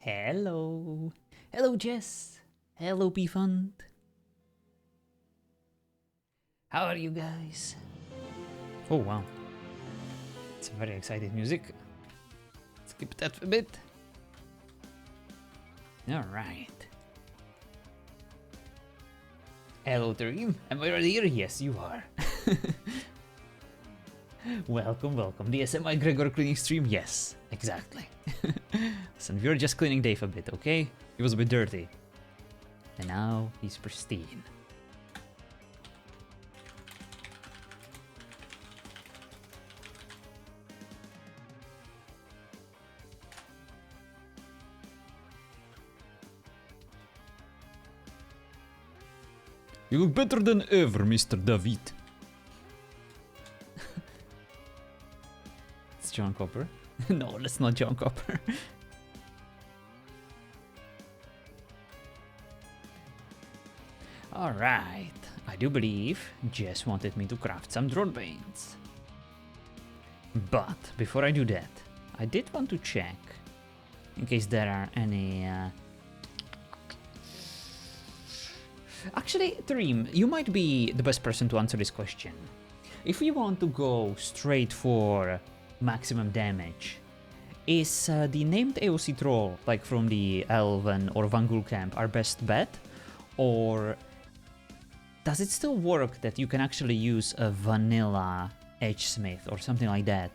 Hello. Hello, Jess. Hello, P-Fund. How are you guys? Oh, wow. It's very exciting music. Skip that a bit. Alright. Hello, Dream. Am I ready here? Yes, you are. Welcome, welcome. The SMI Gregor cleaning stream? Yes, exactly. Listen, we were just cleaning Dave a bit, okay? He was a bit dirty. And now he's pristine. You look better than ever, Mr. David. It's John Copper. No, that's not John Copper. Alright, I do believe Jess wanted me to craft some drone paints. But before I do that, I did want to check in case there are any... Actually, Dream, you might be the best person to answer this question. If we want to go straight for maximum damage, is the named AOC troll, like from the Elven or Vangul camp, our best bet? Or does it still work that you can actually use a vanilla edgesmith or something like that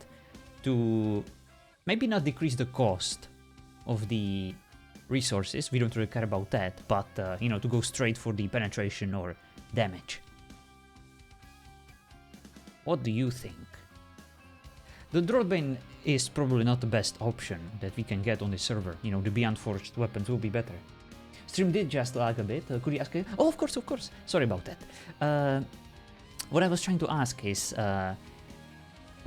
to maybe not decrease the cost of the resources? We don't really care about that, but you know, to go straight for the penetration or damage. What do you think? The Drawbane is probably not the best option that we can get on this server. You know, the Beyond Forged weapons will be better. Stream did just lag a bit. Could you ask it? Oh, of course, of course. Sorry about that. What I was trying to ask is,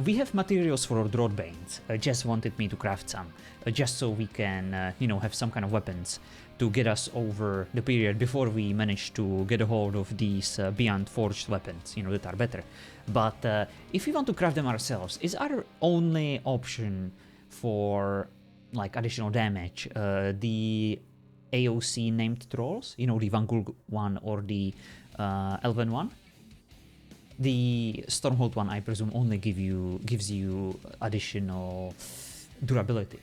we have materials for our Drawbanes. Jess wanted me to craft some, just so we can, you know, have some kind of weapons to get us over the period before we manage to get a hold of these Beyond Forged weapons, you know, that are better. But if we want to craft them ourselves, is our only option for, like, additional damage the AOC named trolls? You know, the Vangul one or the Elven one? The Stormhold one, I presume, only gives you additional durability.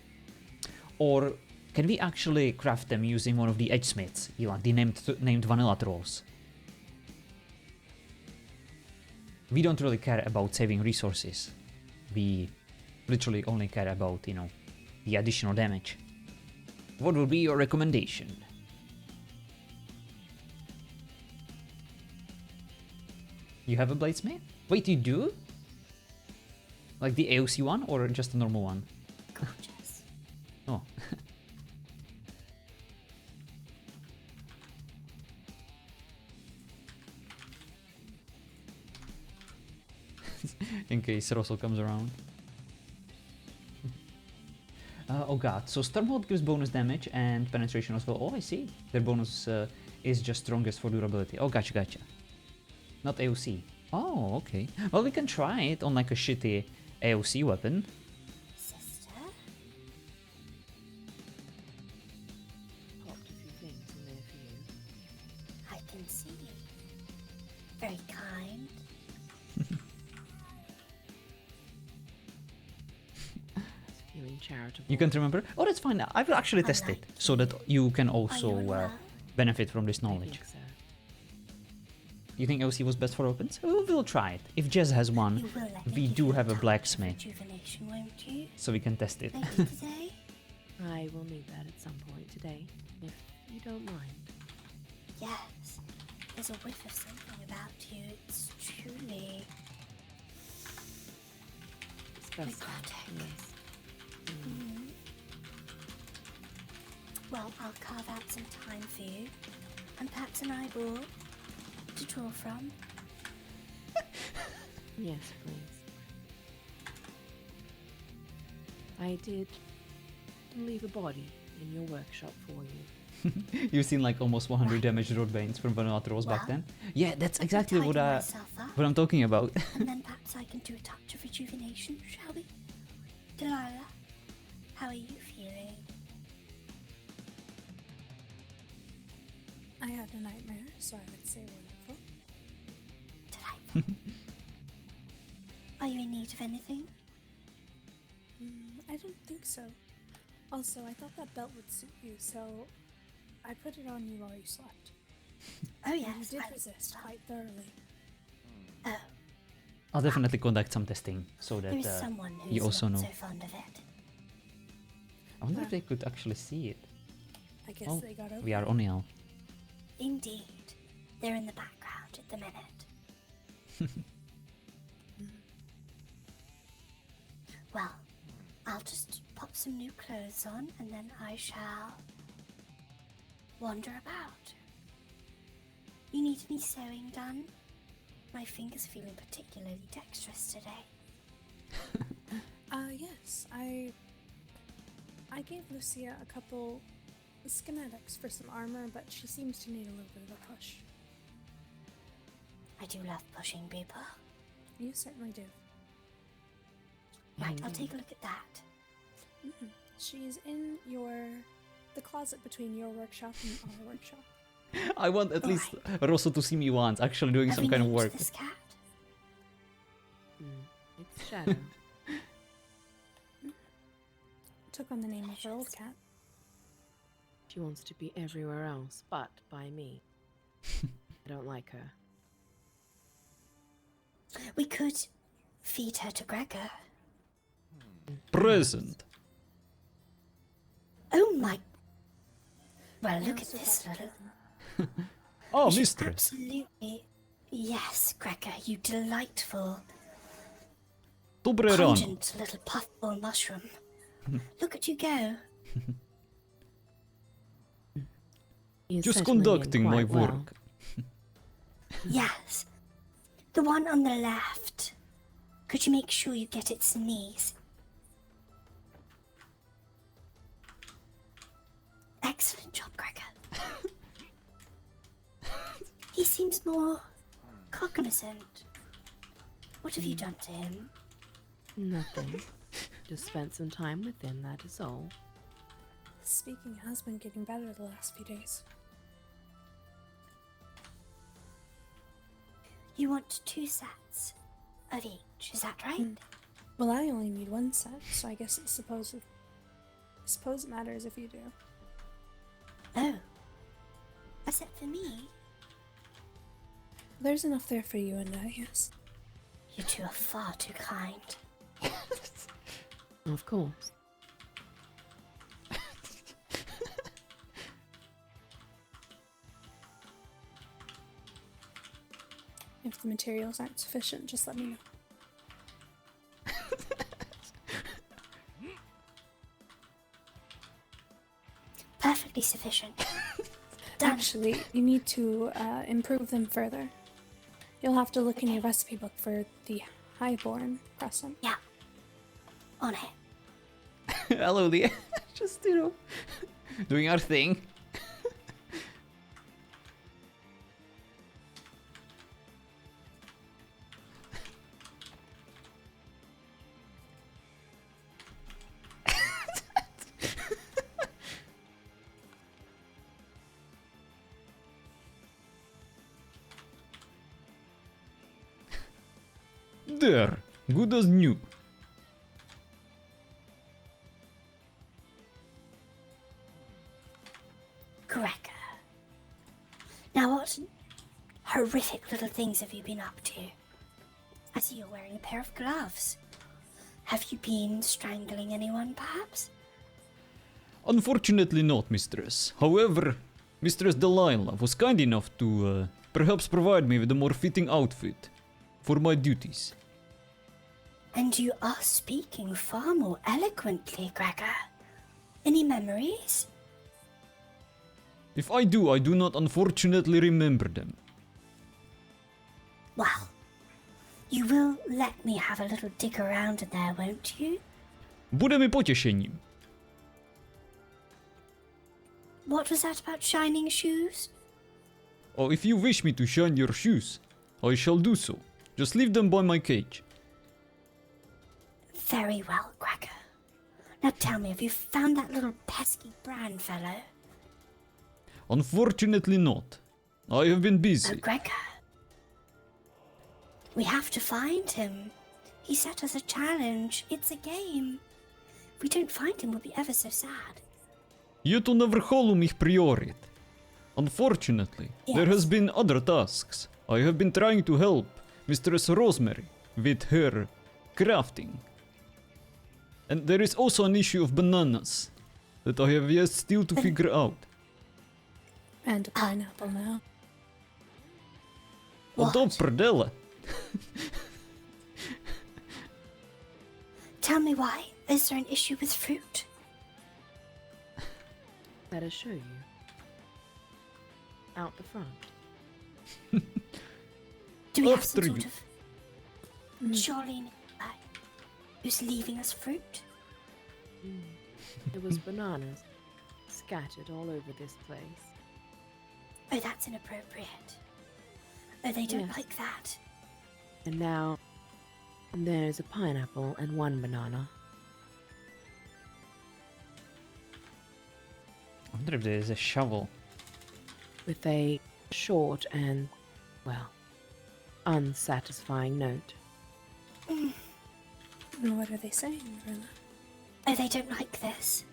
Or can we actually craft them using one of the edgesmiths, you know, the named vanilla trolls? We don't really care about saving resources. We literally only care about, you know, the additional damage. What would be your recommendation? You have a bladesmith? Wait, you do? Like the AOC one or just a normal one? Gorgeous. Oh. In case Russell comes around. Oh god, so Stormhold gives bonus damage and penetration as well. Oh, I see. Their bonus is just strongest for durability. Oh, gotcha, gotcha. Not AOC. Oh, okay. Well, we can try it on like a shitty AOC weapon. Sister? Popped a few things in there for you. I can see. Very kind. Feeling charitable. You can't remember? Oh, that's fine. I will actually test it so that you can also benefit from this I knowledge. think so. You think AOC was best for weapons? We'll try it. If Jez has one, You will let me we give do you a have a touch of blacksmith, rejuvenation, won't you? so we can test it. Later today? I will need that at some point today, if you don't mind. Yes. There's a whiff of something about you. It's truly Disgusting. exotic. Yes. Mm. Well, I'll carve out some time for you, and perhaps an eyeball to draw from. Yes, please. I did leave a body in your workshop for you. You've seen like almost 100 damaged road veins from Vanilla Trolls back then? Yeah, that's exactly what Myself up, I'm talking about. and then perhaps I can do a touch of rejuvenation, shall we? Delilah, how are you feeling? I had a nightmare, so I would say wonderful. Delightful. Are you in need of anything? I don't think so. Also, I thought that belt would suit you, so I put it on you while you slept. Oh And yes, you did I resist quite thoroughly. Oh, I'll definitely conduct some testing so there is that someone who's you also not know. so fond of it. I wonder if they could actually see it. I guess Oh, they got over we are it. on now. Indeed, they're in the background at the minute. Well, I'll just pop some new clothes on and then I shall wander about. You need any sewing done? My finger's feeling particularly dexterous today. Yes, I gave Lucia a couple schematics for some armor, but she seems to need a little bit of a push. I do love pushing people. You certainly do. Right, I'll take a look at that. She's in the closet between your workshop and our workshop. I want at least Rosso to see me once, actually doing Have some we kind of named work. this cat? It's Shadow. Took on the name of her old cat. She wants to be everywhere else, but by me. I don't like her. We could feed her to Gregor. Present. Oh my... Well, I look at also this thought little... kitten. Oh, You should mistress. Absolutely. Yes, Gregor, you delightful, Dobre rano. pungent little puffball mushroom. Look at you go. He is Just settling in conducting my quite well. work. Yes. The one on the left. Could you make sure you get its knees? Excellent job, Gregor. He seems more cognizant. What have you done to him? Nothing. Just spent some time with him, that is all. Speaking has been getting better the last few days. You want 2 sets of each, is that right? Well, I only need 1 set, so I guess I suppose it matters if you do. Oh. A set for me? There's enough there for you and I, yes. You two are far too kind. Of course. If the materials aren't sufficient, just let me know. Perfectly sufficient. Done. Actually, you need to improve them further. You'll have to look in your recipe book for the highborn crescent. Yeah. On it. Hello, Leah. Just, doing our thing. There, good as new. Gregor. Now what horrific little things have you been up to? I see you're wearing a pair of gloves. Have you been strangling anyone, perhaps? Unfortunately not, mistress. However, Mistress Delilah was kind enough to perhaps provide me with a more fitting outfit for my duties. And you are speaking far more eloquently, Gregor. Any memories? If I do not unfortunately remember them. Well, you will let me have a little dig around in there, won't you? Bude mi potěšením. What was that about shining shoes? Oh, if you wish me to shine your shoes, I shall do so. Just leave them by my cage. Very well, Gregor. Now tell me, have you found that little pesky Bran fellow? Unfortunately not. I have been Oh, busy. Gregor. We have to find him. He set us a challenge. It's a game. If we don't find him, we'll be ever so sad. You to never hollow mich priorit. Unfortunately, there has Yes. been other tasks. I have been trying to help Mistress Rosemary with her crafting. And there is also an issue of bananas that I have yet still to figure out. And a pineapple now. Although What? Perdella, Tell me why. Is there an issue with fruit? Let us show you. Out the front. Do we have some After sort you. of Jolene who's leaving us fruit? There was bananas scattered all over this place. Oh, that's inappropriate. Oh, they don't Yes. like that. And now there's a pineapple and one banana. I wonder if there's a shovel. With a short and, well, unsatisfying note. And what are they saying, Marilla? Oh, they don't like this.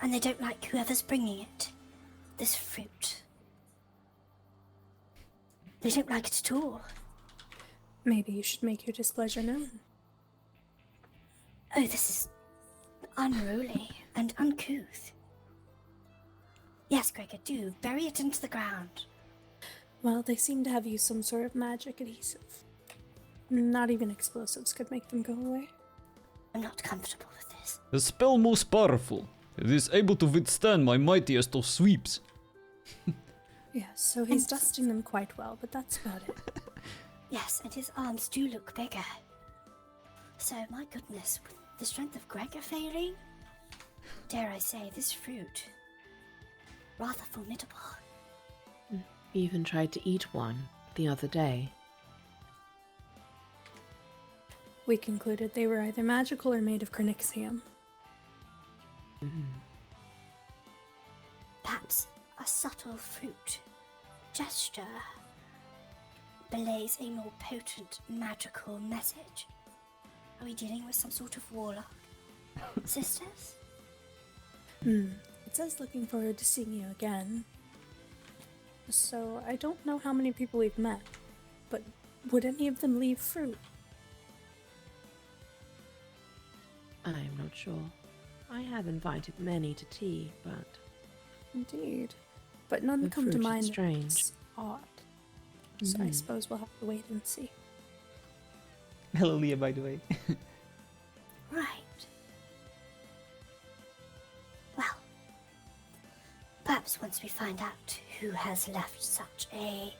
And they don't like whoever's bringing it. This fruit. They don't like it at all. Maybe you should make your displeasure known. Oh, this is unruly and uncouth. Yes, Gregor, do. Bury it into the ground. Well, they seem to have used some sort of magic adhesive. Not even explosives could make them go away. I'm not comfortable with this. the spell most powerful. It is able to withstand my mightiest of sweeps. Yes, so he's dusting them quite well, but that's about it. Yes, and his arms do look bigger. So, my goodness, with the strength of Gregor failing, dare I say, this fruit, rather formidable. He even tried to eat one the other day. We concluded they were either magical or made of Chrynixium. Perhaps a subtle fruit gesture belays a more potent magical message. Are we dealing with some sort of warlock? Sisters? It says looking forward to seeing you again. So I don't know how many people we've met, but would any of them leave fruit? I'm not sure. I have invited many to tea, but Indeed. But none The come to fruit is mind strange. that's odd. So I suppose we'll have to wait and see. Hello, Leah, by the way. Right. Well, perhaps once we find out who has left such a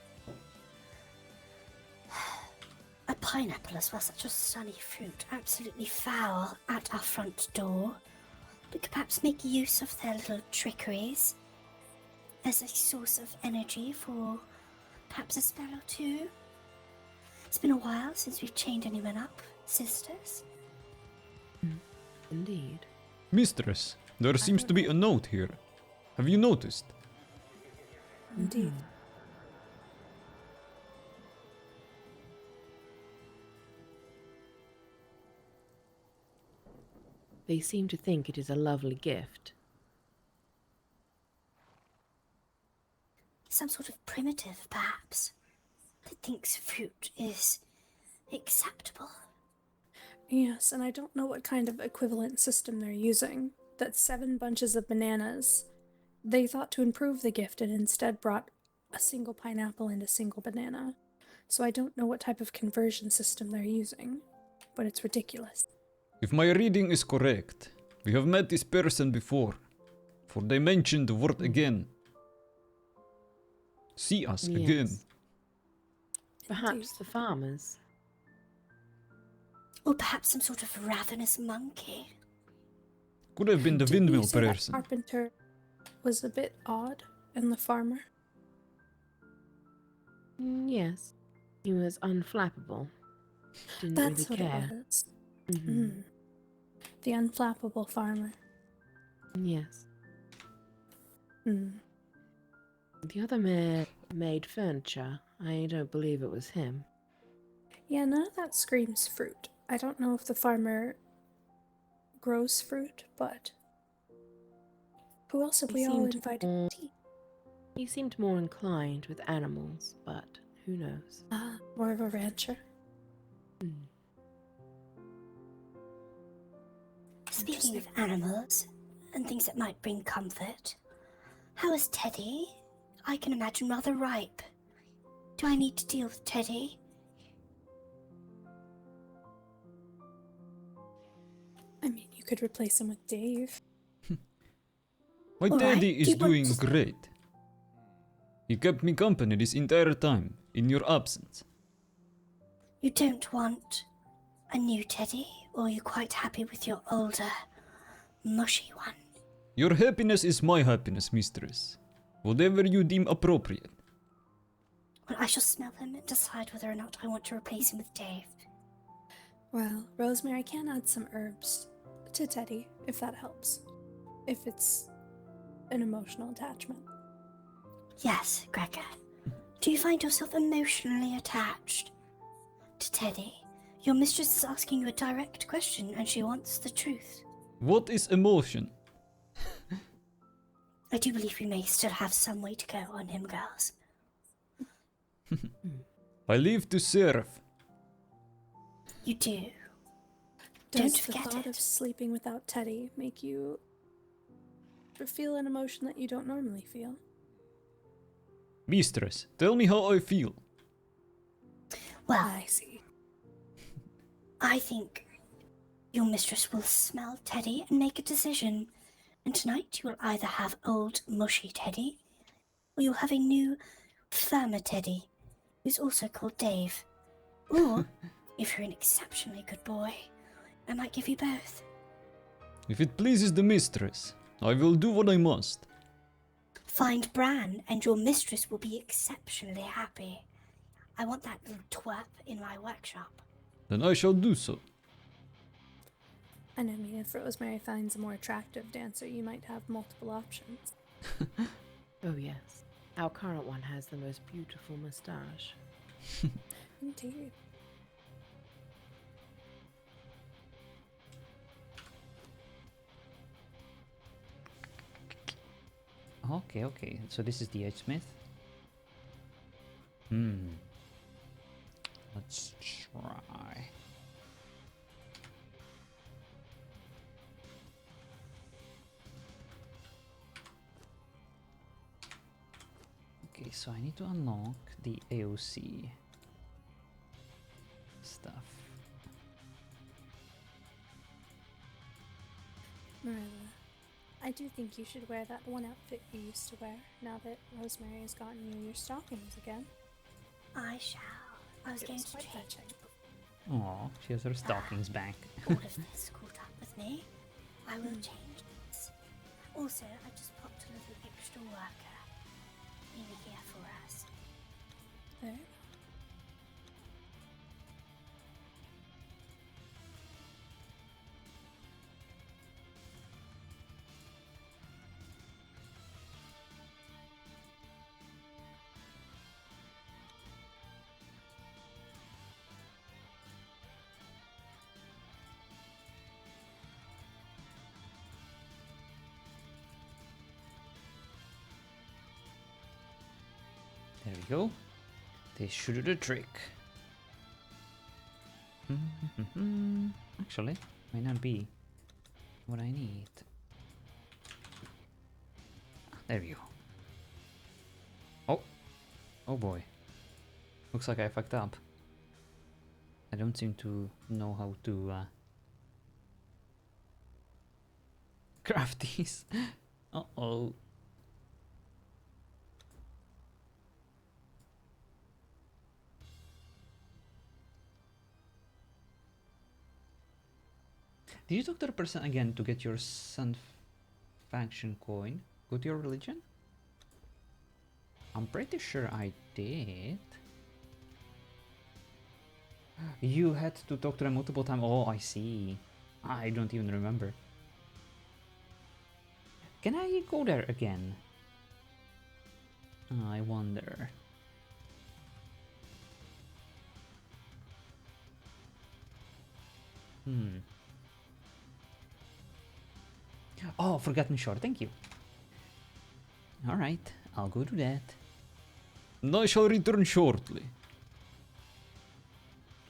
pineapple as well, such a sunny fruit, absolutely foul at our front door, we could perhaps make use of their little trickeries as a source of energy for perhaps a spell or two. It's been a while since we've chained anyone up, sisters. indeed. Mistress, there seems to be a note here. Have you noticed? Indeed. They seem to think it is a lovely gift. Some sort of primitive, perhaps, that thinks fruit is acceptable. Yes, and I don't know what kind of equivalent system they're using. That 7 bunches of bananas. They thought to improve the gift and instead brought a single pineapple and a single banana. So I don't know what type of conversion system they're using, but it's ridiculous. If my reading is correct, we have met this person before, for they mentioned the word again. See us again. Yes. Perhaps the farmers. Or perhaps some sort of ravenous monkey. Could have been the Didn't you windmill say that person. carpenter was a bit odd, and the farmer? Yes. He was unflappable. Didn't That's really what care. it was. Mhm. The unflappable farmer. Yes. The other man made furniture. I don't believe it was him. Yeah, none of that screams fruit. I don't know if the farmer grows fruit, but who else have He we all seemed invited more- to tea? He seemed more inclined with animals, but who knows? More of a rancher. Hmm. Speaking of animals and things that might bring comfort, how is Teddy? I can imagine rather ripe. Do I need to deal with Teddy? I mean, you could replace him with Dave. My All daddy right, is do you want doing to- great. He kept me company this entire time, in your absence. You don't want a new Teddy, or are you quite happy with your older, mushy one? Your happiness is my happiness, mistress. Whatever you deem appropriate. Well, I shall smell him and decide whether or not I want to replace him with Dave. Well, Rosemary can add some herbs to Teddy, if that helps. If it's an emotional attachment. Yes, Gregor. Do you find yourself emotionally attached to Teddy? Your mistress is asking you a direct question and she wants the truth. What is emotion? I do believe we may still have some way to go on him, girls. I live to serve. You do. Does Don't the forget thought it. of sleeping without Teddy make you feel an emotion that you don't normally feel? Mistress, tell me how I feel. Well, I see. I think your mistress will smell Teddy and make a decision. And tonight you will either have old mushy Teddy, or you'll have a new firmer Teddy, who's also called Dave. Or, if you're an exceptionally good boy, I might give you both. If it pleases the mistress, I will do what I must. Find Bran and your mistress will be exceptionally happy. I want that little twerp in my workshop. Then I shall do so. And I mean, if Rosemary finds a more attractive dancer, you might have multiple options. Oh yes. Our current one has the most beautiful moustache. Indeed. Okay. So this is the H-Smith. Let's try. Okay, so I need to unlock the AOC stuff. Marilla, I do think you should wear that one outfit you used to wear, now that Rosemary has gotten you your stockings again. I shall. I was It going was to quite change fetching. Oh, she has her stockings back. all of this caught up with me. I will change this. Also, I just popped a little extra worker in here for us. There. There we go. This should do the trick. Actually, might not be what I need. There we go. Oh boy. Looks like I fucked up. I don't seem to know how to craft these. Uh-oh. Did you talk to the person again to get your Sun faction coin? Go to your religion? I'm pretty sure I did. You had to talk to them multiple times. Oh, I see. I don't even remember. Can I go there again? I wonder. Oh, Forgotten Shore, thank you. Alright, I'll go do that. And I shall return shortly.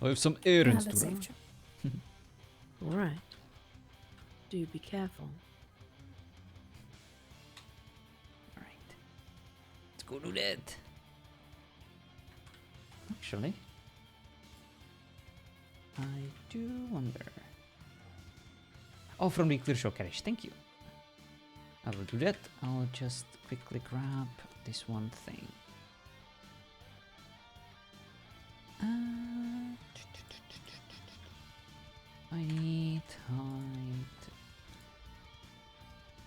I have some errands Have to a run. safe trip. All right. Do be careful. Alright. Let's go do that. Actually, I do wonder. Oh, from the Clear Show carriage, thank you. I will do that. I'll just quickly grab this one thing. Height.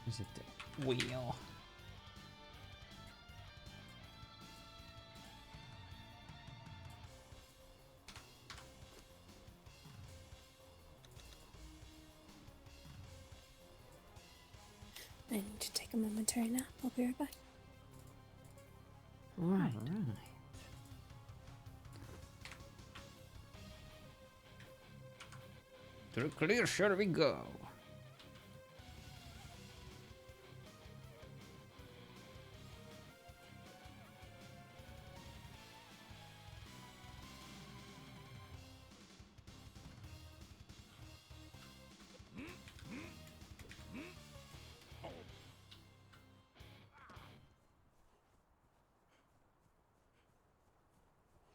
Is it the wheel? I need to take a momentary nap. I'll be right back. All right. Alright. To the Clear Shore we go.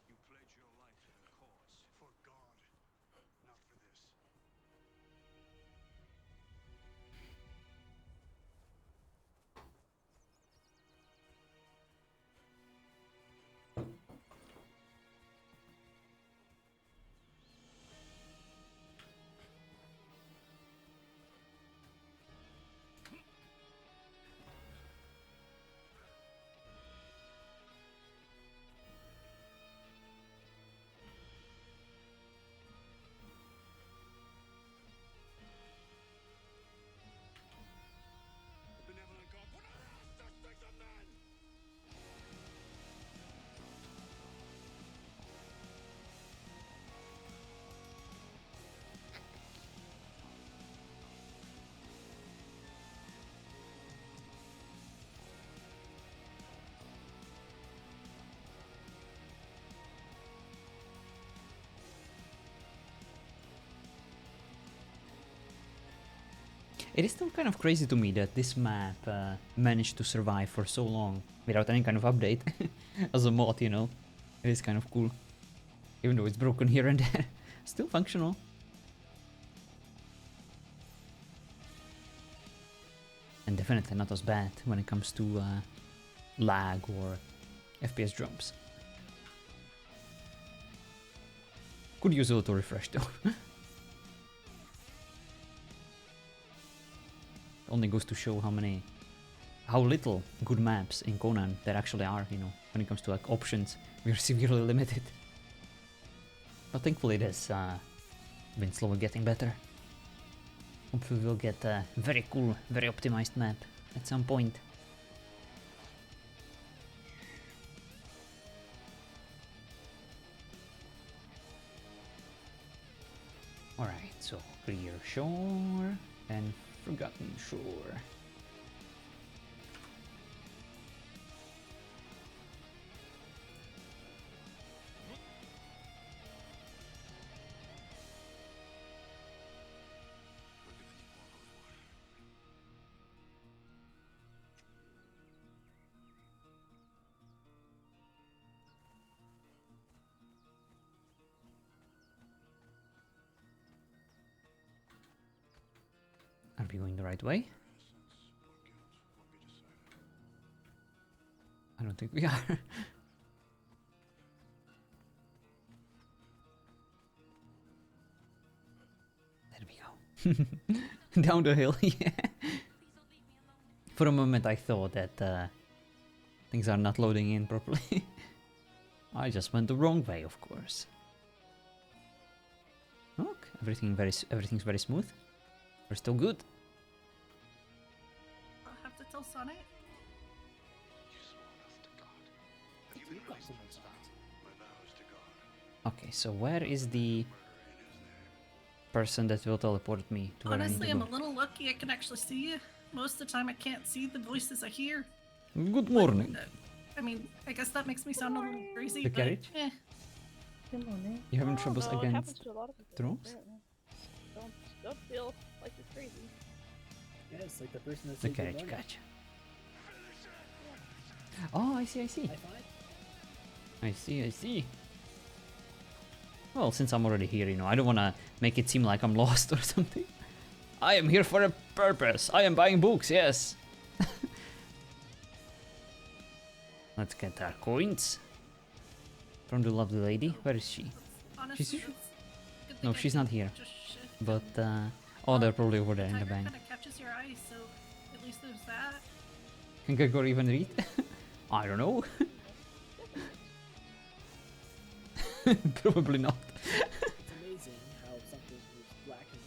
You pledge your life to the cause. For God, not for this. Benevolent God, put an ass on man! It is still kind of crazy to me that this map managed to survive for so long without any kind of update as a mod, you know. It is kind of cool. Even though it's broken here and there, still functional. And definitely not as bad when it comes to lag or FPS drops. Could use auto refresh though. Only goes to show how little good maps in Conan there actually are, you know, when it comes to like options. We're severely limited. But thankfully it has been slowly getting better. Hopefully we'll get a very cool, very optimized map at some point. Alright, so Clear Shore and Forgotten Shore. Are we going the right way? I don't think we are. There we go. Down the hill, yeah. For a moment I thought that things are not loading in properly. I just went the wrong way, of course. Look, everything's very smooth. We're still good. I'll have to tell Sonnet. You swore an oath to God. compliments of that. My vows to God. Okay, so where is the person that will teleport me to where Honestly, I I'm need a to little lucky I can actually see you. Most of the time, I can't see the voices I hear. go? Good morning. I mean, I guess that makes me sound a little crazy, The but carriage? Good morning. You having I don't troubles know, it happens against to a lot of people, drones? apparently. Don't feel like it's crazy. Yeah, it's like the person that The said good carriage, morning. gotcha. Oh, I see, I see. High five? I see, I see. Well, since I'm already here, you know, I don't want to make it seem like I'm lost or something. I am here for a purpose. I am buying books, yes. Let's get our coins. From the lovely lady. Where is she? honestly, She's- that's a good No, thing I she's can not here. just shift. But, oh, they're probably over there in the tiger bank. kind of catches your eye, so at least there's that. Can Gregor even read? I don't know. Probably not. It's amazing how something is black and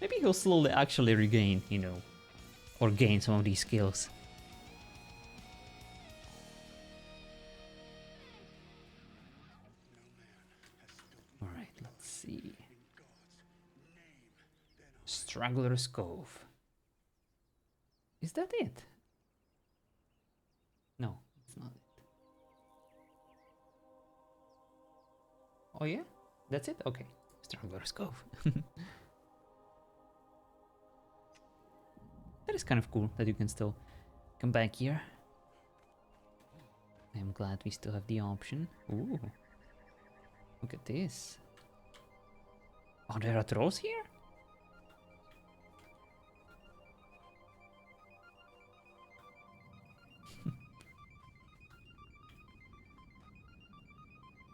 Maybe he'll slowly actually regain, you know, or gain some of these skills. Alright, let's see. Straggler's Cove. Is that it? No, it's not it. Oh yeah? That's it? Okay. Straggler's Cove. That is kind of cool that you can still come back here. I am glad we still have the option. Ooh. Look at this. Oh, there are trolls here?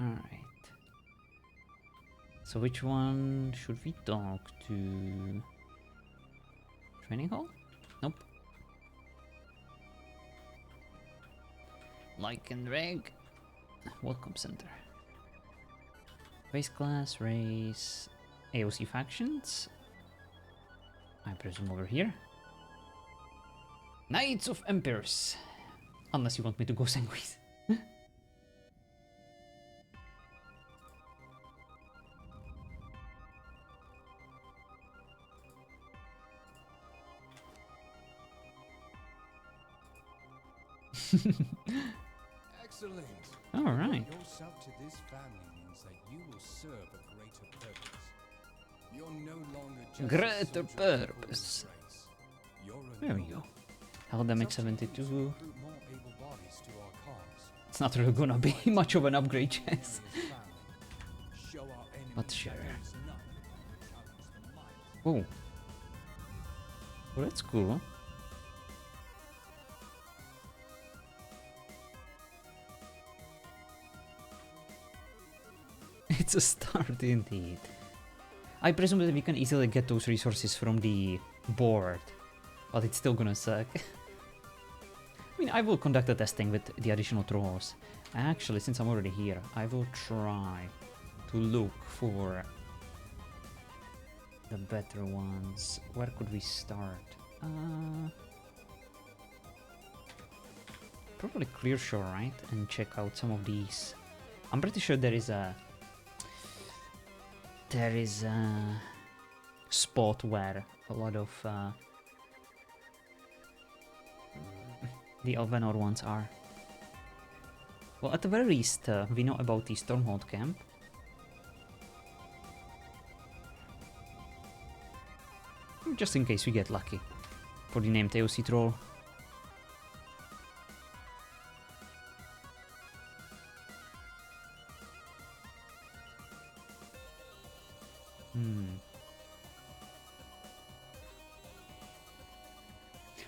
Alright. So which one should we talk to? Training hall? Nope. Like and Reg. Welcome center. Race class, race, AOC factions. I presume over here. Knights of Emperors. Unless you want me to go Sanguis. Excellent. All right. Yourself to this family means that you will serve a greater purpose. You're no longer just a Greater soldier of the purpose. race. You're a There we noble. go. Hell damage It's up to you to 72. recruit more able bodies to our cause. It's not really gonna be much of an upgrade, Chess. Show our enemies But that sure. there is none who can challenge the might. Oh. Well, that's cool. It's a start indeed. I presume that we can easily get those resources from the board, but it's still gonna suck. I mean, I will conduct the testing with the additional trolls. Actually, since I'm already here, I will try to look for the better ones. Where could we start? Probably Clear Shore, right? And check out some of these. I'm pretty sure there is a spot where a lot of the Elvenor ones are. Well, at the very least, we know about the Stormhold camp. Just in case we get lucky for the named AOC troll.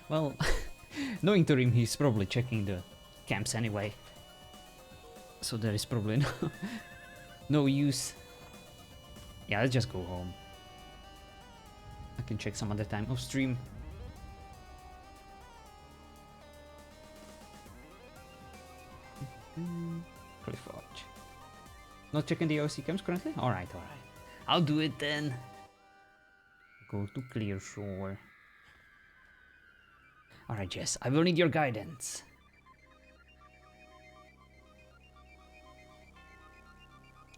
Well, knowing Turim, he's probably checking the camps anyway. So there is probably no use. Yeah, let's just go home. I can check some other time off stream. Cliff Watch. Not checking the OC camps currently? Alright, alright. I'll do it then. Go to Clear Shore. Alright, Jess, I will need your guidance.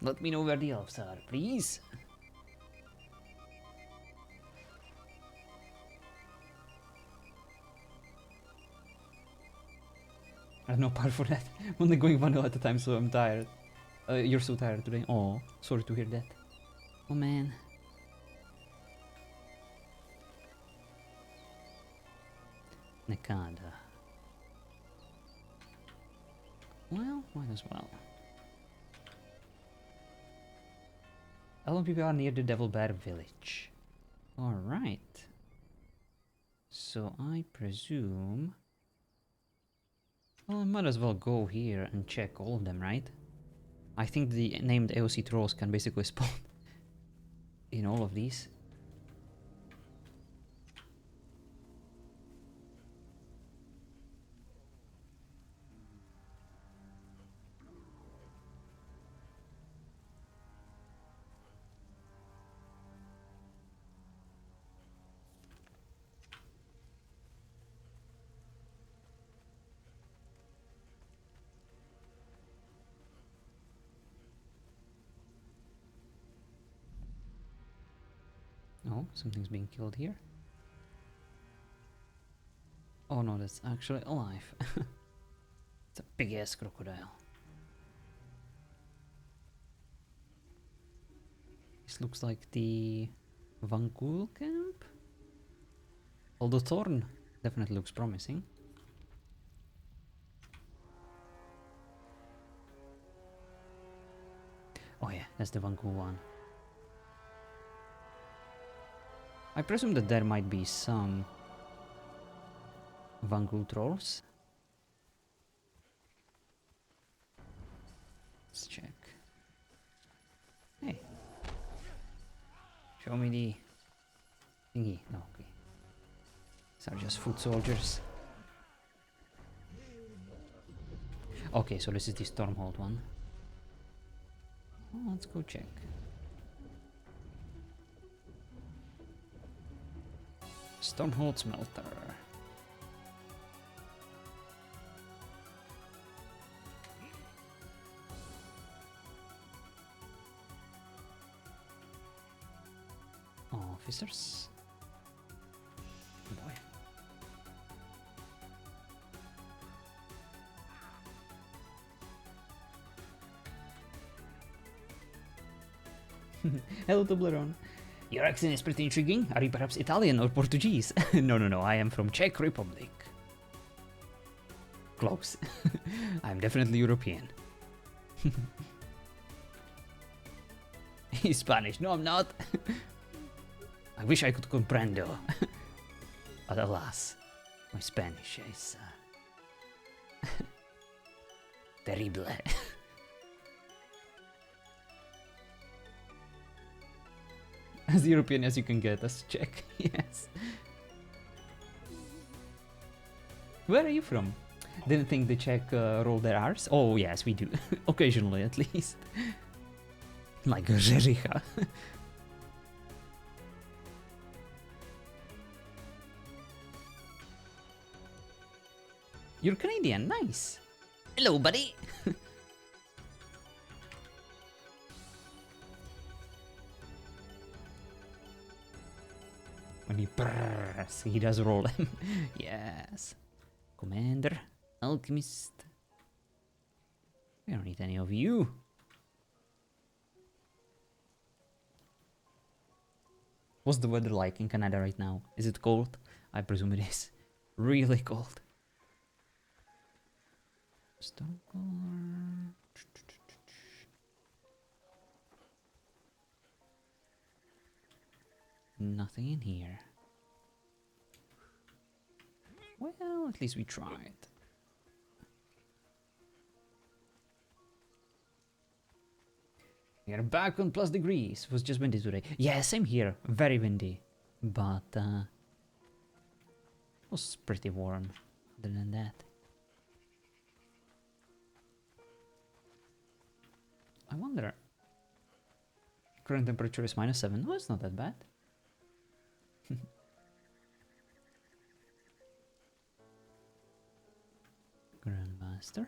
Let me know where the elves are, please. I have no power for that. I'm only going one at a time, so I'm tired. You're so tired today. Oh, sorry to hear that. Oh man. Nekada. Well, might as well. Elven people are near the Devil Bear village. Alright. So I presume... Well, I might as well go here and check all of them, right? I think the named AOC trolls can basically spawn in all of these. Oh, something's being killed here. Oh no, that's actually alive. It's a big ass crocodile. This looks like the Vancool camp. Although Thorn definitely looks promising. Oh yeah, that's the Vancool one. I presume that there might be some Vancool trolls. Let's check. Hey. Show me the thingy. No, okay. These are just foot soldiers. Okay, so this is the Stormhold one. Oh, let's go check. Stormhold smelter. Officers. Boy. Hello, Toblerone. Your accent is pretty intriguing. Are you perhaps Italian or Portuguese? No, I am from Czech Republic. Close. I'm definitely European. He's Spanish. No, I'm not. I wish I could comprendo. But alas, my Spanish is terrible. As European as you can get, as Czech, yes. Where are you from? Didn't think the Czech roll their R's? Oh yes, we do. Occasionally at least. Like Řeřicha. You're Canadian, nice. Hello, buddy. When he prrrs, he does roll him. Yes. Commander, Alchemist. We don't need any of you. What's the weather like in Canada right now? Is it cold? I presume it is. Really cold. Stormcaller. Nothing in here. Well, at least we tried. We are back on plus degrees. It was just windy today. Yeah, same here. Very windy. But, it was pretty warm. Other than that. I wonder. Current temperature is -7. No, it's not that bad. Grandmaster.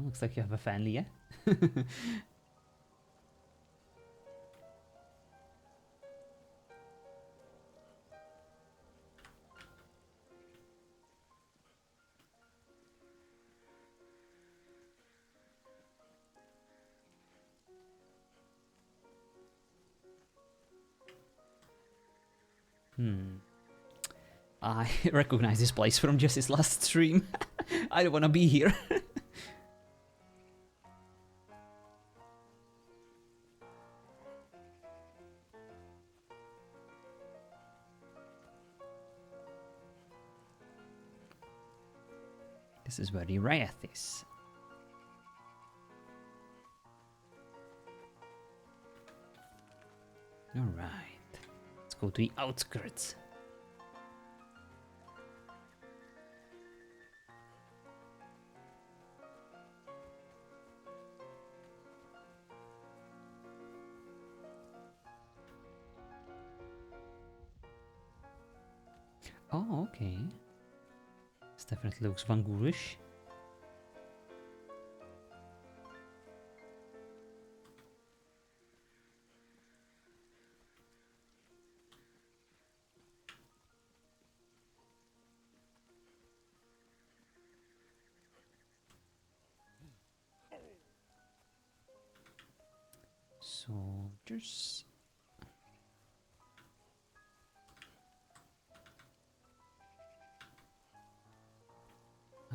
looks like you have a family, yeah? I recognize this place from just his last stream. I don't want to be here. This is where the Wraith is. Alright. Let's go to the outskirts. Oh, okay. This definitely looks Vangurish. Soldiers.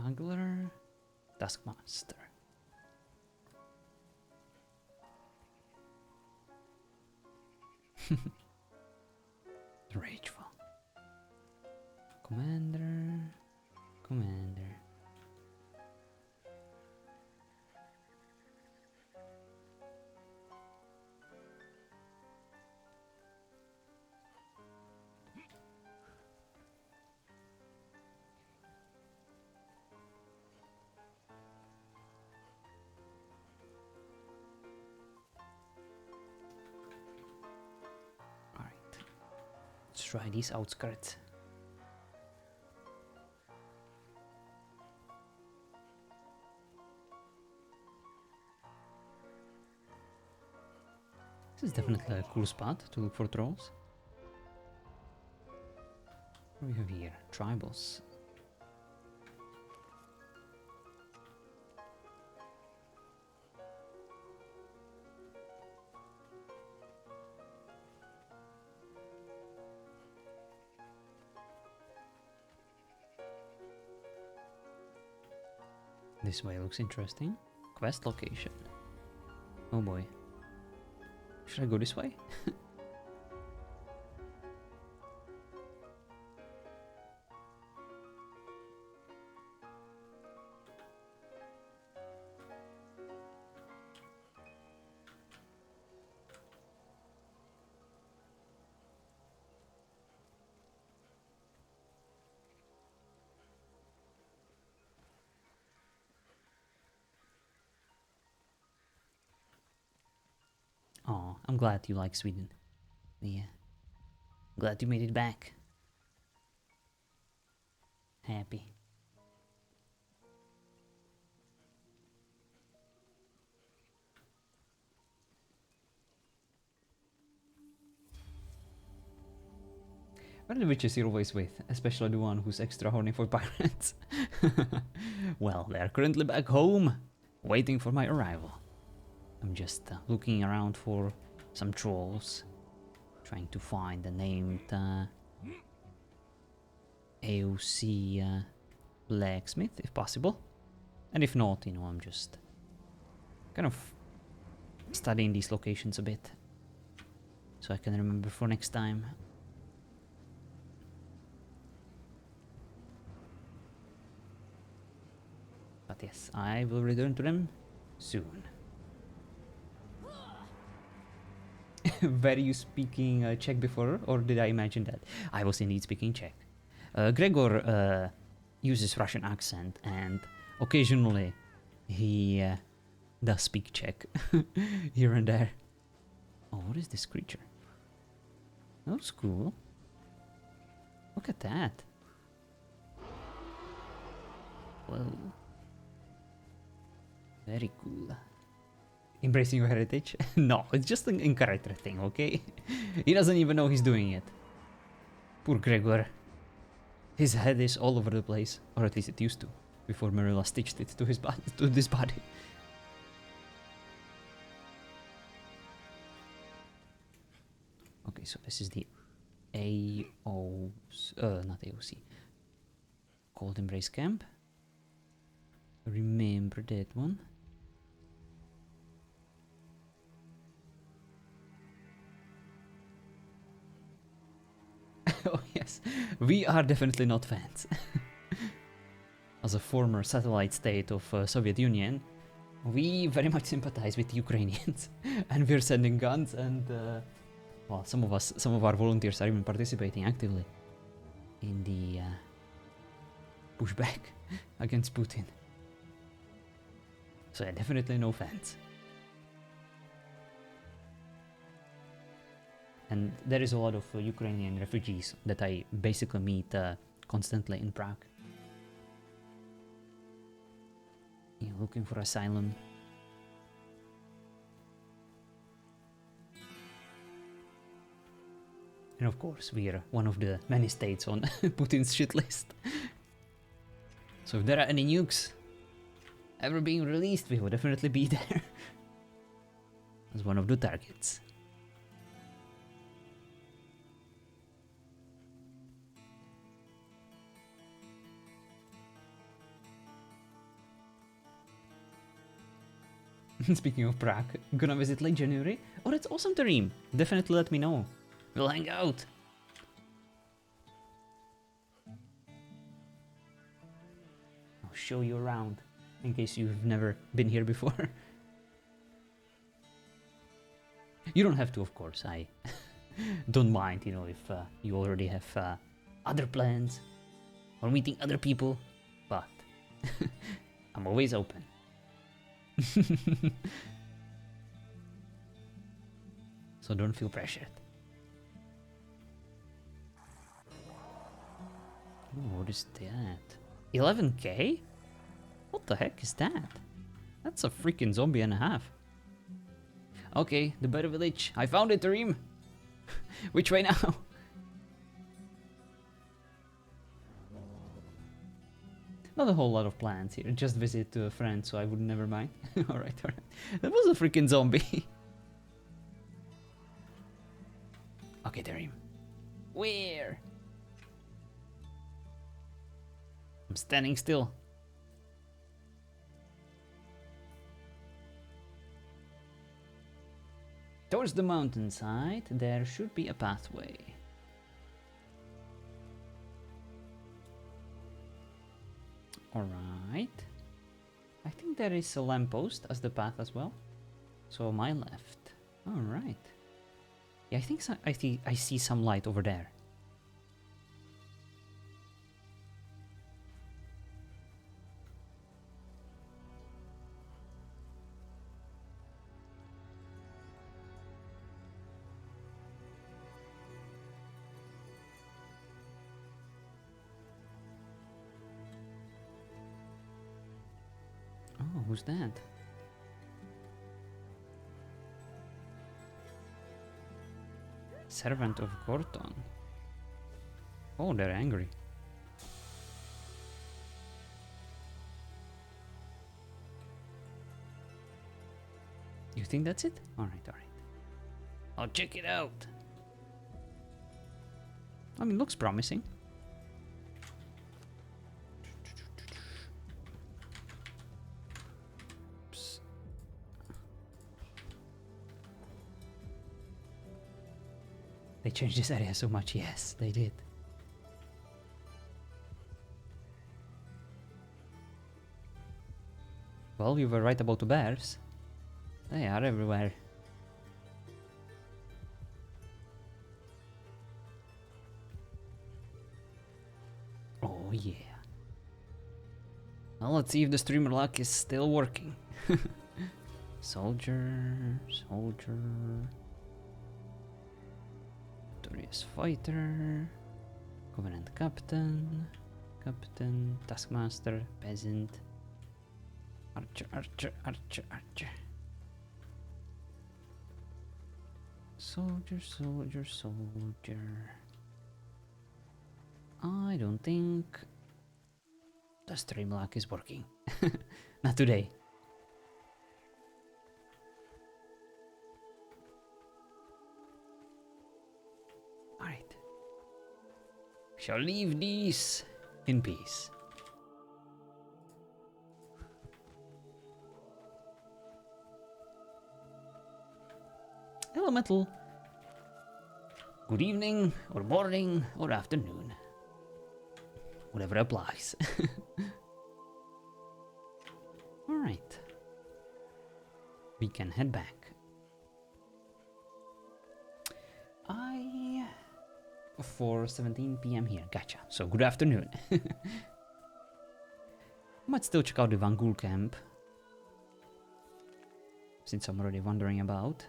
Angler. Taskmaster. Rageful. Commander. Commander. Alright. Let's try these outskirts. This is definitely a cool spot to look for trolls. What do we have here? Tribals. This way looks interesting. Quest location. Oh boy. Should I go this way? Oh, I'm glad you like Sweden. Yeah. Glad you made it back. Happy. What are the witches you're always with? Especially the one who's extra horny for pirates. Well, they're currently back home, waiting for my arrival. I'm just looking around for some trolls, trying to find the named AOC blacksmith, if possible. And if not, you know, I'm just kind of studying these locations a bit, so I can remember for next time. But yes, I will return to them soon. Were you speaking Czech before, or did I imagine that? I was indeed speaking Czech. Gregor uses Russian accent, and occasionally he does speak Czech here and there. Oh, what is this creature? That's cool. Look at that. Whoa. Very cool. Embracing your heritage? No, it's just an character thing, okay? He doesn't even know he's doing it. Poor Gregor. His head is all over the place, or at least it used to, before Marilla stitched it to his body, to this body. Okay, so this is the not AOC. Cold Embrace Camp. Remember that one. Oh yes, we are definitely not fans. As a former satellite state of Soviet Union, we very much sympathize with the Ukrainians, and we're sending guns and well, some of our volunteers are even participating actively in the pushback against Putin. So yeah, definitely no fans. And there is a lot of Ukrainian refugees that I basically meet constantly in Prague. Yeah, looking for asylum. And of course, we are one of the many states on Putin's shit list. So if there are any nukes ever being released, we will definitely be there as one of the targets. Speaking of Prague, gonna visit late January? Oh, that's awesome, Tareem. Definitely let me know. We'll hang out. I'll show you around, in case you've never been here before. You don't have to, of course. I don't mind, you know, if you already have other plans or meeting other people, but I'm always open. So don't feel pressured. Ooh, what is that? 11k? What the heck is that? That's a freaking zombie and a half. Okay, the better village. I found it, Tareem. Which way now? Not a whole lot of plans here. Just visit a friend, so I would never mind. Alright, alright. That was a freaking zombie. Okay, Tareem. Where? I'm standing still. Towards the mountainside, there should be a pathway. Alright. I think there is a lamppost as the path as well. So my left. Alright. Yeah, I think so. I see some light over there. Oh, who's that? Servant of Gorton. Oh, they're angry. You think that's it? Alright, alright. I'll check it out. I mean, looks promising. They changed this area so much. Yes, they did. Well, you were right about the bears. They are everywhere. Oh yeah. Well, let's see if the streamer lock is still working. Soldier, soldier. Victorious fighter. Covenant captain. Captain. Taskmaster. Peasant. Archer, archer, archer, archer. Soldier, soldier, soldier. I don't think the stream lock is working. Not today. Alright. Shall leave these in peace. Elemental. Good evening, or morning, or afternoon. Whatever applies. Alright. We can head back. For 17 p.m. here. Gotcha. So good afternoon. Might still check out the Vangul camp. Since I'm already wandering about.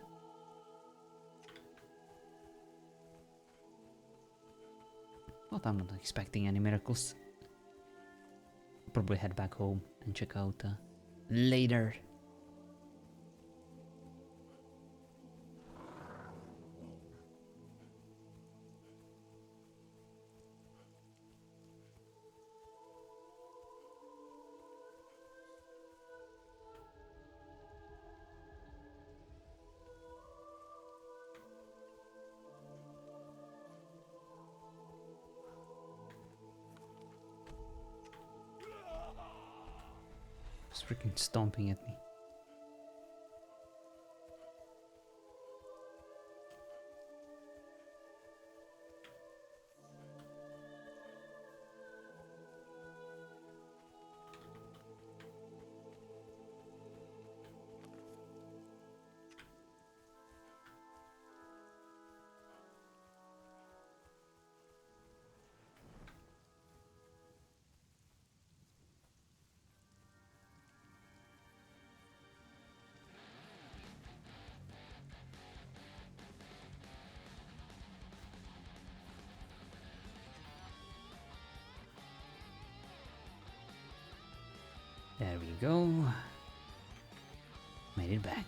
But I'm not expecting any miracles. Probably head back home and check out later. It's freaking stomping at me. There we go. Made it back.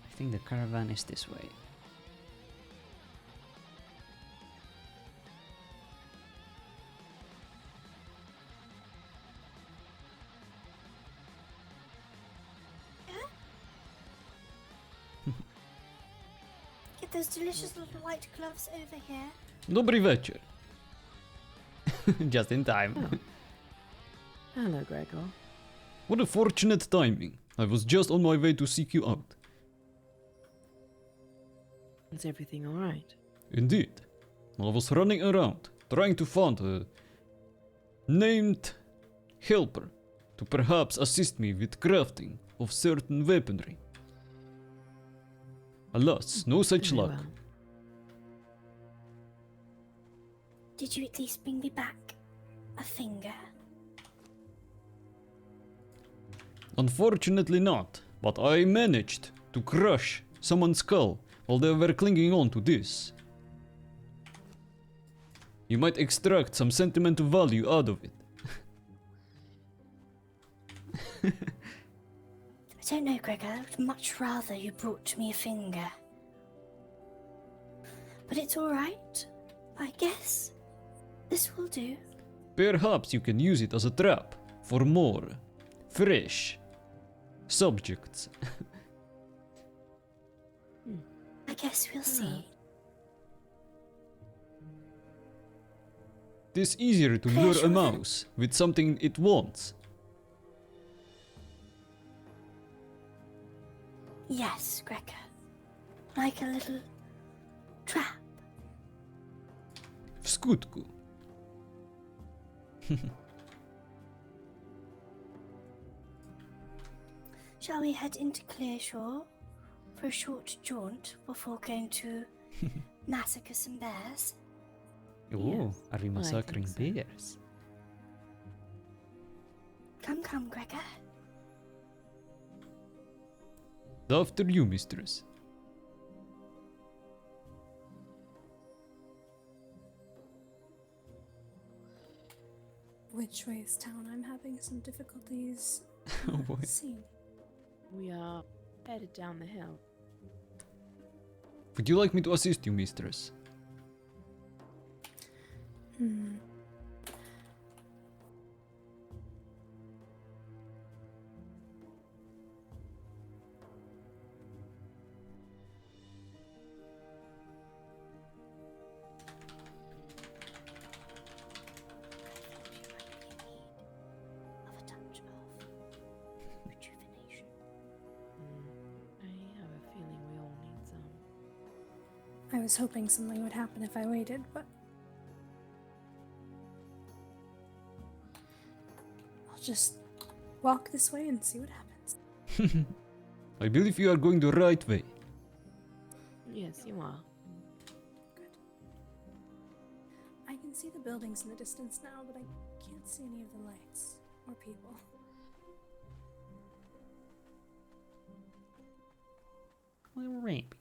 I think the caravan is this way. Get those delicious little white gloves over here. Dobry wieczór. Just in time. Oh. Hello, Gregor. What a fortunate timing. I was just on my way to seek you out. Is everything alright? Indeed. I was running around, trying to find a named helper to perhaps assist me with crafting of certain weaponry. Alas, no such Very luck. well. Did you at least bring me back a finger? Unfortunately not, but I managed to crush someone's skull while they were clinging on to this. You might extract some sentimental value out of it. I don't know, Gregor. I would much rather you brought me a finger. But it's alright, I guess. This will do. Perhaps you can use it as a trap for more fresh subjects. I guess we'll see. It is easier to lure Pleasure a then. mouse with something it wants. Yes, Gregor. Like a little trap. W skutku. Shall we head into Clearshore for a short jaunt before going to massacre some bears? Ooh, Yes, are we I massacring think so. bears? Come, Gregor. After you, mistress. Which way is town? I'm having some difficulties Oh boy. seeing. We are headed down the hill. Would you like me to assist you, mistress? Hmm. Of a touch of rejuvenation. I have a feeling we all need some. I was hoping something would happen if I waited, but I'll just walk this way and see what happens. I believe you are going the right way. Yes, you are. Good. I can see the buildings in the distance now, but I can't see any of the lights or people. Little rabbit.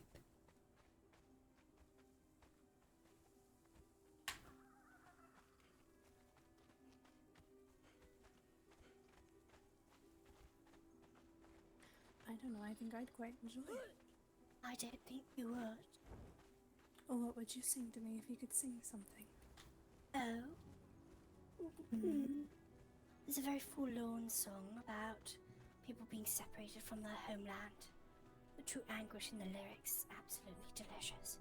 I don't know, I think I'd quite enjoy it. I don't think you would. Or what would you sing to me if you could sing something? Oh. It's a very forlorn song about people being separated from their homeland. The true anguish in the lyrics, absolutely delicious.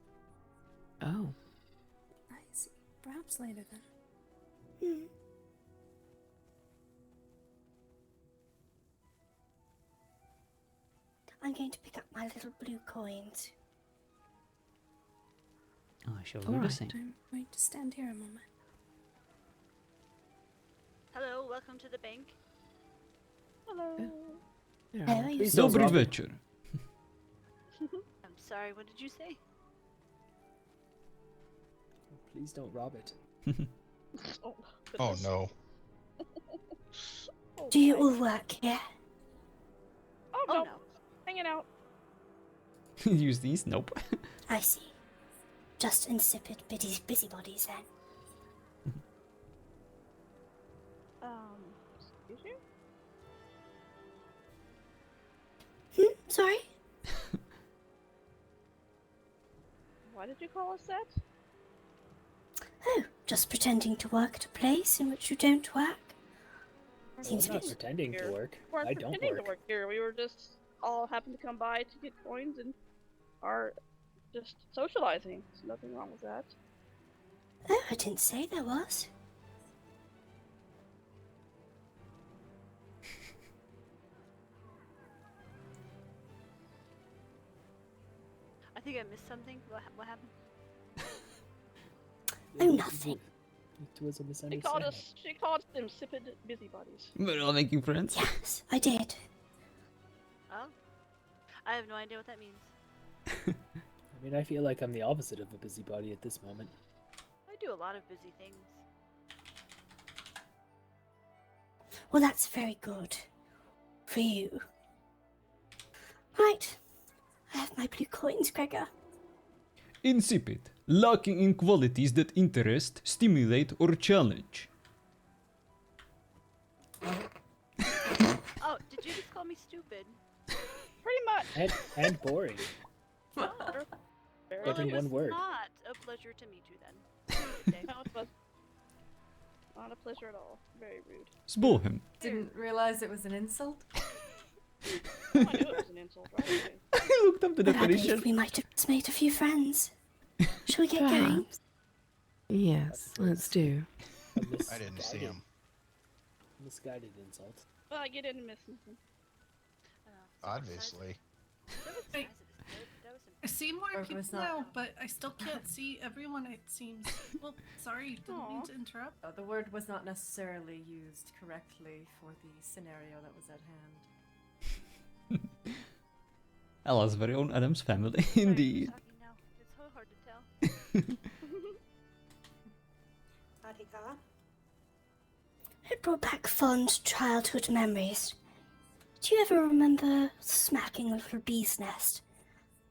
Oh. I see. Perhaps later then. I'm going to pick up my little blue coins. I shall do All the right. same. I'm going to stand here a moment. Hello, welcome to the bank. There Oh, are. you Please see- don't Dobry rob it. wieczór. I'm sorry, what did you say? Please don't rob it. Oh, Oh goodness. no. Oh, Do you my. all work here? Oh, Oh, no. no. Hanging out. Use these? Nope. I see. Just insipid busybodies then. Excuse you? Sorry? Why did you call us that? Oh, just pretending to work at a place in which you don't work. Well, Seems I'm not fit. pretending to work. We weren't I don't pretending work. to work here. We were just all happened to come by to get coins and are just socializing. There's nothing wrong with that. Oh, I didn't say there was. I think I missed something. What happened? Oh, nothing. It was a She misunderstanding. called us insipid busybodies. We're all making friends. Yes, I did. Oh. I have no idea what that means. I mean, I feel like I'm the opposite of a busybody at this moment. I do a lot of busy things. Well, that's very good. For you. Right. I have my blue coins, Gregor. Insipid. Lacking in qualities that interest, stimulate, or challenge. Oh, did you just call me stupid? Pretty much. And boring. Oh, very But in it one was word. not a pleasure to meet you then. Have a good day. No, it was not a pleasure at all. Very rude. Sbohem. Didn't realize it was an insult. Oh, I knew it was an insult right away. I looked up the But I definition. believe we might have just made a few friends. Shall we get Ah. going? Yes, let's do. I didn't see him. Misguided insult. Well, I didn't miss anything. Obviously. I see more Or it people was not- now, but I still can't see everyone, it seems. Well, sorry, didn't mean to interrupt. The word was not necessarily used correctly for the scenario that was at hand. Ella's very own Adam's family, indeed. It's so hard to tell. It brought back fond childhood memories. Do you ever remember smacking a little bee's nest,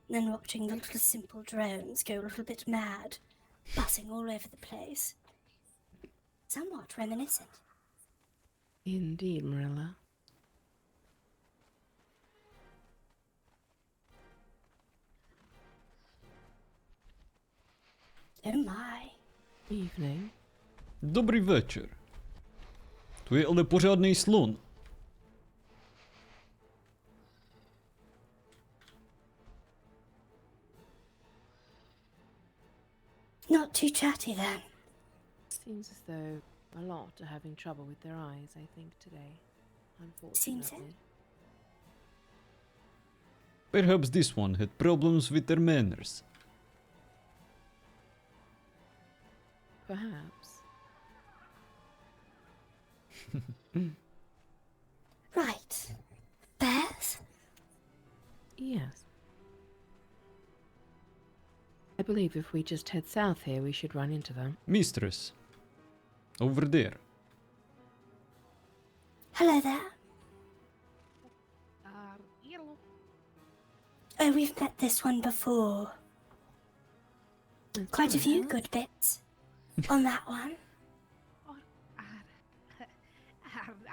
and then watching the little simple drones go a little bit mad, buzzing all over the place? Somewhat reminiscent. Indeed, Marilla. Oh my. Evening. Dobrý večer. Tu je ale pořádný slon. Not too chatty then. Seems as though a lot are having trouble with their eyes, I think, today. Seems it. Unfortunately. Perhaps this one had problems with their manners. Perhaps. Right. Bears? Yes. I believe if we just head south here, we should run into them. Mistress. Over there. Hello there. Yellow. Oh, we've met this one before. Quite a few good bits on that one.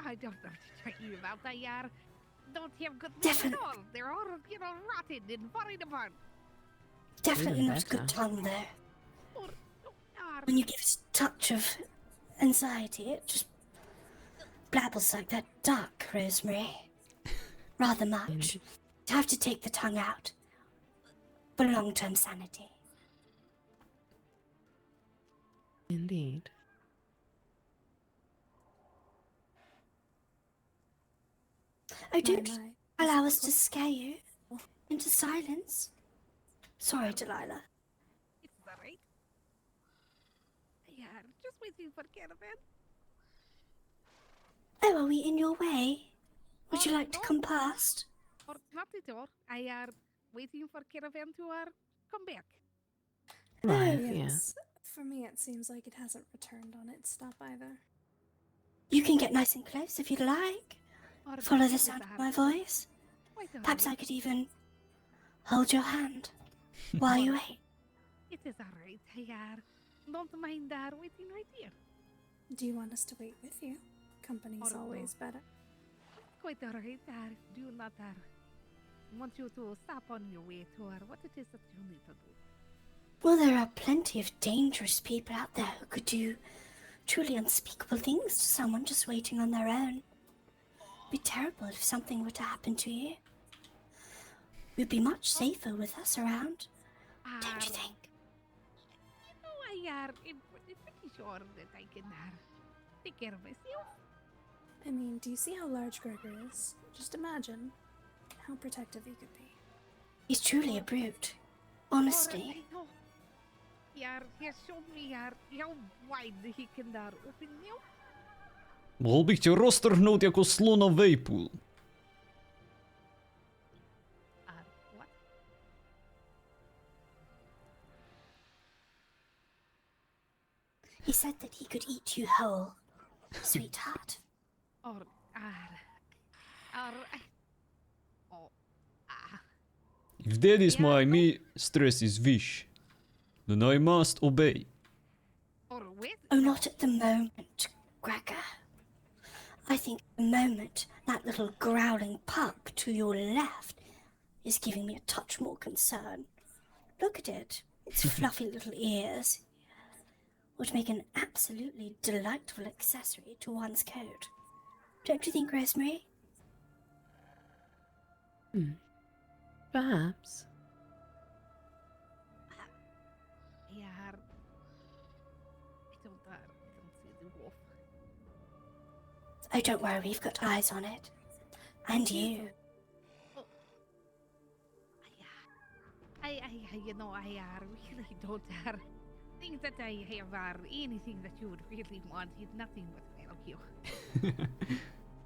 I don't know what to tell you about. They don't have good luck at Definitely. all. They're all, rotted and falling apart. Definitely Even not a good better. tongue, though. Or, When you give it a touch of anxiety, it just blabbles like that duck, Rosemary. Rather much. You have to take the tongue out for long-term sanity. Indeed. Oh, don't My. allow us to scare you into silence. Sorry, Delilah. it's alright. Yeah, just waiting for caravan. Oh, are we in your way? Would you Oh, like to no. come past? Or not at all. I are waiting for caravan to come back. Right, Oh, yes. For me, it seems like it hasn't returned on its stop either. You can get nice and close if you'd like. Or Follow it the is sound of alright. my voice. Quite Perhaps I alright. could even hold your hand while you wait. It is alright. I don't mind waiting right here. Do you want us to wait with you? Company's Or no. always better. Quite alright. Do not want you to stop on your way to what it is that you need to do. Well, there are plenty of dangerous people out there who could do truly unspeakable things to someone just waiting on their own. It'd be terrible if something were to happen to you. We'd be much safer with us around, don't you think? You know, I'm pretty sure that I can take care of myself. I mean, do you see how large Gregor is? Just imagine how protective he could be. He's truly a brute, honestly. I know. He has shown me how wide he can open now. Mohl bych tě roztrhnout jako slona vejpůl. What? He said that he could eat you whole, sweetheart. Or, If that is my mistress's wish, then I must obey. or wait. Oh, not at the moment, Gregor. I think at the moment that little growling pup to your left is giving me a touch more concern. Look at it. Its fluffy little ears would make an absolutely delightful accessory to one's coat. Don't you think, Rosemary? Perhaps. I don't see the wolf. Oh, don't worry, we've got eyes on it. And you. I you know, I really don't think that I have anything that you would really want. It's nothing but thank you.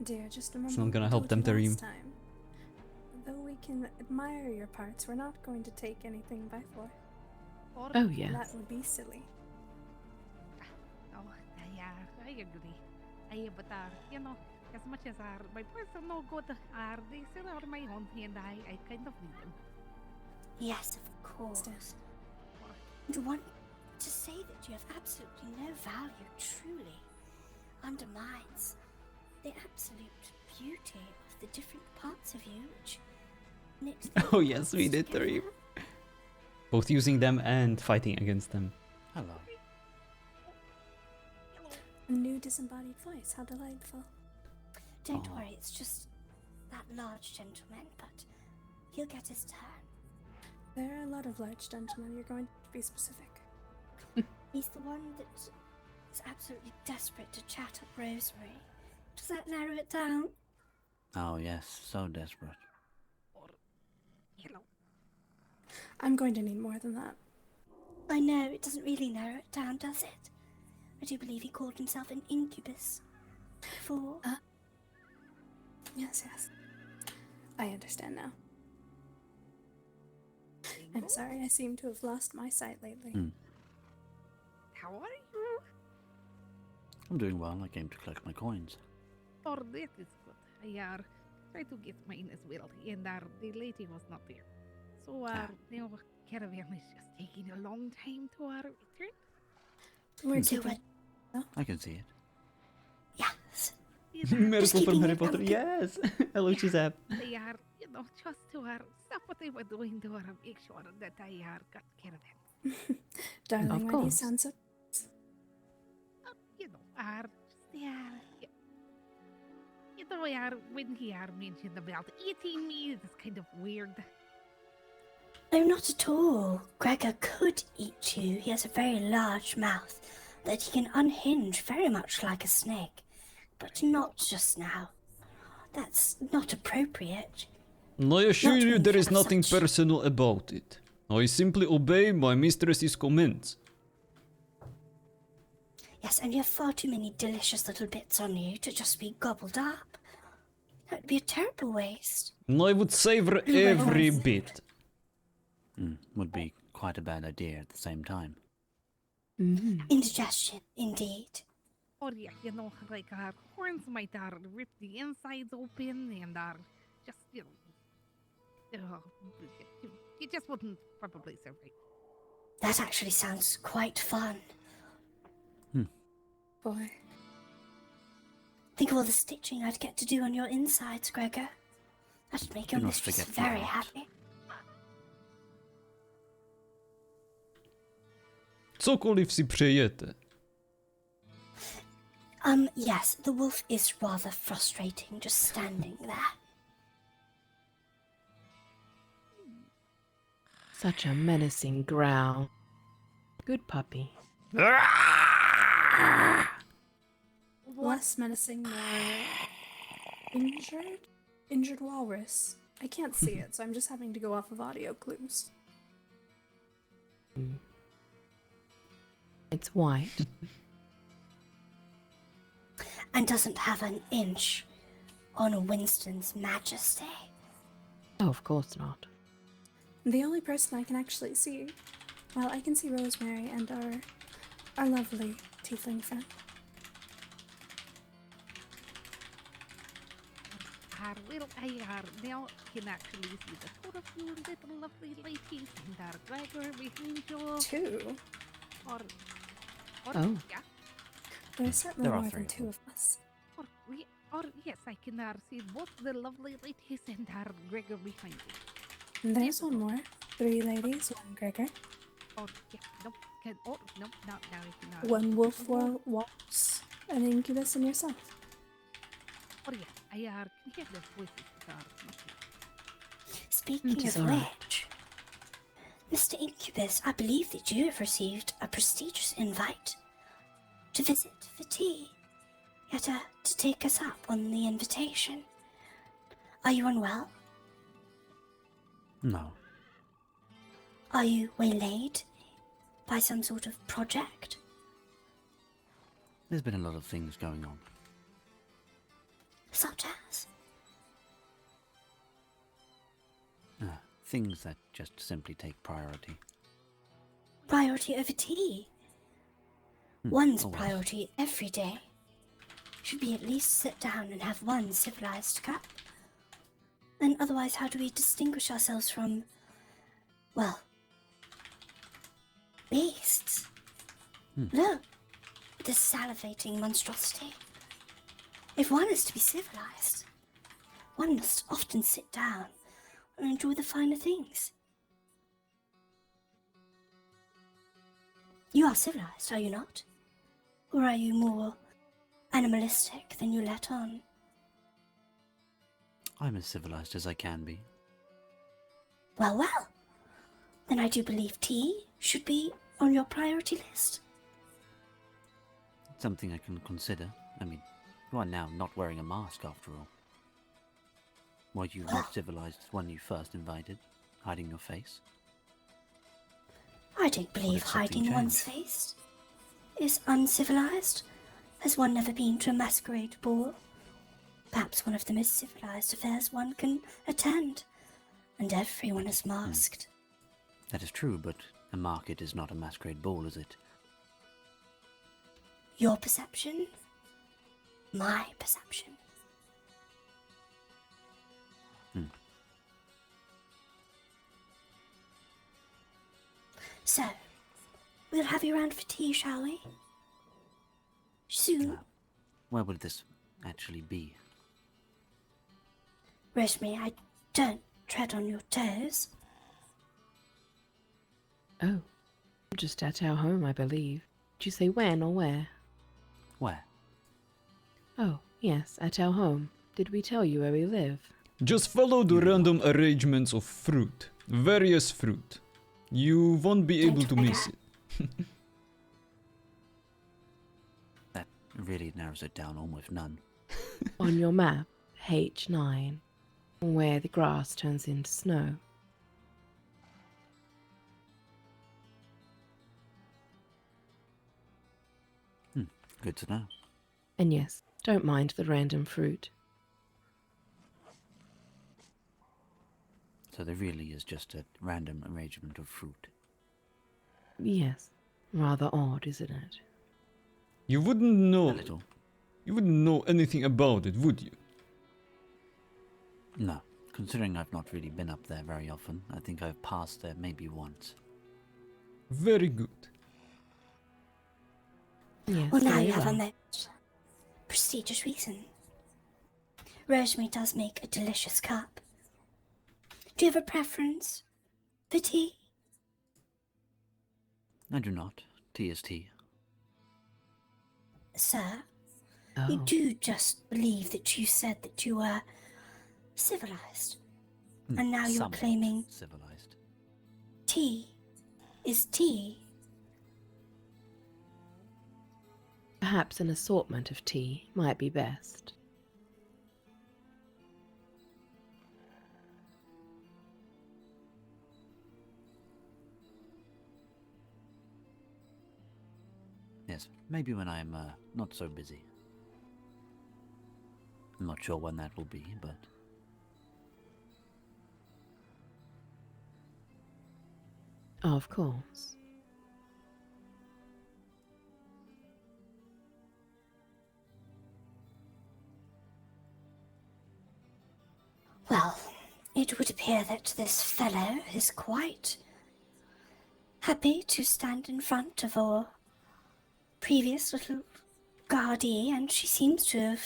Dear, just remember It's not what gonna I help told them, you Tareem. last time. Though we can admire your parts, we're not going to take anything by force. Or, Oh, yes. That would be silly. no, I agree. But you know, as much as my parts are no good, they still are my own, and I kind of need them. Yes, of course. And one to say that you have absolutely no value truly undermines the absolute beauty of the different parts of you which knit Oh the yes, we parts did together. three. Both using them and fighting against them. Hello. A new disembodied voice. How delightful. Don't worry, it's just that large gentleman, but he'll get his turn. There are a lot of large gentlemen. You're going to be specific. He's the one that is absolutely desperate to chat up Rosemary. Does that narrow it down? Oh yes, so desperate. I'm going to need more than that. I know, it doesn't really narrow it down, does it? I do believe he called himself an incubus. For... Yes. I understand now. I'm sorry, I seem to have lost my sight lately. How are you? I'm doing well. I came to collect my coins. Oh, that is good. I tried to get mine as well, and the lady was not there. So, the caravan is just taking a long time to return. We're So keeping... I can see it. Yes. Miracle from keeping Harry it Potter, under- yes! Hello, Chizap. They are, just to stop what they were doing to make sure that I got caravan. Darling, Of why do you course. sound so... When he mentioned about eating me, it's kind of weird. No, not at all. Gregor could eat you. He has a very large mouth that he can unhinge very much like a snake. But not just now. That's not appropriate. I assure Not you when there you is have nothing such- personal about it. I simply obey my mistress's commands. Yes, and you have far too many delicious little bits on you to just be gobbled up. That would be a terrible waste. I would savor every bit. Would be quite a bad idea at the same time. Indigestion, indeed. Or yeah, like our horns might rip the insides open and just, it just wouldn't probably serve right. That actually sounds quite fun. Boy. Think of all the stitching I'd get to do on your insides, Gregor. That'd make your Do not mistress forget the very art. happy. Cokolwiek si przejete. Yes, the wolf is rather frustrating just standing there. Such a menacing growl. Good puppy. Less menacing, more... Injured? Injured walrus. I can't see it, so I'm just having to go off of audio clues. It's white. And doesn't have an inch on Winston's majesty. Oh, of course not. The only person I can actually see... Well, I can see Rosemary and our lovely tiefling friend. Well, I now can actually see the two of you little lovely ladies and Gregor behind you. Two? Or Oh. yeah. There's certainly There are more three than of two them. of us. Or yes, I can see both the lovely ladies and Gregor behind you. And there's one more. 3 ladies, 1 Gregor. Or yeah, nope. Nope. Now I can. 1 wolf waltz, an incubus, and yourself. Or yeah, I can hear the voices that are not Speaking It is of all right. which, Mr. Incubus, I believe that you have received a prestigious invite to visit for tea. Yet to take us up on the invitation. Are you unwell? No. Are you waylaid by some sort of project? There's been a lot of things going on. Such as? Things that just simply take priority. Priority over tea. One's always. priority every day should be at least sit down and have one civilized cup. And otherwise, how do we distinguish ourselves from, well, beasts? Look, this salivating monstrosity. If one is to be civilized, one must often sit down and enjoy the finer things. You are civilized, are you not? Or are you more animalistic than you let on? I'm as civilized as I can be. Well, well. Then I do believe tea should be on your priority list. It's something I can consider. I mean, you are now not wearing a mask after all. Were you not civilized when you first invited, hiding your face? I don't believe if something hiding one's face is uncivilized. Has one never been to a masquerade ball? Perhaps one of the most civilized affairs one can attend, and everyone is masked. That is true, but a market is not a masquerade ball, is it? Your perception? My perception. So, we'll have you round for tea, shall we? Soon. Where would this actually be? Rosemary, I don't tread on your toes. Oh, just at our home, I believe. Did you say when or where? Where? Oh, yes, at our home. Did we tell you where we live? Just follow the random arrangements of fruit. Various fruit. You won't be able to miss it. That really narrows it down almost none. On your map, H9, where the grass turns into snow. Good to know. And yes, don't mind the random fruit. So there really is just a random arrangement of fruit. Yes, rather odd, isn't it? You wouldn't know. A little. You wouldn't know anything about it, would you? No. Considering I've not really been up there very often, I think I've passed there maybe once. Very good. Yes, Well, now very you have a well. most prestigious reason. Rosemary does make a delicious cup. Do you have a preference for tea? I do not. Tea is tea. Sir, Oh. you do just believe that you said that you were civilized. And now you're Somewhat claiming civilized. tea is tea. Perhaps an assortment of tea might be best. Yes, maybe when I'm not so busy. I'm not sure when that will be, but... Of course. Well, it would appear that this fellow is quite happy to stand in front of our previous little guardie, and she seems to have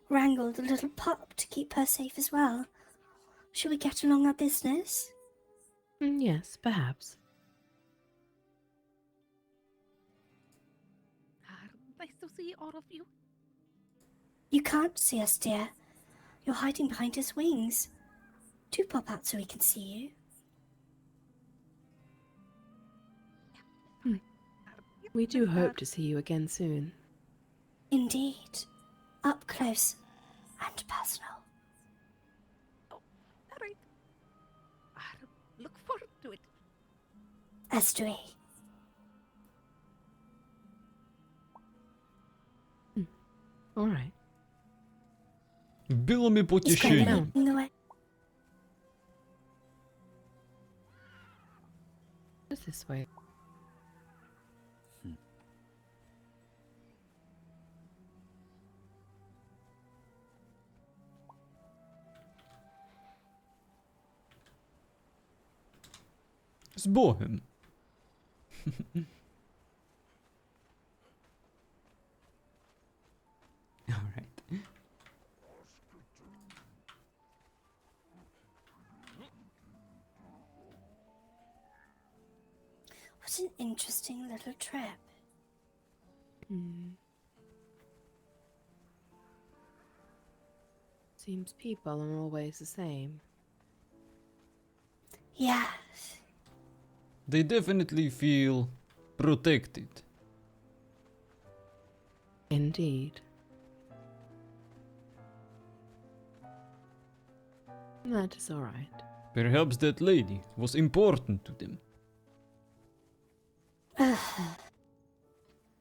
wrangled a little pup to keep her safe as well. Shall we get along our business? Yes, perhaps. Nice to see all of you. You can't see us, dear. You're hiding behind his wings. Do pop out so we can see you. We do hope to see you again soon. Indeed. Up close and personal. All right. Look forward to it. As do we. All right. Było mi Is Gregor pocieszenie. leading the way? Just this way. Z Bogiem. Alright. What an interesting little trip. Seems people are always the same. Yes. They definitely feel protected. Indeed. That is all right. Perhaps that lady was important to them.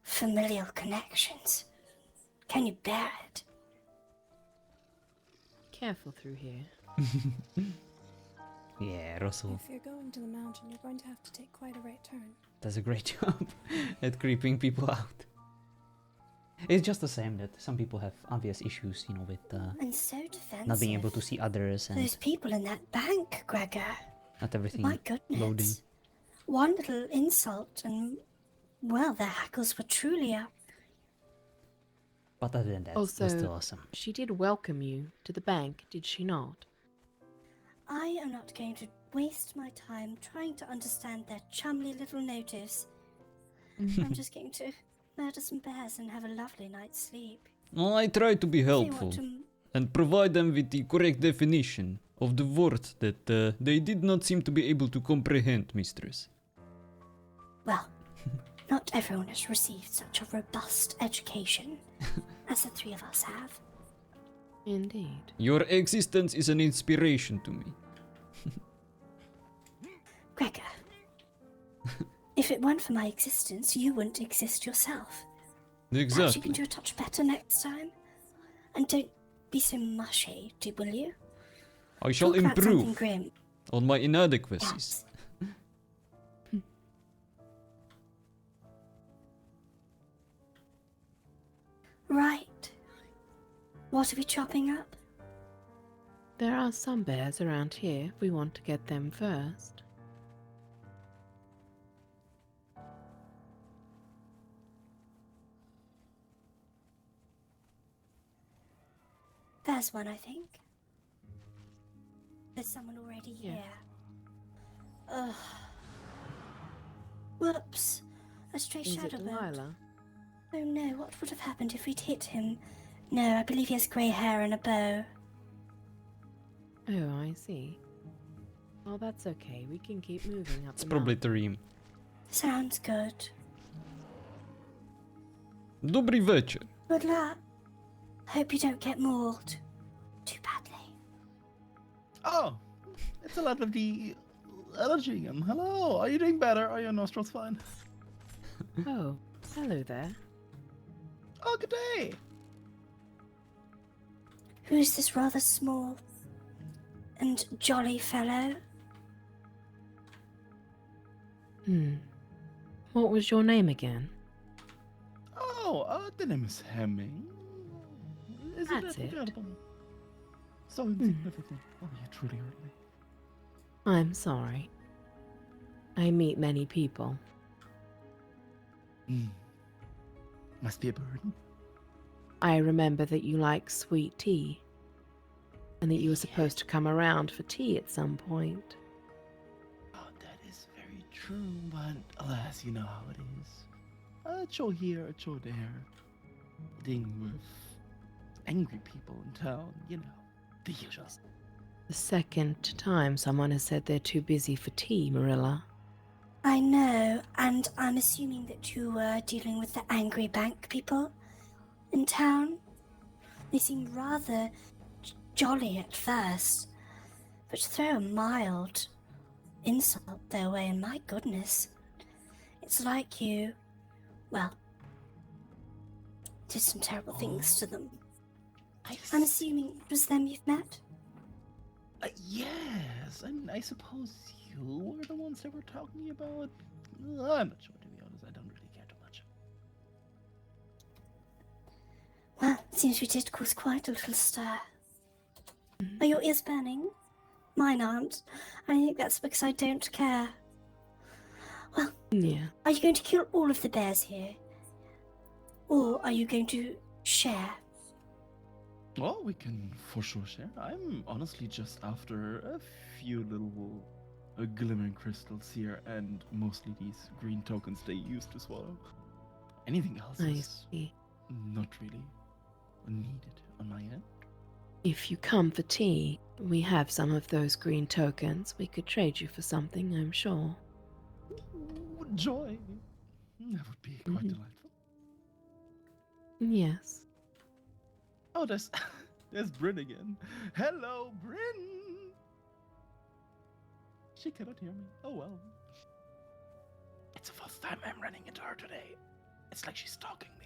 Familial connections. Can you bear it? Careful through here. Yeah, Russell If you're going to the mountain, you're going to have to take quite a right turn. does a great job at creeping people out. It's just the same that some people have obvious issues, you know, with And so defensive. not being able to see others and Those people in that bank, Gregor. not everything My goodness. loading. One little insult and, well, their hackles were truly up. But other than that, it Also, was still awesome. she did welcome you to the bank, did she not? I am not going to waste my time trying to understand their chumly little notice. I'm just going to murder some bears and have a lovely night's sleep. Well, I try to be If they want helpful to- and provide them with the correct definition of the word that they did not seem to be able to comprehend, mistress. Well, not everyone has received such a robust education as the three of us have. Indeed. Your existence is an inspiration to me. Gregor, if it weren't for my existence, you wouldn't exist yourself. Perhaps you Exactly. can do a touch better next time. And don't be so mushy, will you? I shall Talk about something improve grim. on my inadequacies. Yes. Right. What are we chopping up? There are some bears around here. We want to get them first. There's one, I think. There's someone already Yeah. here. Ugh. Whoops. A stray Is it shadow boat. Delilah? Oh no, what would have happened if we'd hit him? No, I believe he has grey hair and a bow. Oh, I see. Well, that's okay. We can keep moving up It's the probably mountain. Tarim. Sounds good. Dobry wieczór. Good luck. Hope you don't get mauled. Too badly. Oh, it's a lot of the allergy. Hello, are you doing better? Are your nostrils fine? Oh, hello there. Oh, good day. Who's this rather small and jolly fellow? What was your name again? Oh, the name is Hemming. Isn't That's it it. incredible? So insignificant. Oh, you truly hurt me. I'm sorry. I meet many people. Must be a burden. I remember that you like sweet tea, and that you were supposed to come around for tea at some point. Oh, that is very true, but alas, you know how it is. A chore here, a chore there. Dealing with angry people in town, you know, the usual. The second time someone has said they're too busy for tea, Marilla. I know, and I'm assuming that you were dealing with the angry bank people in town. They seemed rather jolly at first, but to throw a mild insult their way, and my goodness, it's like you, well, did some terrible things to them. I'm assuming it was them you've met? Yes, I suppose you were the ones that were talking about. I'm not sure, to be honest. I don't really care too much. Well, it seems we did cause quite a little stir. Are your ears burning? Mine aren't. I think that's because I don't care. Well, Yeah. are you going to kill all of the bears here? Or are you going to share? Well, we can for sure share. I'm honestly just after a few little glimmering crystals here, and mostly these green tokens they used to swallow. Anything else I is see. not really needed on my end. If you come for tea, we have some of those green tokens. We could trade you for something, I'm sure. Ooh, joy! That would be quite delightful. Yes. Oh, there's Bryn again. Hello, Bryn! She cannot hear me. Oh well. It's the first time I'm running into her today. It's like she's stalking me.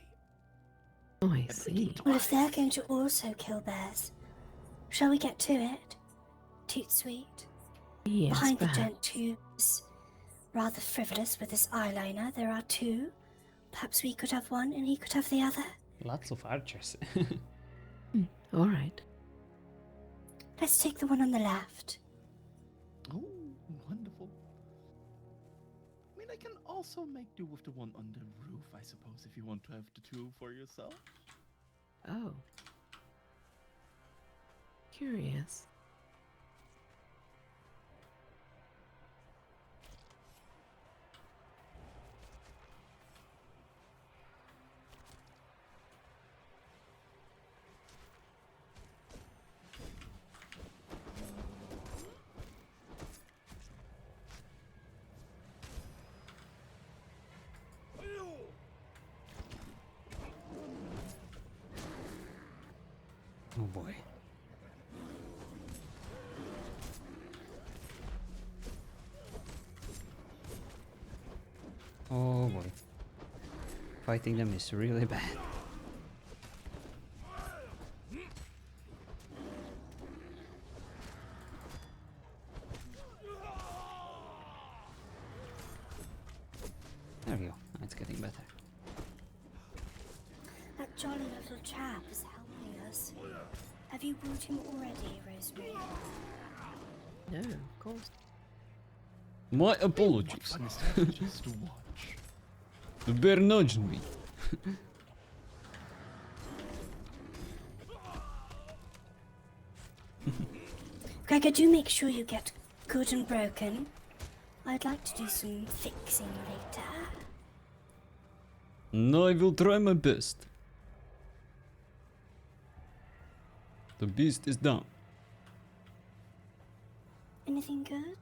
Oh, I see. Well, if they're going to also kill bears, shall we get to it? Toot sweet. Yes, Behind the perhaps. gent who's rather frivolous with his eyeliner, there are two. Perhaps we could have one and he could have the other. Lots of archers. All right. Let's take the one on the left. Oh, wonderful. I mean, I can also make do with the one on the roof, I suppose, if you want to have the two for yourself. Oh. Curious. Oh boy. Oh boy. Fighting them is really bad. There we go. It's getting better. That jolly little chap is helping us. Have you brought him already, Rosemary? No, of course. My apologies. Just to watch. The bear nudged me. Gregor, do make sure you get good and broken. I'd like to do some fixing later. No, I will try my best. The beast is down. Anything good?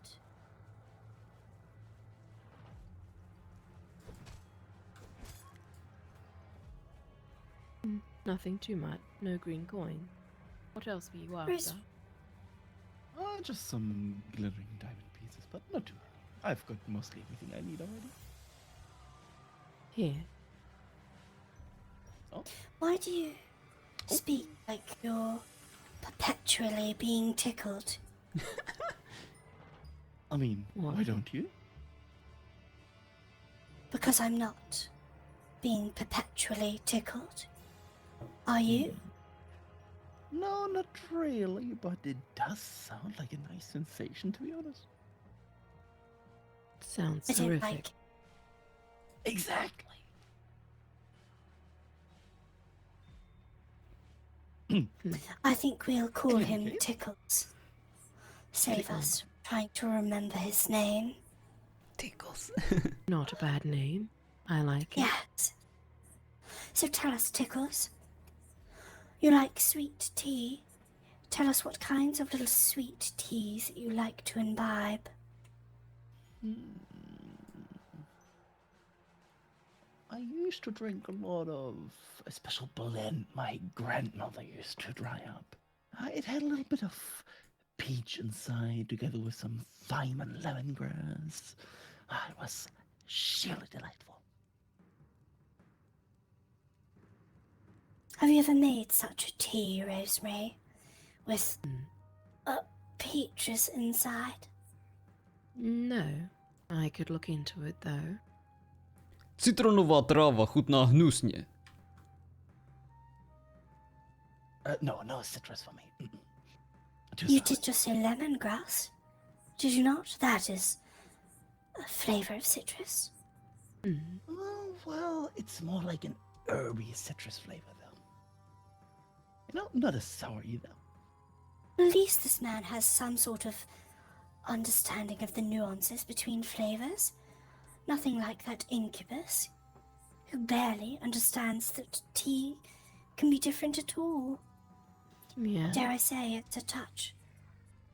Nothing too much. No green coin. What else were you Where's- after? Just some glittering diamond pieces, but not too many. I've got mostly everything I need already. Here. Why do you speak like you're perpetually being tickled? I mean, why don't you? Because I'm not being perpetually tickled. Are you? No, not really, but it does sound like a nice sensation, to be honest. Sounds I don't terrific. like. Exactly. I think we'll call him Tickles. Save us from trying to remember his name. Tickles. Not a bad name. I like it. Yes. So tell us, Tickles. You like sweet tea? Tell us what kinds of little sweet teas that you like to imbibe. I used to drink a lot of a special blend my grandmother used to dry up. It had a little bit of peach inside, together with some thyme and lemongrass. It was sheerly delightful. Have you ever made such a tea, Rosemary? With peaches inside? No. I could look into it though. Cytronowá tráva chutná hnusně. No citrus for me. You did just say lemongrass, did you not? That is a flavor of citrus. Oh, well, it's more like an herby citrus flavor, though. You know, not as sour either. At least this man has some sort of understanding of the nuances between flavors. Nothing like that incubus, who barely understands that tea can be different at all. Yeah. Dare I say it's a touch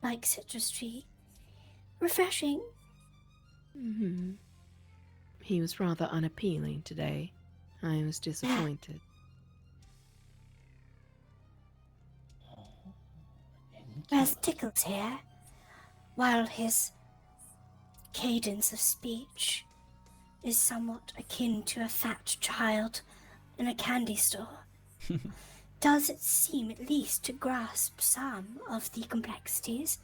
like citrus tree. Refreshing. Hmm. He was rather unappealing today. I was disappointed. Whereas Tickles here, while his cadence of speech is somewhat akin to a fat child in a candy store, does it seem at least to grasp some of the complexities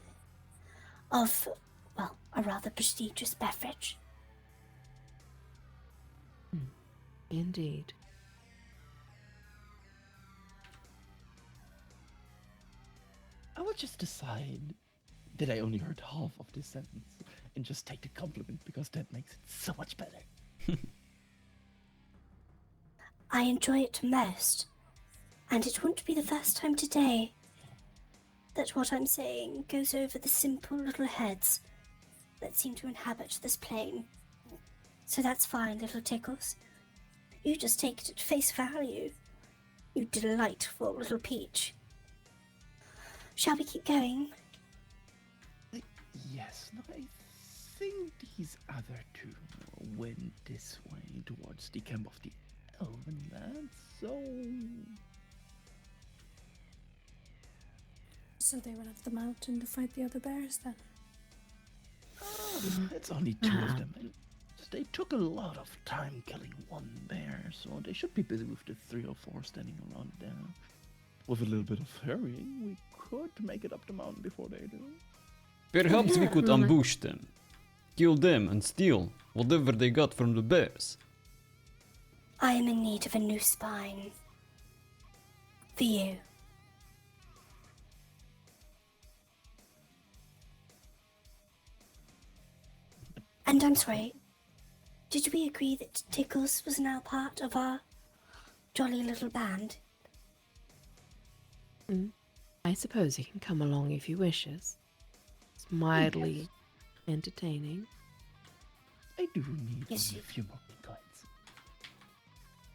of, well, a rather prestigious beverage. Indeed. I will just decide that I only heard half of this sentence and just take the compliment because that makes it so much better. I enjoy it most, and it won't be the first time today that what I'm saying goes over the simple little heads that seem to inhabit this plane. So that's fine, little Tickles. You just take it at face value, you delightful little peach. Shall we keep going? Yes, no, I think these other two went this way towards the camp of the elven lads, so... So they went up the mountain to fight the other bears then? It's only two of them, and they took a lot of time killing one bear, so they should be busy with the 3 or 4 standing around there. With a little bit of hurrying, we could make it up the mountain before they do. Perhaps we could ambush them, kill them and steal whatever they got from the bears. I am in need of a new spine. For you. And I'm sorry, did we agree that Tickles was now part of our jolly little band? I suppose he can come along if he wishes. It's mildly entertaining. I do need Yes, only a few more coins.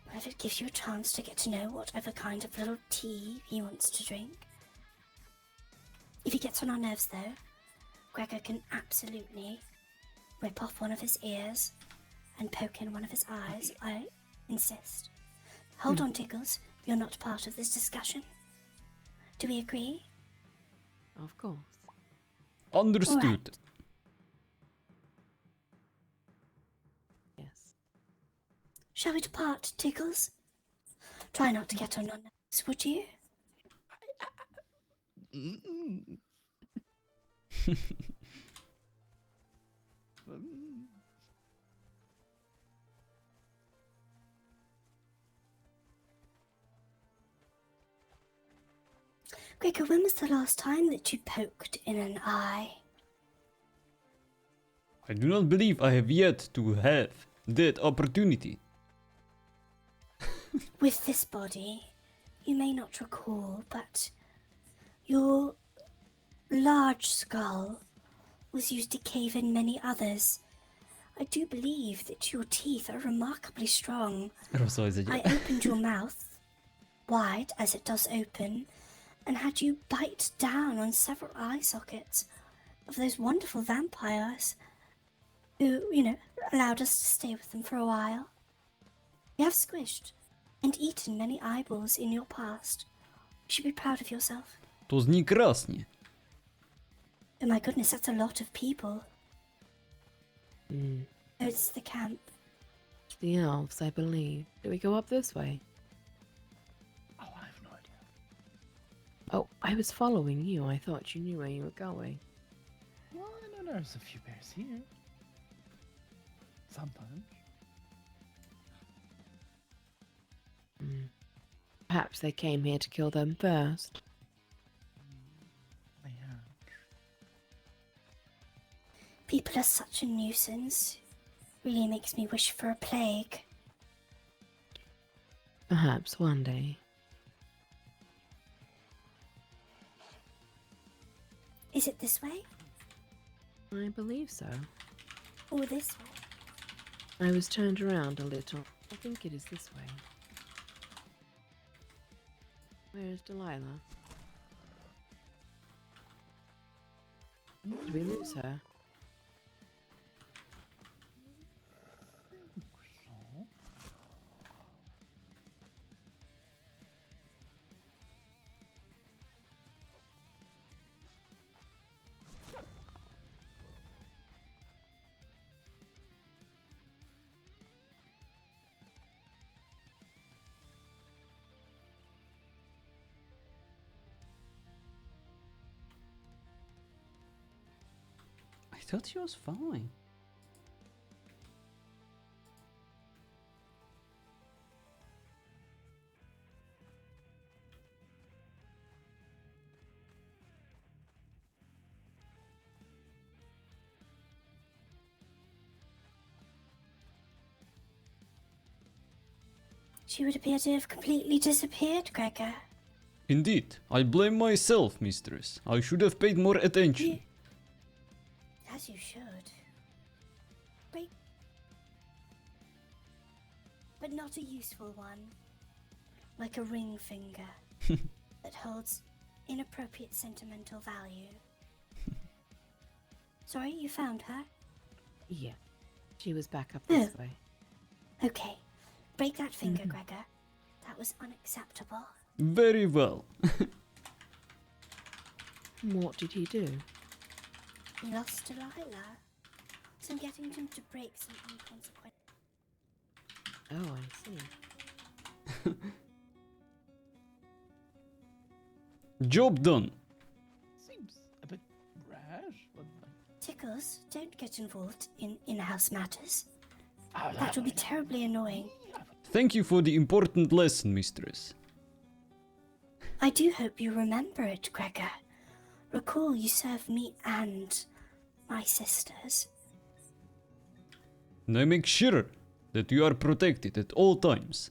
Well, if it gives you a chance to get to know whatever kind of little tea he wants to drink. If he gets on our nerves, though, Gregor can absolutely rip off one of his ears and poke in one of his eyes. I insist. Hold on, Tickles. You're not part of this discussion. Do we agree? Of course. Understood. Alright. Yes. Shall we depart, Tickles? Try not to get on our nerves, would you? Gregor, when was the last time that you poked in an eye? I do not believe I have yet to have that opportunity. With this body, you may not recall, but your large skull was used to cave in many others. I do believe that your teeth are remarkably strong. I opened your mouth wide as it does open and had you bite down on several eye sockets of those wonderful vampires who, allowed us to stay with them for a while. You have squished and eaten many eyeballs in your past. You should be proud of yourself. To zní krásně. Oh my goodness, that's a lot of people. Oh, it's the camp. The elves, I believe. Do we go up this way? Oh, I have no idea. Oh, I was following you. I thought you knew where you were going. Well, I know there's a few bears here. Sometimes. Perhaps they came here to kill them first. They have. People are such a nuisance. Really makes me wish for a plague. Perhaps one day. Is it this way? I believe so. Or this way? I was turned around a little. I think it is this way. Where is Delilah? Did we lose her? I thought she was following. She would appear to have completely disappeared, Gregor. Indeed, I blame myself, mistress. I should have paid more attention. As you should. But not a useful one. Like a ring finger that holds inappropriate sentimental value. Sorry, you found her? Yeah. She was back up this way. Okay. Break that finger, Gregor. That was unacceptable. Very well. What did he do? He lost Delilah. So I'm getting him to break some inconsequential. Oh, I see. Job done. Seems a bit rash. Tickles, don't get involved in in-house matters. That will be terribly annoying. Thank you for the important lesson, mistress. I do hope you remember it, Gregor. Recall you served me and my sisters. And I make sure that you are protected at all times.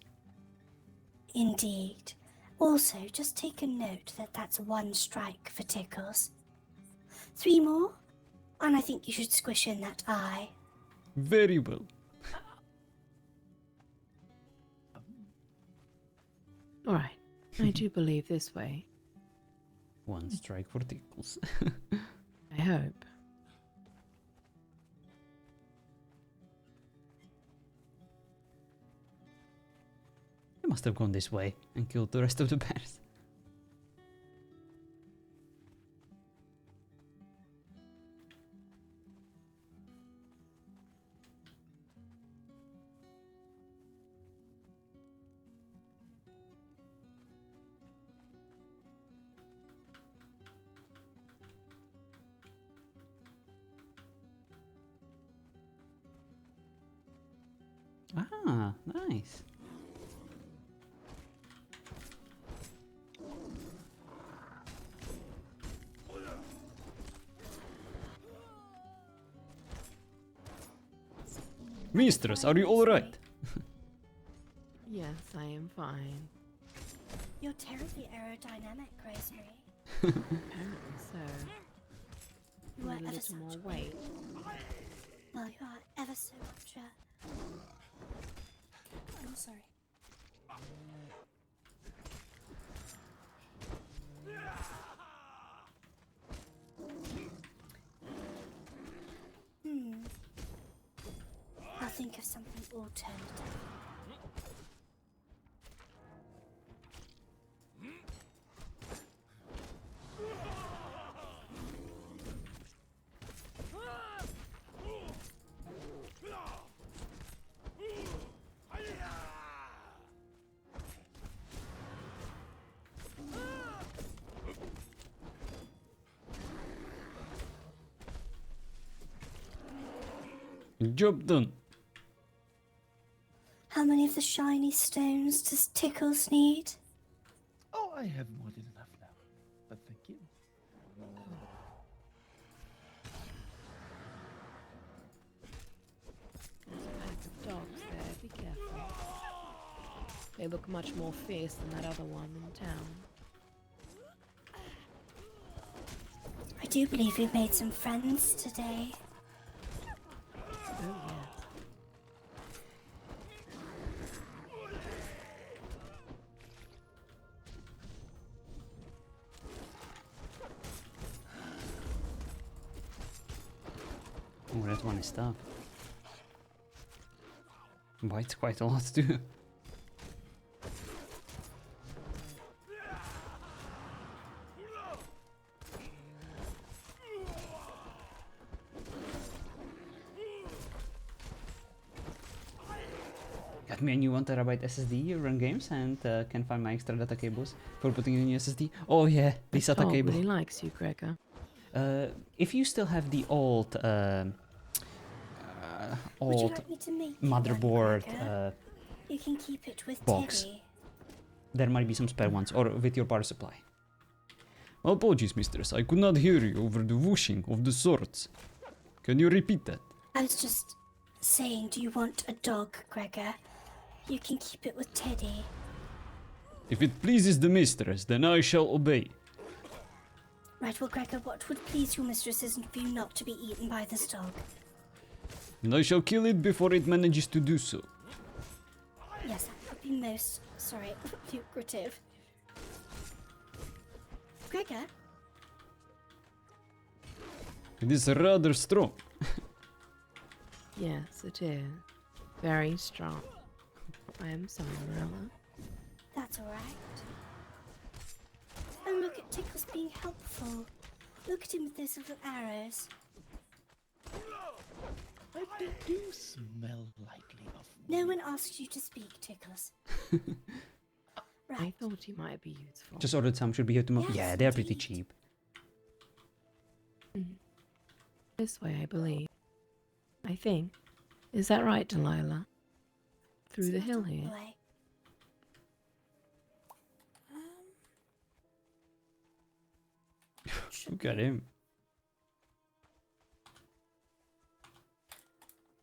Indeed. Also, just take a note that that's 1 strike for Tickles. 3 more, and I think you should squish in that eye. Very well. Alright. I do believe this way. 1 strike for Tickles. I hope. They must have gone this way and killed the rest of the bears. Ah, nice. Mistress, are you alright? Yes, I am fine. You're terribly aerodynamic, Rosemary. Apparently so. You Need are a ever little such more a- weight. Well, you are ever so much I'm sorry. I'll think of something alternative. Job done. How many of the shiny stones does Tickles need? Oh, I have more than enough now. But thank you. There's a pack of dogs there. Be careful. They look much more fierce than that other one in town. I do believe we've made some friends today. Oh, yes. Oh, that one is stuck. Bites quite a lot too. Got me a new 1TB SSD, run games, and can find my extra data cables for putting in your SSD. Oh yeah, the The SATA dog cable. really likes you, Gregor. If you still have the old Would you like me to make you one, motherboard Gregor? You can keep it with box, Teddy. there might be some spare ones, or with your power supply. Apologies, mistress. I could not hear you over the whooshing of the swords. Can you repeat that? I was just saying, do you want a dog, Gregor? You can keep it with Teddy. If it pleases the mistress, then I shall obey. Right, well, Gregor, what would please your mistress is for you not to be eaten by this dog. And I shall kill it before it manages to do so. Yes, that would be most, sorry, lucrative. Gregor? It is rather strong. Yes, it is. Very strong. I am sorry, Marilla. That's alright. Oh, look at Tickles being helpful. Look at him with those little arrows. They do smell lightly of No one asked you to speak, Tickles. I thought you might be useful. Just ordered some, should be here tomorrow. Yes, Yeah, they're pretty indeed. cheap. This way, I believe. I think. Is that right, Delilah? Through the hill here. Boy. Look at him.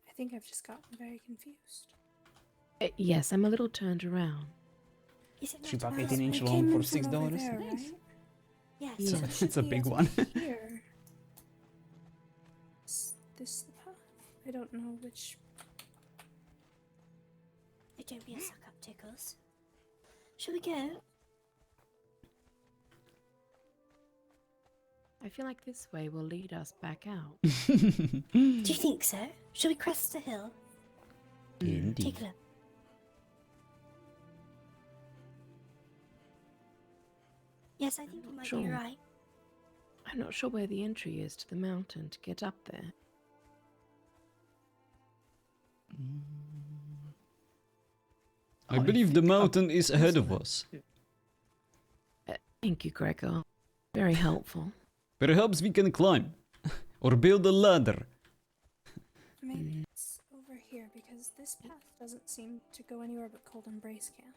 I think I've just gotten very confused. Yes, I'm a little turned around. Is it She not bought ours? 18-inch I long came for in from over $6. there, Nice. right? Yes. Yeah. So it should It's a be big over one. Here. Is this the path? I don't know which. Oh, don't be a suck-up, Tickles. Shall we go? I feel like this way will lead us back out. Do you think so? Shall we crest the hill? Indeed. Take a look. Yes, I think you might be Sure. right. I'm not sure where the entry is to the mountain to get up there. I believe the mountain is ahead of us. Thank you, Gregor. Very helpful. Perhaps we can climb. Or build a ladder. Maybe it's over here because this path doesn't seem to go anywhere but Cold Embrace Camp.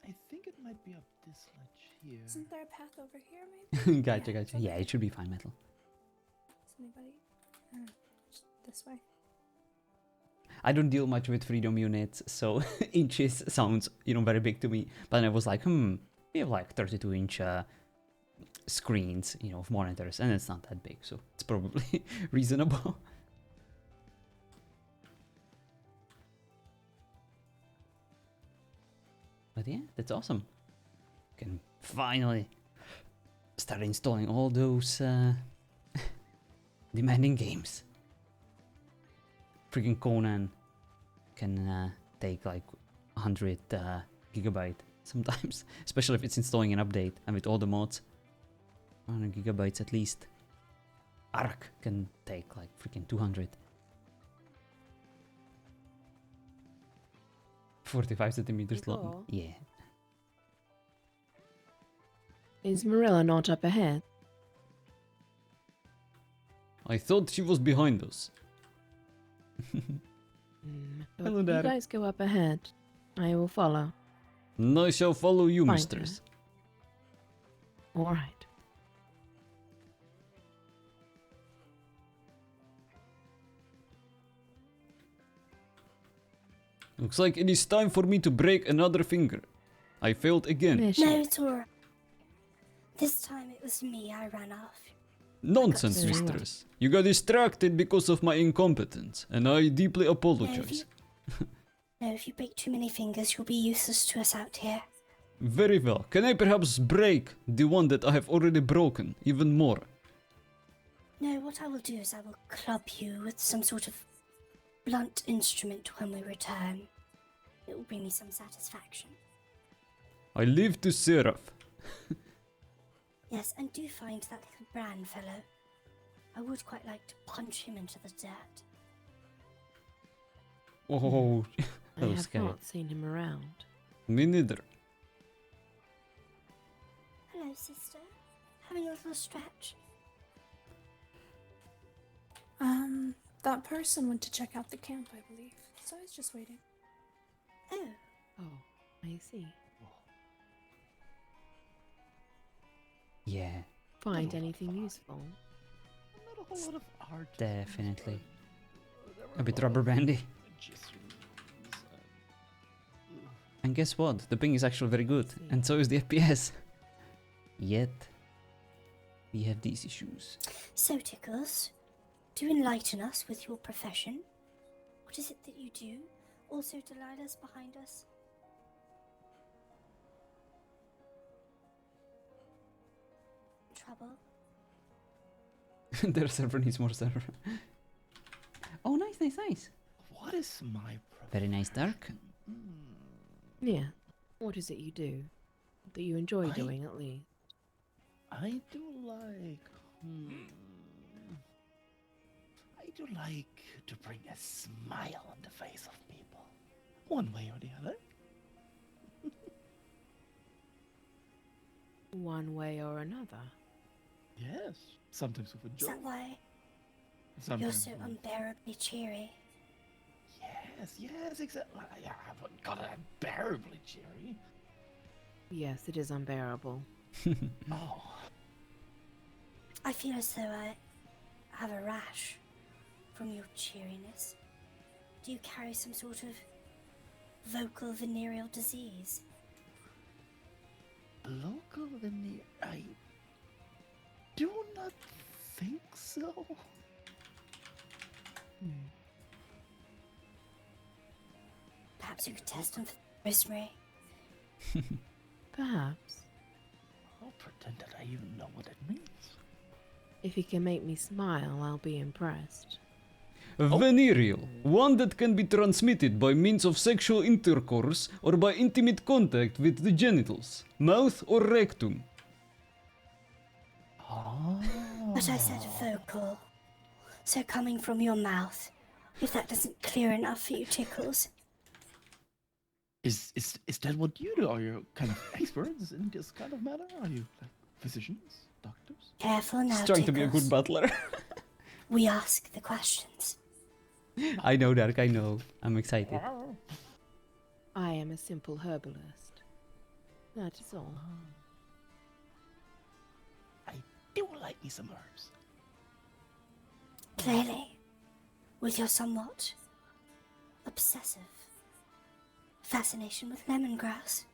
I think it might be up this ledge here. Isn't there a path over here, maybe? Gotcha, gotcha. Yeah, it should be fine, Metal. Is anybody? Just this way. I don't deal much with freedom units, so inches sounds, very big to me. But then I was like, we have like 32-inch screens, of monitors, and it's not that big, so it's probably reasonable. But yeah, that's awesome. Can finally start installing all those demanding games. Freaking Conan can take like 100 gigabyte sometimes, especially if it's installing an update and with all the mods. 100 gigabytes at least. Arc can take like freaking 200. 45 centimeters long. Cool. Yeah. Is Marilla not up ahead? I thought she was behind us. Hello You there. guys go up ahead. I will follow. And I shall follow you, Fine, mistress. All right. Looks like it is time for me to break another finger. I failed again. There she No, is. it's alright. This time it was me, I ran off. Nonsense, Very well. mistress. You got distracted because of my incompetence, and I deeply apologize. No, if you break too many fingers, you'll be useless to us out here. Very well. Can I perhaps break the one that I have already broken even more? No, what I will do is I will club you with some sort of blunt instrument when we return. It will bring me some satisfaction. I live to serve. Yes, and do find that little Bran fellow. I would quite like to punch him into the dirt. Oh, I that was have scary. not seen him around. Me neither. Hello, sister. Having a little stretch? That person went to check out the camp, I believe. So I was just waiting. Oh. Oh, I see. Yeah, Find anything useful? Not a whole lot of art. definitely. There were A bit lot rubber of bandy. magicians, And guess what? The ping is actually very good, and so is the FPS. Yet, we have these issues. So, Tickles, do enlighten us with your profession. What is it that you do? Also, Delilah's behind us. Trouble? Their server needs more server. Oh, nice, nice, nice. What is my Very nice, Dark. Yeah. What is it you do? That you enjoy I- doing, at least? I do like. I do like to bring a smile on the face of people, one way or the other. One way or another. Yes, sometimes with a Is joke. that why you're Sometimes so with- unbearably cheery? Yes, exactly. I haven't got unbearably cheery. Yes, it is unbearable. Oh, I feel as though I have a rash from your cheeriness. Do you carry some sort of vocal venereal disease? local veneer. I do not think so. Perhaps you could test them for rosemary. Perhaps. I'll pretend that I even know what it means. If you can make me smile, I'll be impressed. Venereal, one that can be transmitted by means of sexual intercourse or by intimate contact with the genitals, mouth or rectum. But I said vocal. So coming from your mouth, if that doesn't clear enough for you, Tickles. Is that what you do? Are you kind of experts in this kind of matter? Are you like physicians, doctors? Careful now, He's trying to be a Tickles. good butler. We ask the questions. I know, Dark, I know. I'm excited. I am a simple herbalist. That is all. I do like me some herbs. Clearly, with your somewhat obsessive fascination with lemongrass.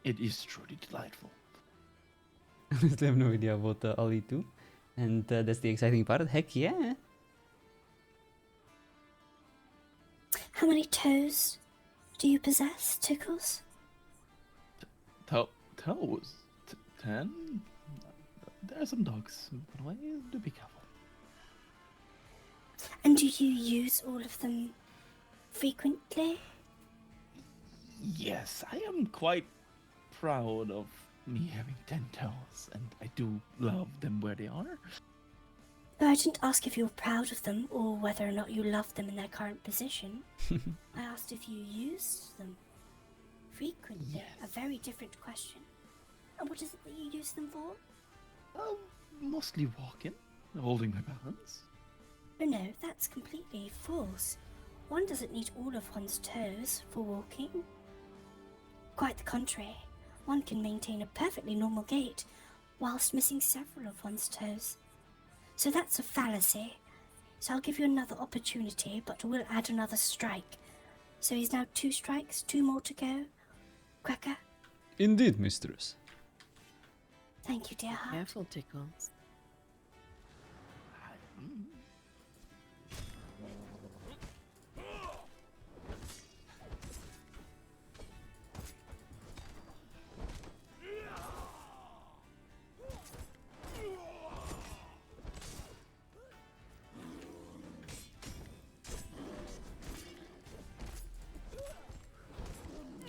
It is truly delightful. Honestly, I have no idea about Ali too. And that's the exciting part. Heck yeah. How many toes do you possess, Tickles? Toes? 10? There are some dogs, by the way. Do be careful. And do you use all of them frequently? Yes, I am quite proud of me having 10 toes, and I do love them where they are. No, I didn't ask if you were proud of them or whether or not you loved them in their current position. I asked if you used them frequently. Yes. A very different question. And what is it that you use them for? Mostly walking, holding my balance. No, that's completely false. One doesn't need all of one's toes for walking. Quite the contrary. One can maintain a perfectly normal gait whilst missing several of one's toes. So that's a fallacy. So I'll give you another opportunity, but we'll add another strike. So he's now 2 strikes, 2 more to go. Cracker? Indeed, mistress. Thank you, dear heart. Careful, Tickles.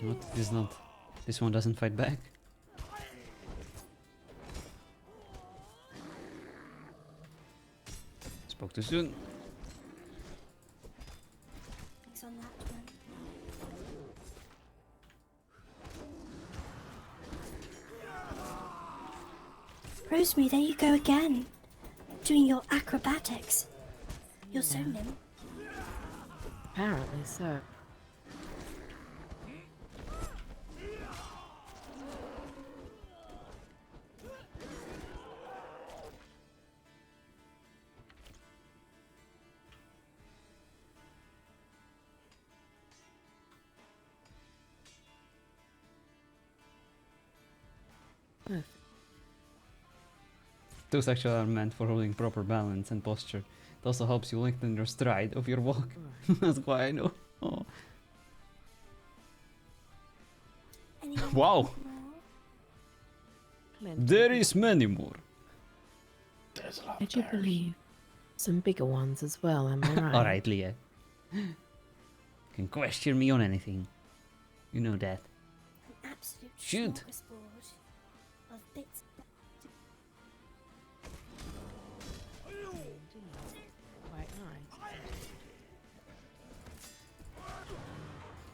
What? This is not. This one doesn't fight back. Spoke too soon. Thanks on that one. Rosemary, there you go again. Doing your acrobatics. You're so Yeah. nimble. Apparently so. Perfect. Those actually are meant for holding proper balance and posture. It also helps you lengthen your stride of your walk. That's why I know. Oh. Anyone Wow! want more? There is many more. There's a lot I of do bears. believe some bigger ones as well, am I right? Alright, Leah. Can question me on anything. You know that. An absolute Shoot. smorgasbord of bits. Quite nice.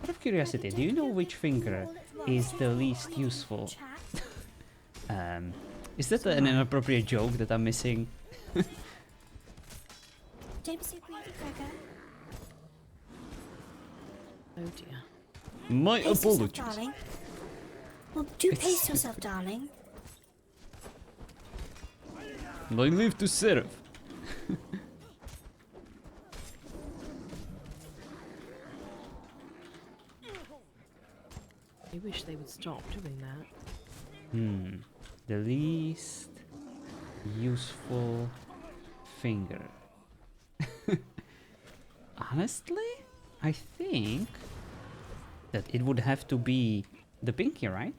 Out of curiosity, do you know which finger is the least useful? Is that an inappropriate joke that I'm missing? Don't be so greedy, Gregor. Oh dear. My Pace yourself, apologies. darling. Well, do pace yourself, darling. I live to serve. I wish they would stop doing that. The least useful finger. Honestly, I think that it would have to be the pinky, right?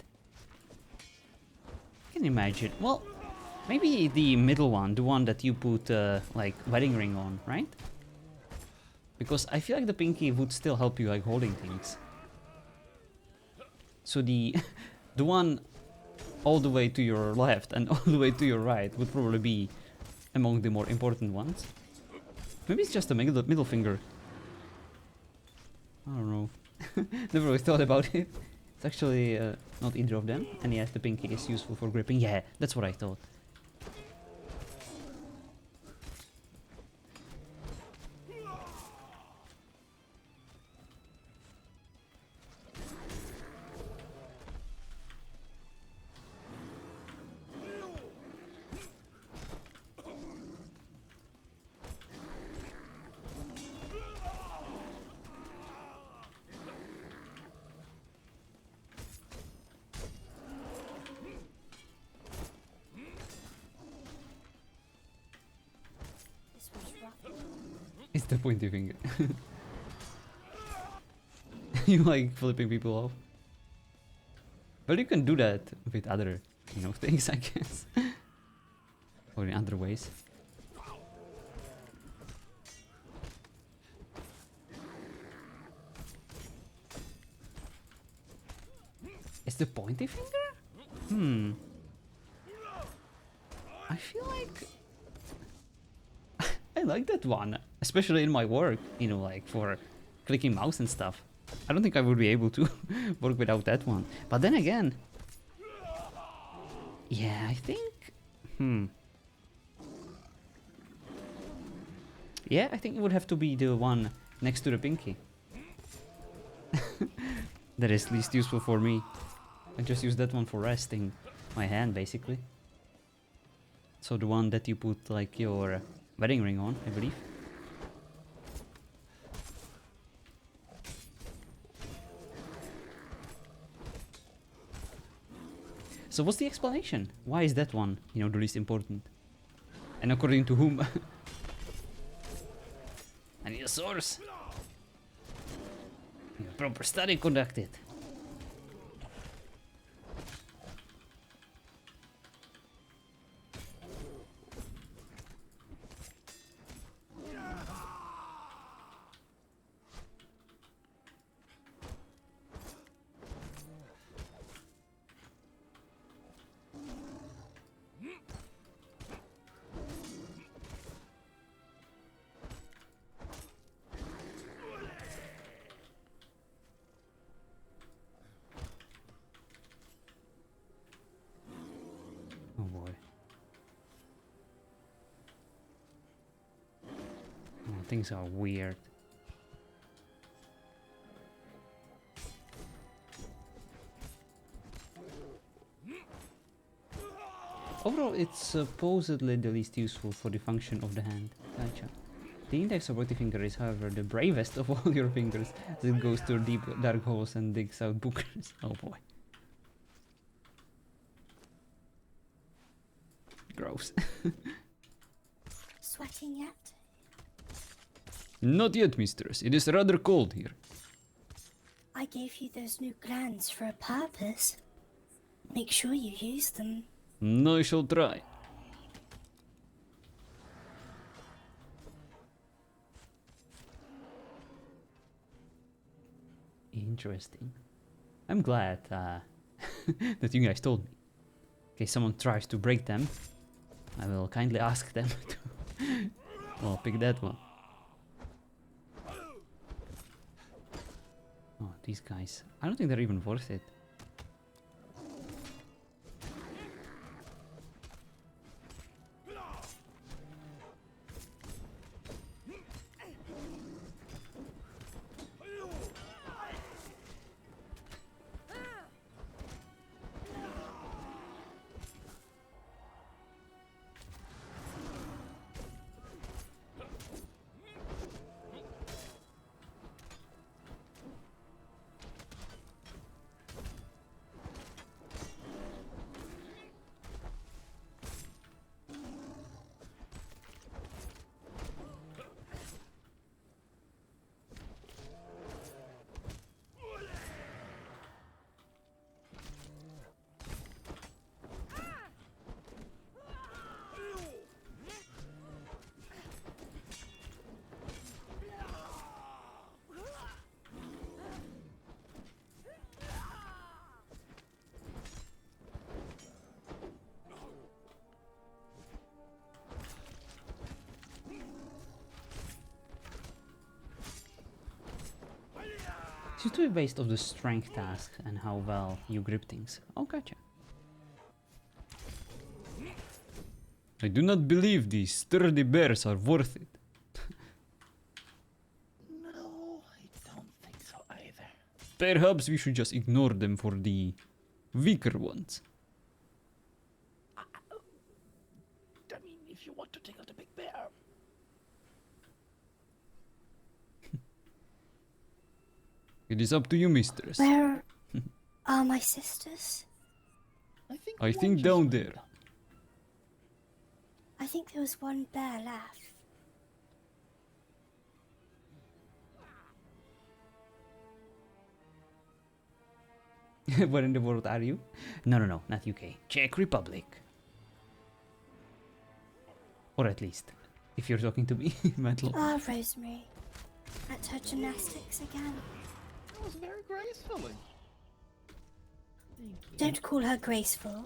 I can imagine. Well, maybe the middle one, the one that you put like wedding ring on, right? Because I feel like the pinky would still help you like holding things. So the the one all the way to your left and all the way to your right would probably be among the more important ones. Maybe it's just the middle finger. I don't know. Never really thought about it. It's actually not either of them. And yes, the pinky is useful for gripping. Yeah, that's what I thought. This was rough. It's the pointy finger. You like flipping people off. Well, you can do that with other, you know, things, I guess. Or in other ways. It's the pointy finger? I feel like I like that one, especially in my work, you know, like for clicking mouse and stuff. I don't think I would be able to work without that one. But then again, yeah, I think, yeah, I think it would have to be the one next to the pinky. That is least useful for me. I just use that one for resting my hand, basically. So the one that you put like your wedding ring on, I believe. So So what's the explanation? Why is that one, you know, the least important? And according to whom? I need a source. Need a proper study conducted. Oh boy. Oh, things are weird. Overall, it's supposedly the least useful for the function of the hand. Gotcha. The index of the finger is, however, the bravest of all your fingers, as it goes through deep dark holes and digs out bookers. Oh boy. Gross. Sweating yet? Not yet, mistress. It is rather cold here. I gave you those new glands for a purpose. Make sure you use them. I shall try. Interesting. I'm glad that you guys told me. In case someone tries to break them, I will kindly ask them to well, pick that one. Oh, these guys. I don't think they're even worth it. Seems to be based off the strength task and how well you grip things. Oh, gotcha. I do not believe these sturdy bears are worth it. No, I don't think so either. Perhaps we should just ignore them for the weaker ones. I mean, if you want to take out the big bear. It is up to you, mistress. Where are my sisters? I think down there. I think there was one bear left. Where in the world are you? No, not UK. Czech Republic. Or at least, if you're talking to me, Matlock. Ah, Rosemary. At her gymnastics again. That was very gracefully. Don't call her graceful.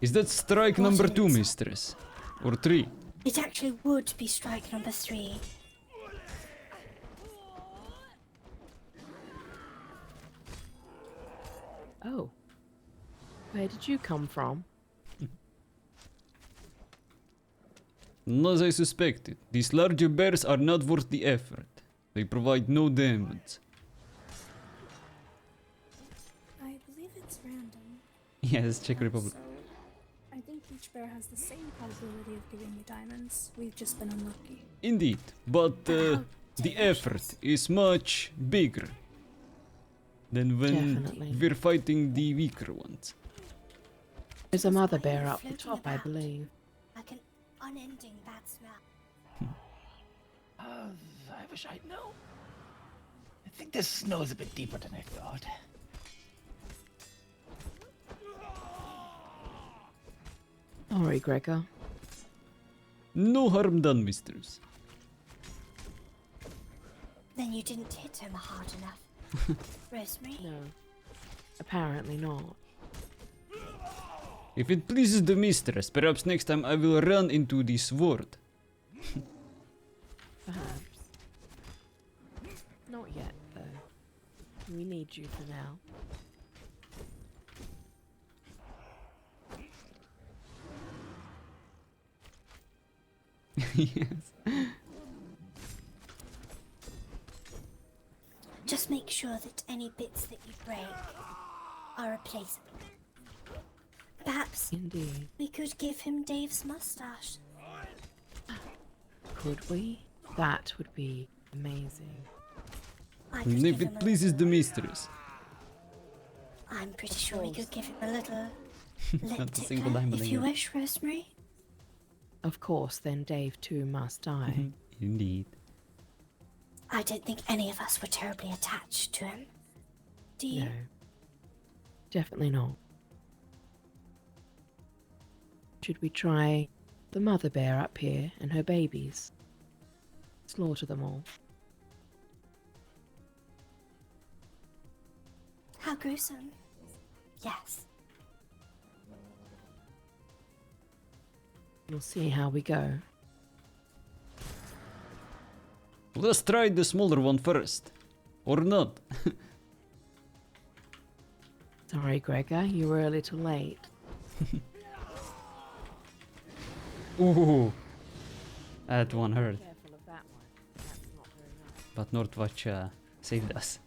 Is that strike number 2, mistress? Or 3? It actually would be strike number 3. Oh. Where did you come from? As I suspected, these larger bears are not worth the effort. They provide no damage. I believe it's random. Yes, Czech Republic. So, I think each bear has the same probability of giving you diamonds. We've just been unlucky. Indeed, but the effort is much bigger. than when Definitely. we're fighting the weaker ones. There's a mother Why bear you're up the floating top, I about believe. Like an unending bad smell. I wish I'd known. I think this snow is a bit deeper than I thought. Sorry, Gregor. No harm done, mistress. Then you didn't hit him hard enough. Rosemary? No. Apparently not. If it pleases the mistress, perhaps next time I will run into the sword. Perhaps. Not yet, though. We need you for now. Yes. Just make sure that any bits that you break are replaceable. Perhaps Indeed. we could give him Dave's mustache. Could we? That would be amazing. I could If give him it a pleases the little- mistress. I'm pretty sure we could give him a little lip Not a single tickler, diamond if you again. wish, Rosemary. Of course, then Dave too must die. Indeed. I don't think any of us were terribly attached to him. Do you? No. Definitely not. Should we try the mother bear up here and her babies? Slaughter them all. How gruesome. Yes. We'll see how we go. Let's try the smaller one first. Or not. Sorry, Gregor, you were a little late. Ooh. That one hurt. Careful of that one. That's not very nice. But Northwatch saved us.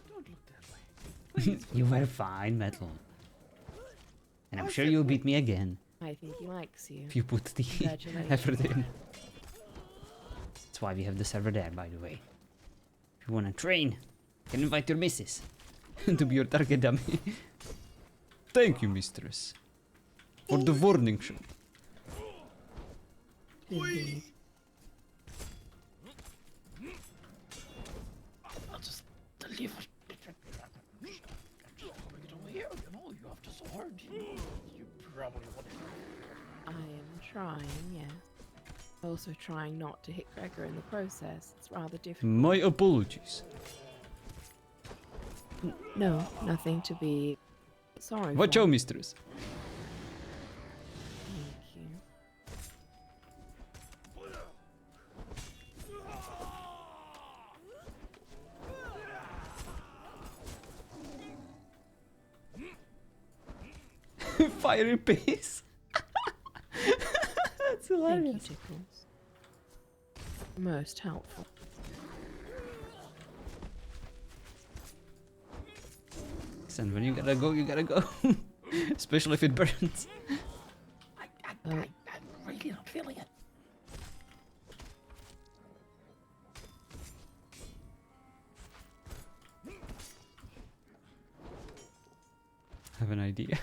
Don't look that way. You were fine, Metal. And I'm sure you'll beat me again I think he likes you. if you put the Congratulations. effort in. That's why we have the server there, by the way. If you wanna train, you can invite your missus to be your target dummy. Thank you, mistress, for the warning shot. Indeed. I'll just deliver. Bring it over here. You know, you have the sword. You probably want it. I am trying, yes. Also trying not to hit Gregor in the process. It's rather difficult. My apologies. No, nothing to be sorry Watch for. out, mistress. Thank you. Fiery pace. That's Thank you, hilarious. Tickles. Most helpful. And when you gotta go, you gotta go. Especially if it burns. I'm really not feeling it. Have an idea.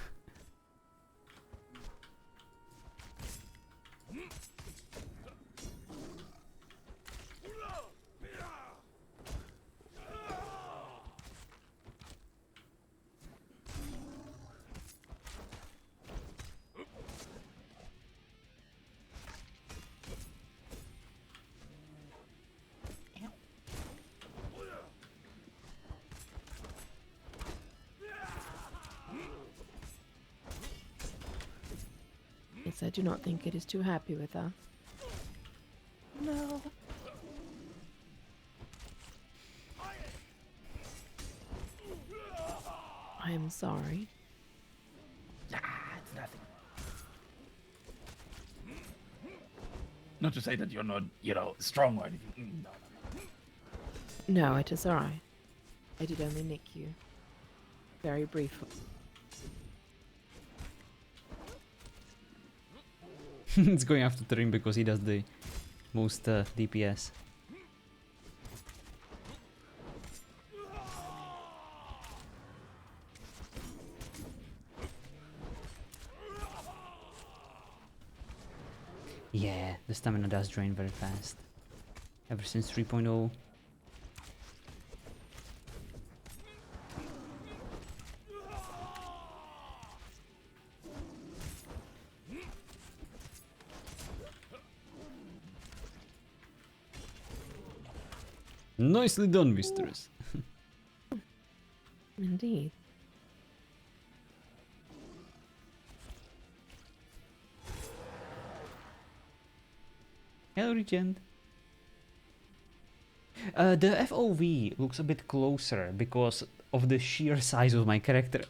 Yes, I do not think it is too happy with us. No. I am sorry. Nah, it's nothing. Not to say that you're not, strong or anything. No. No, it is alright. I did only nick you. Very briefly. It's going after Trim because he does the most DPS. Yeah, the stamina does drain very fast. Ever since 3.0. Nicely done, mistress. Indeed. Hello, Regent. The FOV looks a bit closer because of the sheer size of my character.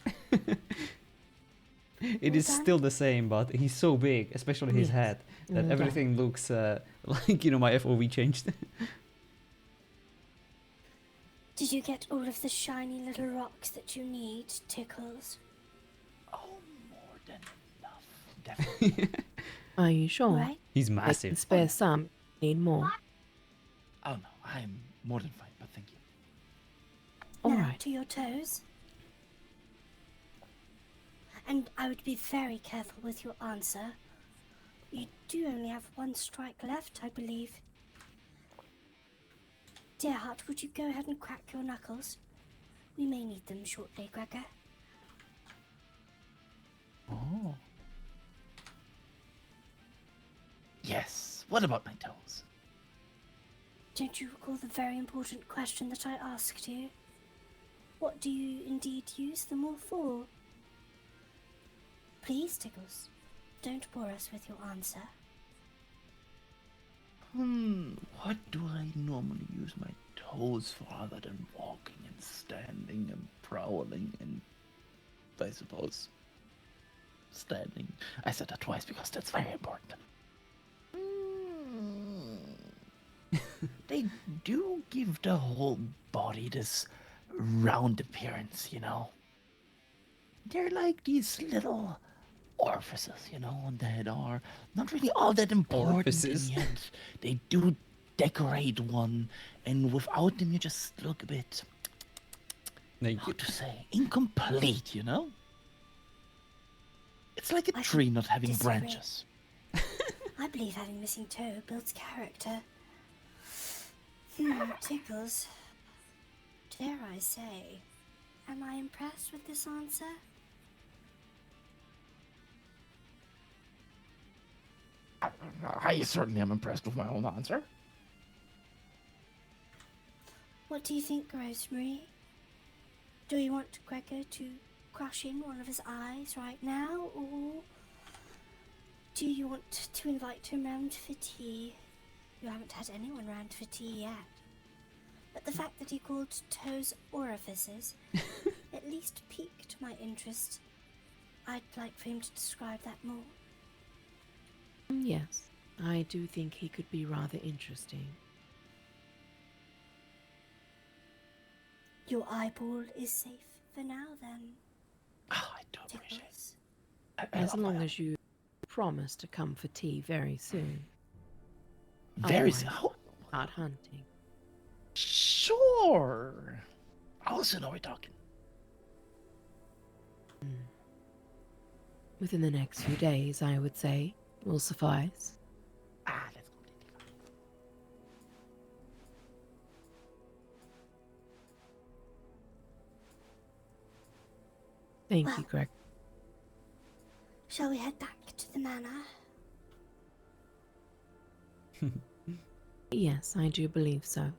It is still the same, but he's so big, especially his head, that everything looks like, you know, my FOV changed. Did you get all of the shiny little rocks that you need, Tickles? Oh, more than enough. Definitely. Are you sure? Right? He's I massive. can spare some. Need more. Oh no, I'm more than fine, but thank you. All Now right. to your toes. And I would be very careful with your answer. You do only have one strike left, I believe. Dear heart, would you go ahead and crack your knuckles? We may need them shortly, Gregor. Oh. Yes. What about my toes? Don't you recall the very important question that I asked you? What do you indeed use them all for? Please, Tickles, don't bore us with your answer. What do I normally use my toes for other than walking and standing and prowling and, I suppose, standing? I said that twice because that's very important. They do give the whole body this round appearance, you know? They're like these little orifices, you know, that are not really all that important, Orifices? and yet they do decorate one, and without them you just look a bit, how to say, incomplete, you know? It's like a tree not having disagree. branches. I believe having missing toe builds character. Tickles. Dare I say, am I impressed with this answer? I certainly am impressed with my own answer. What do you think, Rosemary? Do you want Gregor to crush in one of his eyes right now, or do you want to invite him round for tea? You haven't had anyone round for tea yet. But the fact that he called toes orifices at least piqued my interest. I'd like for him to describe that more. Yes, I do think he could be rather interesting. Your eyeball is safe for now, then. Oh, I do appreciate it. As long as you promise to come for tea very soon. Very Otherwise, soon. Out hunting. Sure. How soon are we talking? Within the next few days, I would say, will suffice. Ah, that's completely fine. Thank you, Greg. Shall we head back to the manor? Yes, I do believe so.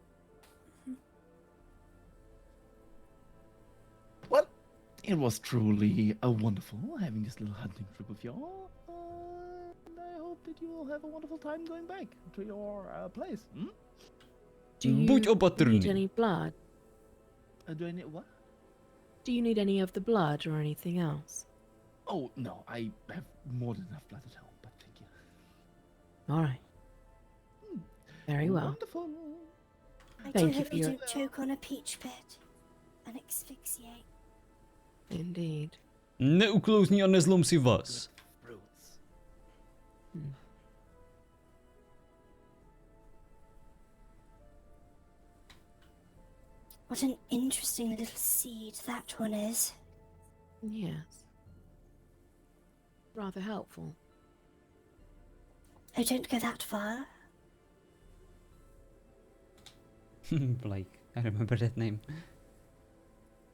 Well, it was truly a wonderful having this little hunting trip with y'all. And I hope that you will have a wonderful time going back to your place. Do you need any blood? Do I need what? Do you need any of the blood or anything else? Oh, no, I have more than enough blood at home, but thank you. All right. Very well. Wonderful. I Thank do you hope for you your... don't choke on a peach pit. and asphyxiate. Indeed. Ne uklouzní a nezlom si vás. Fruits. What an interesting little seed that one is. Yes. Rather helpful. Oh, don't go that far. Blake, I remember that name.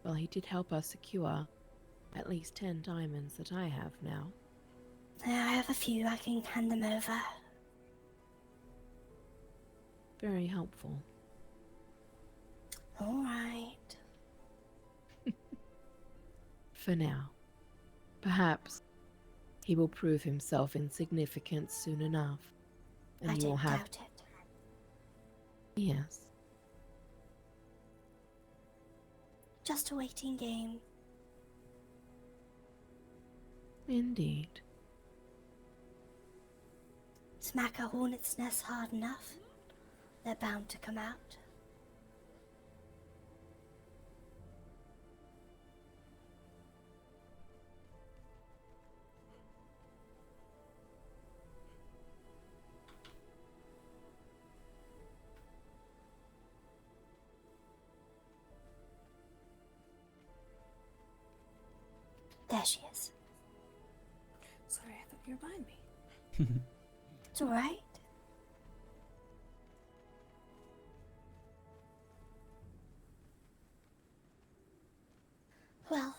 Well, he did help us secure at least 10 diamonds that I have now. I have a few. I can hand them over. Very helpful. All right. For now. Perhaps he will prove himself insignificant soon enough. And I you will don't have. doubt it. Yes. Just a waiting game. Indeed. Smack a hornet's nest hard enough, they're bound to come out. There she is. Sorry, I thought you were behind me. It's all right. Well,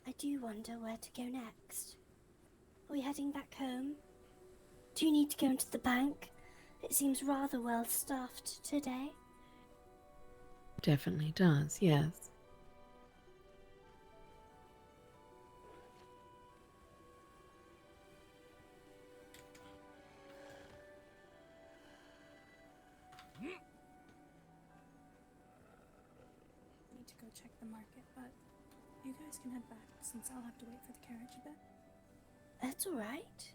I do wonder where to go next. Are we heading back home? Do you need to go into the bank? It seems rather well staffed today. Definitely does, yes. Need to go check the market, but you guys can head back since I'll have to wait for the carriage a bit. That's all right.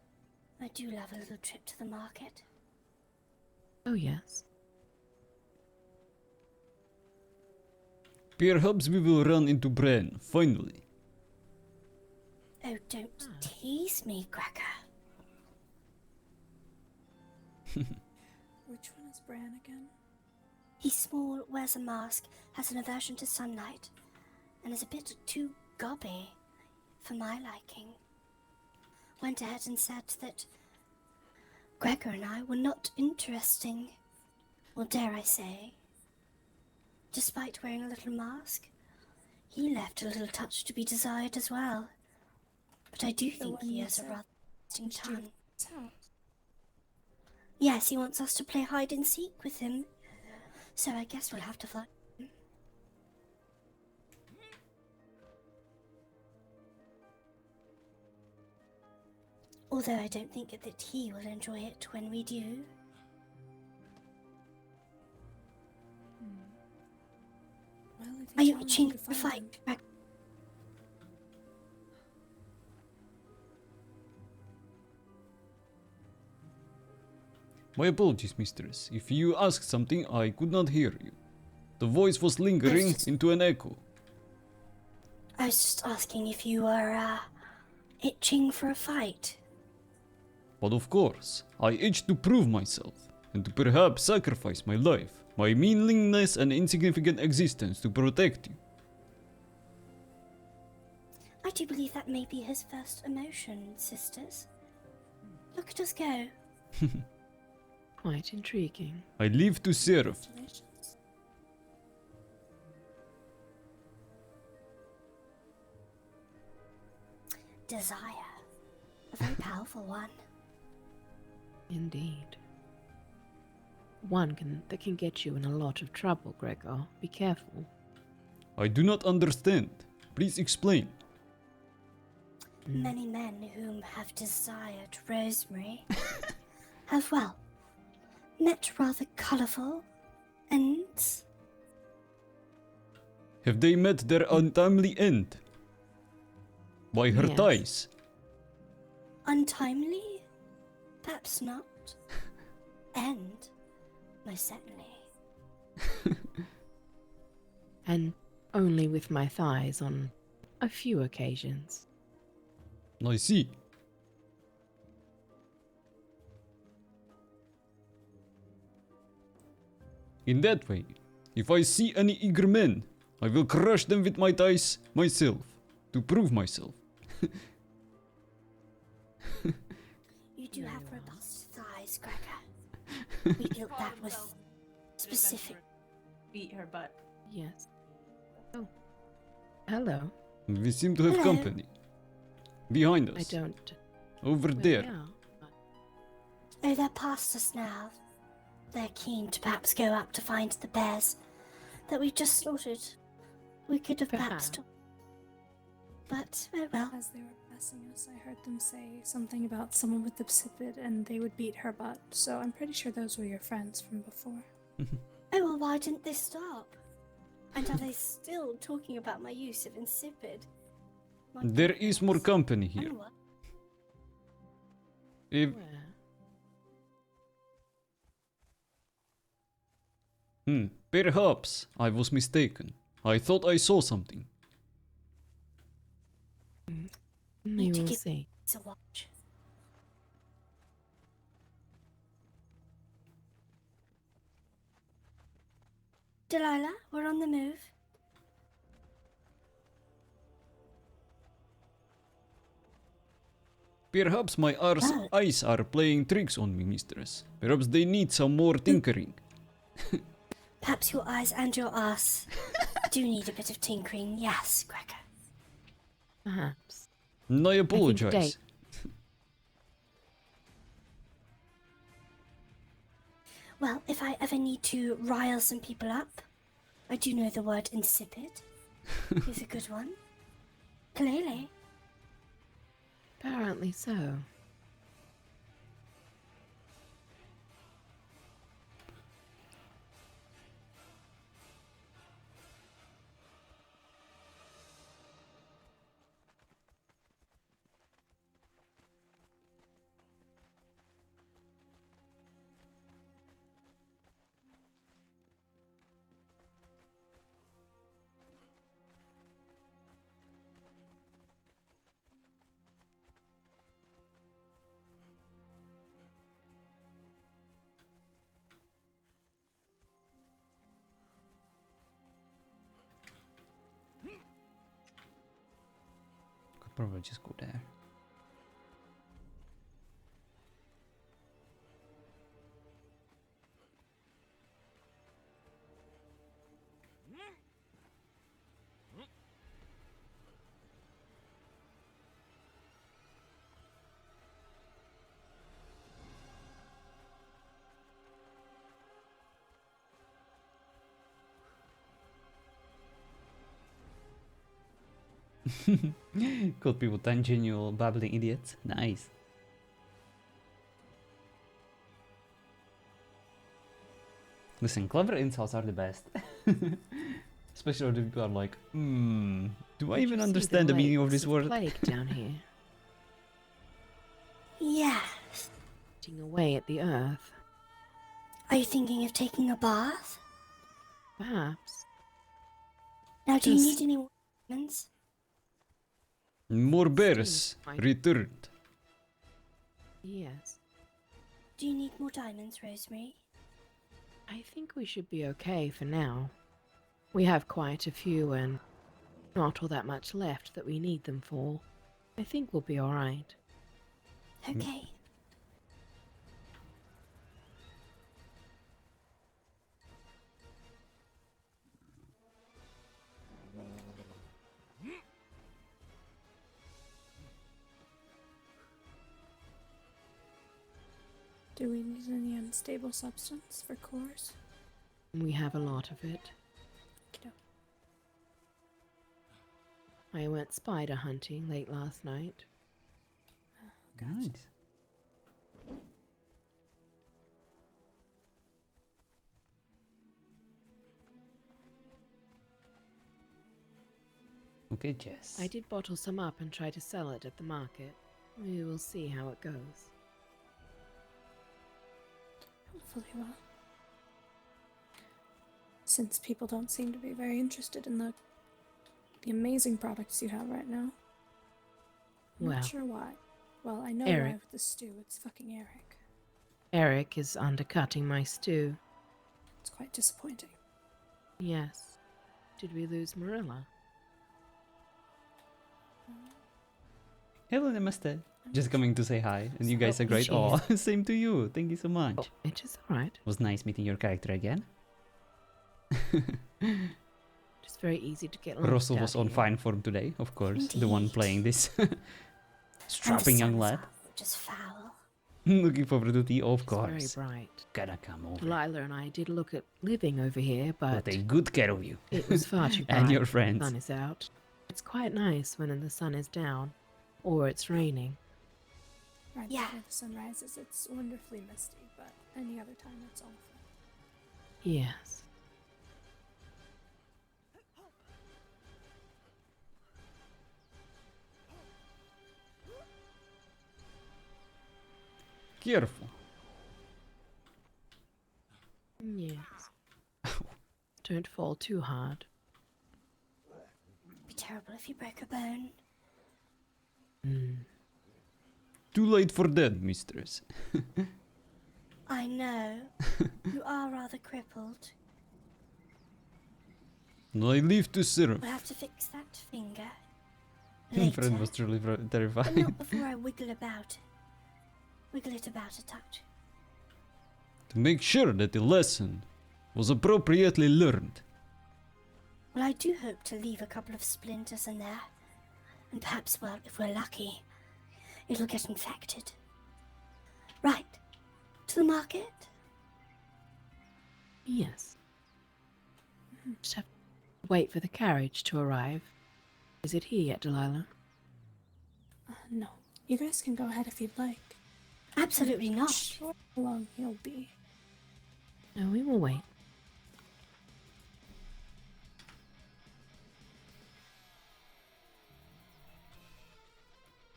I do love a little trip to the market. Oh, yes. Perhaps we will run into Bran, finally. Oh, don't tease me, Gregor. Which one is Bran again? He's small, wears a mask, has an aversion to sunlight, and is a bit too gobby for my liking. Went ahead and said that Gregor and I were not interesting, or dare I say, despite wearing a little mask, he left a little touch to be desired as well. But I do think he has a rather interesting tongue. Yes, he wants us to play hide and seek with him, so I guess we'll have to find him. Although I don't think that he will enjoy it when we do. Well, if Are you challenge itching to for a find fight? him- My apologies, mistress. If you asked something, I could not hear you. The voice was lingering into an echo. I was just asking if you were, itching for a fight. But of course, I itch to prove myself, and to perhaps sacrifice my life, my meaningless and insignificant existence to protect you. I do believe that may be his first emotion, sisters. Look at us go. Quite intriguing. I live to serve. Congratulations. Desire. A very powerful one. Indeed. One that can get you in a lot of trouble, Gregor. Be careful. I do not understand. Please explain. Many men whom have desired Rosemary have, well, met rather colourful ends. Have they met their untimely end? By her Yes. ties? Untimely? Perhaps not. End? Most certainly. And only with my thighs on a few occasions. I see. In that way, if I see any eager men, I will crush them with my dice myself, to prove myself. You do have robust thighs, Gregor. We built that with specific. Beat her butt. Yes. Oh. Hello. We seem to have Hello. company. Behind us. I don't. Over Well, there. yeah. Oh, they're past us now. They're keen to perhaps go up to find the bears that we just slaughtered. We could have perhaps Perhaps. but, oh well. As they were passing us, I heard them say something about someone with the psipid and they would beat her butt, so I'm pretty sure those were your friends from before. Oh, well, why didn't they stop? And are they still talking about my use of insipid? My There is more goodness. company here. Oh, what? If, Where? perhaps I was mistaken. I thought I saw something. We to will give see. It's a watch. Delilah, we're on the move. Perhaps my eyes are playing tricks on me, mistress. Perhaps they need some more tinkering. Perhaps your eyes and your ass do need a bit of tinkering. Yes, Gregor. Perhaps. I apologize. Dave- Well, if I ever need to rile some people up, I do know the word insipid is a good one. Clearly. Apparently so. Could probably just go there. Called people tangential babbling idiots. Nice. Listen, clever insults are the best. Especially when people are like, do I Did even you see understand the meaning of lakes this word? Plague down here, Yes. eating away at the earth. Are you thinking of taking a bath? Perhaps. Now, do you Just- need any more diamonds? More bears Fine. returned. Yes. Do you need more diamonds, Rosemary? I think we should be okay for now. We have quite a few and not all that much left that we need them for. I think we'll be alright. Okay. Do we need any unstable substance for cores? We have a lot of it. Okey-doke. I went spider hunting late last night. Nice. Okay, Jess. I did bottle some up and try to sell it at the market. We will see how it goes. Hopefully well. Since people don't seem to be very interested in the the amazing products you have right now. I'm Well, not sure why. Well, I know Eric. why with the stew. It's fucking Eric. Eric is undercutting my stew. It's quite disappointing. Yes. Did we lose Marilla? Hello, namaste. Just coming to say hi, and you guys are great. Jeez. Oh, same to you. Thank you so much. It is alright. Was nice meeting your character again. It's very easy to get lost Russell out was on here. fine form today, of course. The one Indeed. playing this And strapping the young sun's lad. up, just foul. Looking forward to tea, of It's very course. bright. Gotta come over. Delilah and I did look at living over here, We'll but take good care of you. it was far too bright. And your when friends. The sun is out. It's quite nice when the sun is down, or it's raining. Right Yeah. before the sun rises, it's wonderfully misty, but any other time it's awful. Yes. Careful. Yes. Don't fall too hard. It'd be terrible if you broke a bone. Too late for that, mistress. I know. You are rather crippled. I live to serve. We'll have to fix that finger. Fred Later. was truly But terrified. not before I wiggle about it. Wiggle it about a touch. To make sure that the lesson was appropriately learned. Well, I do hope to leave a couple of splinters in there. And perhaps, well, if we're lucky, it'll get infected. Right. To the market? Yes. Just have to wait for the carriage to arrive. Is it here yet, Delilah? No. You guys can go ahead if you'd like. Absolutely not. Sure how long he'll be. No, we will wait.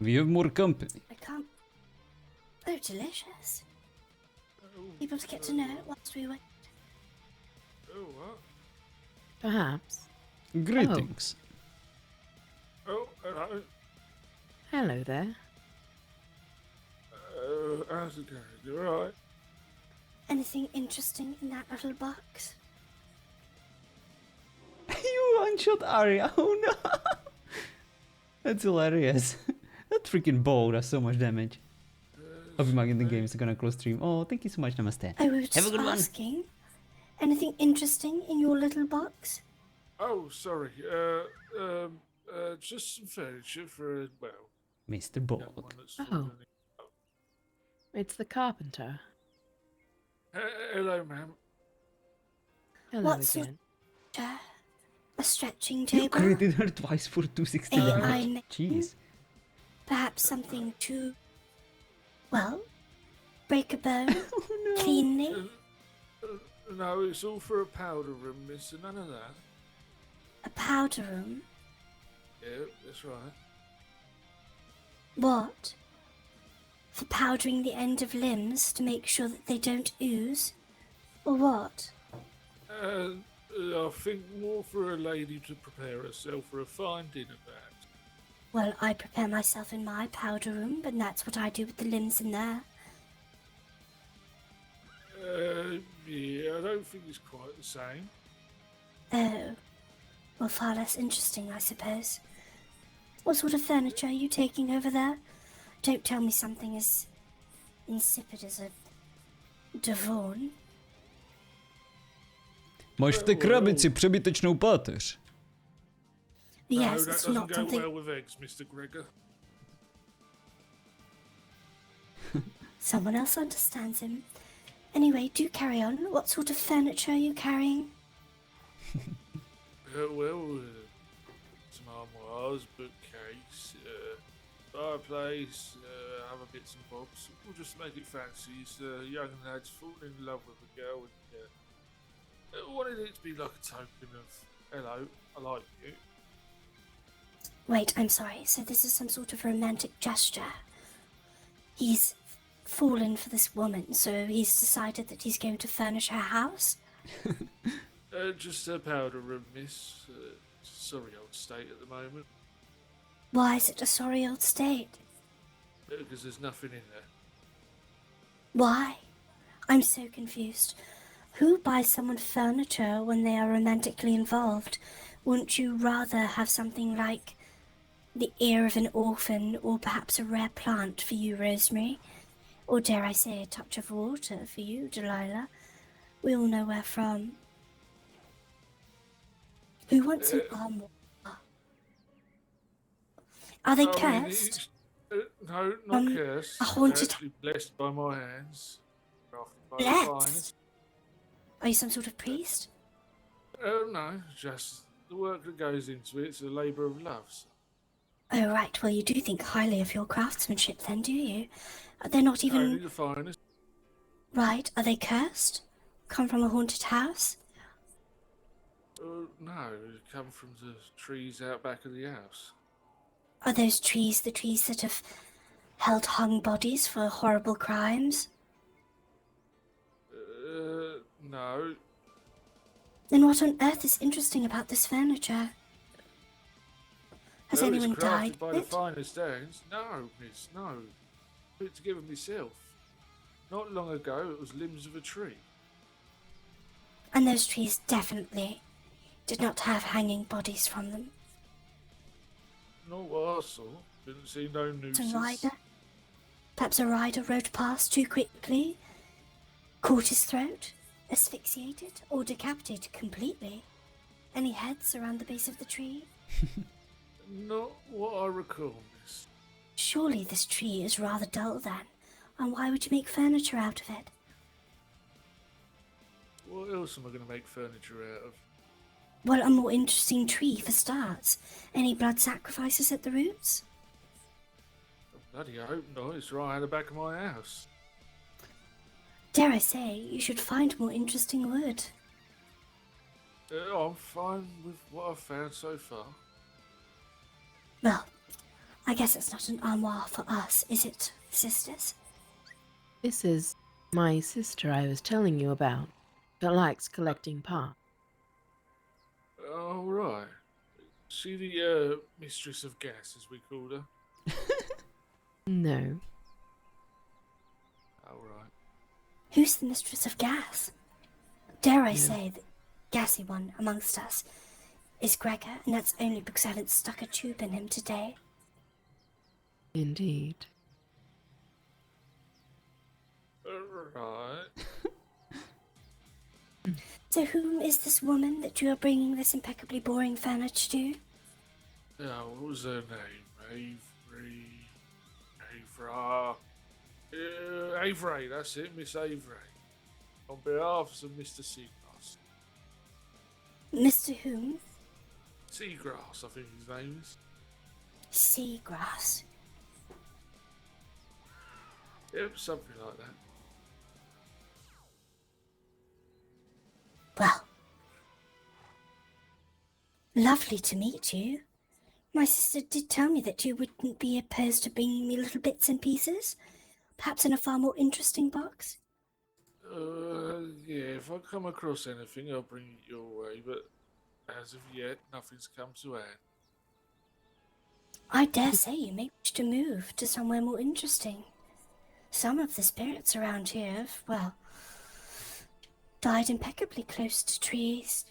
We have more company. I can't. Oh, delicious. People to get to know whilst we wait. Oh, what? Perhaps. Greetings. Oh, hello. Hello there. How's it going? You alright? Anything interesting in that little box? You one-shot Arya. Oh no. That's hilarious. That freaking bow does so much damage. Hope you in the game is gonna close stream. Oh, thank you so much, namaste. Oh, we were Have just a good one. asking. Anything interesting in your little box? Oh, sorry. Just some furniture for, well, Mr. young Bog. one that's Oh. fallen It's the carpenter. in. Hello, ma'am. Hello What's again. A stretching You table? created her twice for 260 AI damage. name? Jeez. Perhaps something to, well, break a bone Oh, cleanly? No, it's all for a powder room, miss, none of that. A powder room? Yeah, that's right. What? For powdering the end of limbs to make sure that they don't ooze? Or what? I think more for a lady to prepare herself for a fine dinner, perhaps. Well, I prepare myself in my powder room, but that's what I do with the limbs in there. Yeah, I don't think it's quite the same. Oh. Well, far less interesting, I suppose. What sort of furniture are you taking over there? Don't tell me something as insipid as a divan. Masz w tej krabicy przebyteczną paterz. No, Yes, that it's doesn't not go something. well with eggs, Mr. Gregor. Someone else understands him. Anyway, do carry on. What sort of furniture are you carrying? Some armoires, bookcase, fireplace, other bits and bobs. We'll just make it fancy. It's a young lad's fallen in love with a girl and wanted it to be like a token of, hello, I like you. Wait, I'm sorry. So this is some sort of romantic gesture. He's fallen for this woman, so he's decided that he's going to furnish her house? Just a powder room, miss. sorry old state at the moment. Why is it a sorry old state? Because there's nothing in there. Why? I'm so confused. Who buys someone furniture when they are romantically involved? Wouldn't you rather have something like the ear of an orphan, or perhaps a rare plant for you, Rosemary? Or dare I say a touch of water for you, Delilah? We all know where from. Who wants an armoire? Are they cursed? No, not cursed. A haunted... Actually blessed by my hands. Crafted by the Blessed? finest. Are you some sort of priest? No, just the work that goes into it. It's a labour of love. So. Oh, right. Well, you do think highly of your craftsmanship then, do you? They're not even... Only the finest. Right. Are they cursed? Come from a haunted house? No, they come from the trees out back of the house. Are those trees the trees that have held hung bodies for horrible crimes? No. Then what on earth is interesting about this furniture? Has anyone it's died crafted by the finest hands. No, miss, no. Put it together myself. Not long ago, it was limbs of a tree. And those trees definitely did not have hanging bodies from them. Not what I saw. Didn't see no nooses. A rider? Perhaps a rider rode past too quickly, caught his throat, asphyxiated, or decapitated completely. Any heads around the base of the tree? Not what I recall, miss. Surely this tree is rather dull then, and why would you make furniture out of it? What else am I going to make furniture out of? Well, a more interesting tree for starts. Any blood sacrifices at the roots? Bloody hope not. It's right at the back of my house. Dare I say, you should find more interesting wood. I'm fine with what I've found so far. Well, I guess it's not an armoire for us, is it, sisters? This is my sister I was telling you about, that likes collecting parts. Oh, right. She the mistress of gas, as we called her? No. Oh, right. Who's the mistress of gas? Dare I say, the gassy one amongst us is Gregor, and that's only because I haven't stuck a tube in him today. Indeed. Right. So whom is this woman that you are bringing this impeccably boring furniture to? What was her name? Avery, that's it, Miss Avery. On behalf of Mr. Seagrass. Mr. whom? Seagrass, I think his name is. Seagrass. Yep, something like that. Well, lovely to meet you. My sister did tell me that you wouldn't be opposed to bringing me little bits and pieces, perhaps in a far more interesting box. Yeah, if I come across anything, I'll bring it your way, but as of yet, nothing's come to hand. I dare say you may wish to move to somewhere more interesting. Some of the spirits around here have, well, died impeccably close to trees.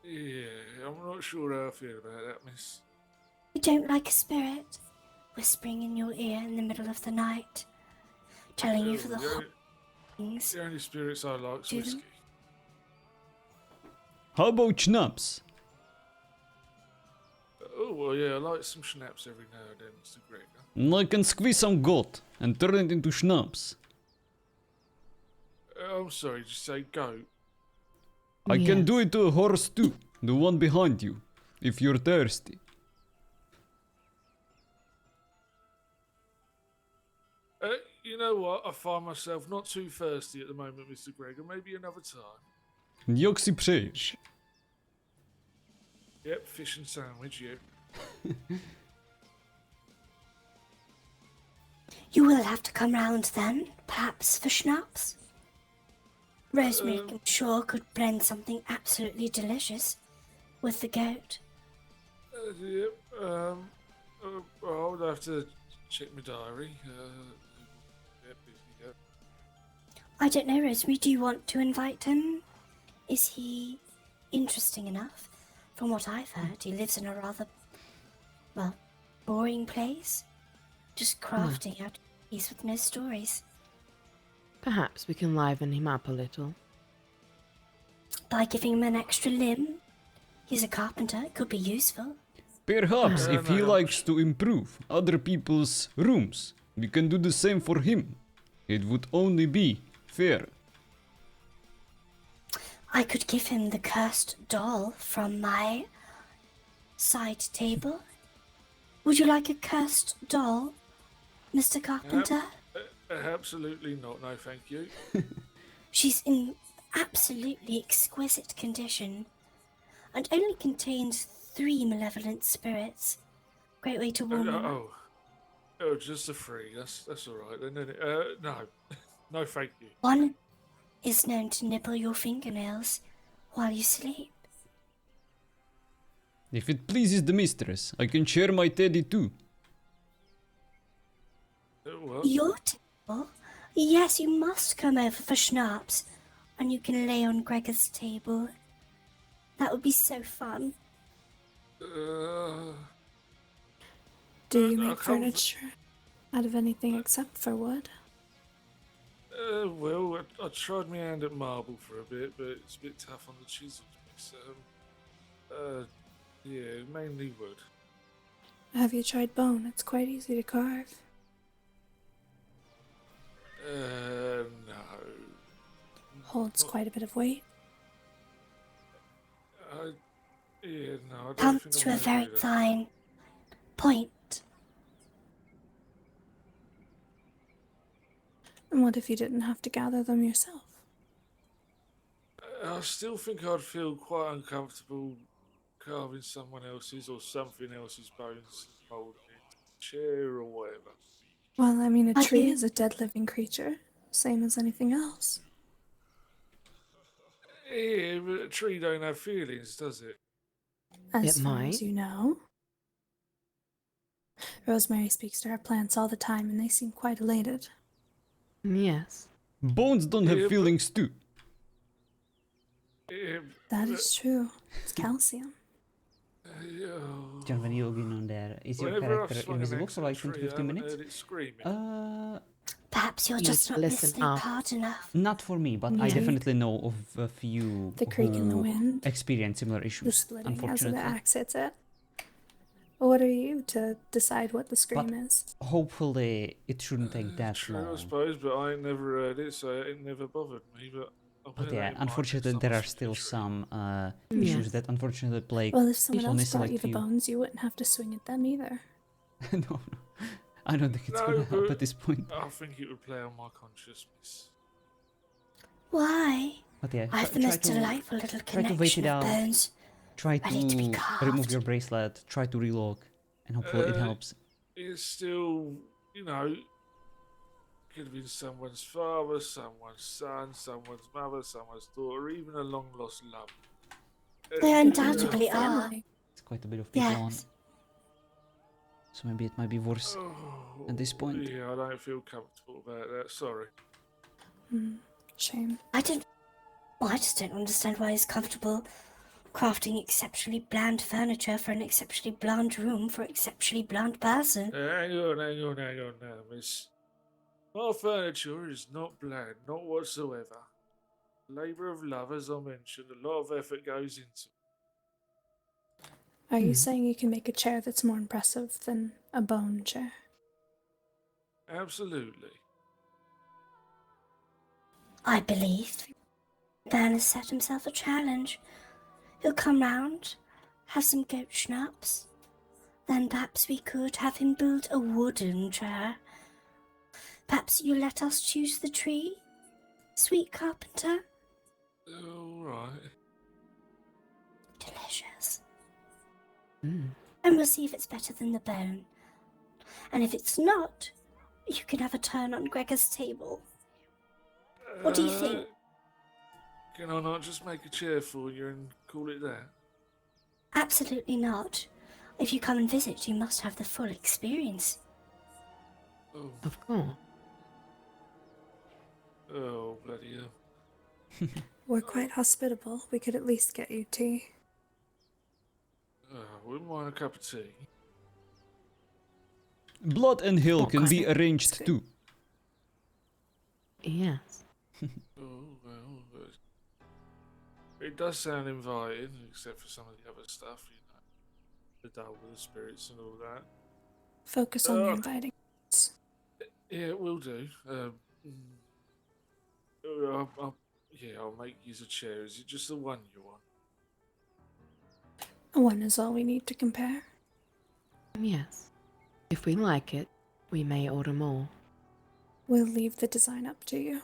Yeah, I'm not sure how I feel about that, miss. You don't like a spirit whispering in your ear in the middle of the night, telling you for the hot things. The only spirits I like is whiskey. How about schnapps? Oh, well, yeah, I like some schnapps every now and then, Mr. Gregor. I can squeeze some goat and turn it into schnapps. I'm sorry, did you say goat? I can do it to a horse too, the one behind you, if you're thirsty. You know what? I find myself not too thirsty at the moment, Mr. Gregor. Maybe another time. Jak si přeješ? Yep, fish and sandwich, yep. You will have to come round then, perhaps for schnapps. Rosemary, I'm sure, could blend something absolutely delicious with the goat. Yep. I'll have to check my diary. Yep, busy, yep. I don't know, Rosemary, do you want to invite him? Is he interesting enough? From what I've heard, he lives in a rather, well, boring place. Just crafting out a piece with no stories. Perhaps we can liven him up a little. By giving him an extra limb? He's a carpenter, it could be useful. Perhaps if he no. likes to improve other people's rooms, we can do the same for him. It would only be fair. I could give him the cursed doll from my side table. Would you like a cursed doll, Mr. Carpenter? Absolutely not, no thank you. She's in absolutely exquisite condition and only contains 3 malevolent spirits. Great way to warm them up. Oh, just a 3. That's all right. Then no, no, thank you. One is known to nibble your fingernails while you sleep. If it pleases the mistress, I can share my teddy too. What? Your table? Yes, you must come over for schnapps, and you can lay on Gregor's table. That would be so fun. Do you make furniture out of anything except for wood? Well, I tried my hand at marble for a bit, but it's a bit tough on the chisels. Yeah, mainly wood. Have you tried bone? It's quite easy to carve. No. Holds quite a bit of weight. Yeah, no, I don't Comes think to I'm a gonna very do that. fine point. And what if you didn't have to gather them yourself? I still think I'd feel quite uncomfortable carving someone else's or something else's bones and molding it, chair or whatever. Well, I mean, a Have tree you- is a dead living creature, same as anything else. Yeah, but a tree don't have feelings, does it? As It far might. as you know. Rosemary speaks to her plants all the time, and they seem quite elated. Yes. Bones don't have Yeah, but- feelings too. Yeah, That is true. It's calcium. John Van Yogen on there. Is your Whenever I've character swung an invisible axe for at a like 10 to tree, I 15 haven't minutes? heard it screaming. Perhaps you're You just need to not listen listening up. hard enough. Not for me, but I Yeah. definitely know of a few The creak in the who wind. experience similar The issues, splitting as the unfortunately. axe hits it. Well, what are you to decide what the scream is? Hopefully, it shouldn't take that True, I long. suppose, but I ain't never heard it, so it never bothered me. But I'll bear But that yeah, in mind unfortunately, next time there I are swing a still tree. some issues Yes. that unfortunately plague Well, if someone only else brought you select the few. bones, you wouldn't have to swing at them either. No, I don't think it's No, gonna help but at this point. I think it would play on my conscience, miss. Why? But yeah, I have the try most to- delightful little try to wait connection it of out. bones. Try ready to be to carved. remove your bracelet, try to relock, and hopefully it helps. It's still, could have been someone's father, someone's son, someone's mother, someone's daughter, even a long lost love. They undoubtedly are. Family. It's quite a bit of people on. Yes. So maybe it might be worse at this point. Yeah, I don't feel comfortable about that. Sorry. Shame. I just don't understand why he's comfortable crafting exceptionally bland furniture for an exceptionally bland room for an exceptionally bland person. Hang on now, miss. My furniture is not bland, not whatsoever. Labour of love, as I mentioned, a lot of effort goes into it. Are you saying you can make a chair that's more impressive than a bone chair? Absolutely. I believe Dan has set himself a challenge. He'll come round, have some goat schnapps, then perhaps we could have him build a wooden chair. Perhaps you let us choose the tree, sweet carpenter? Alright. Delicious. And we'll see if it's better than the bone. And if it's not, you can have a turn on Gregor's table. What do you think? Can I not just make a chair for you and call it that? Absolutely not. If you come and visit, you must have the full experience. Oh, Of course. oh bloody hell. We're quite hospitable. We could at least get you tea. Wouldn't mind a cup of tea. Blood and hill Oh, can be God. arranged too. Yes. Oh, well, it does sound inviting, except for some of the other stuff, you know. The dull with the spirits and all that. Focus on the inviting. Yeah, it will do. I'll make use a chair. Is it just the one you want? One is all we need to compare. Yes. If we like it, we may order more. We'll leave the design up to you.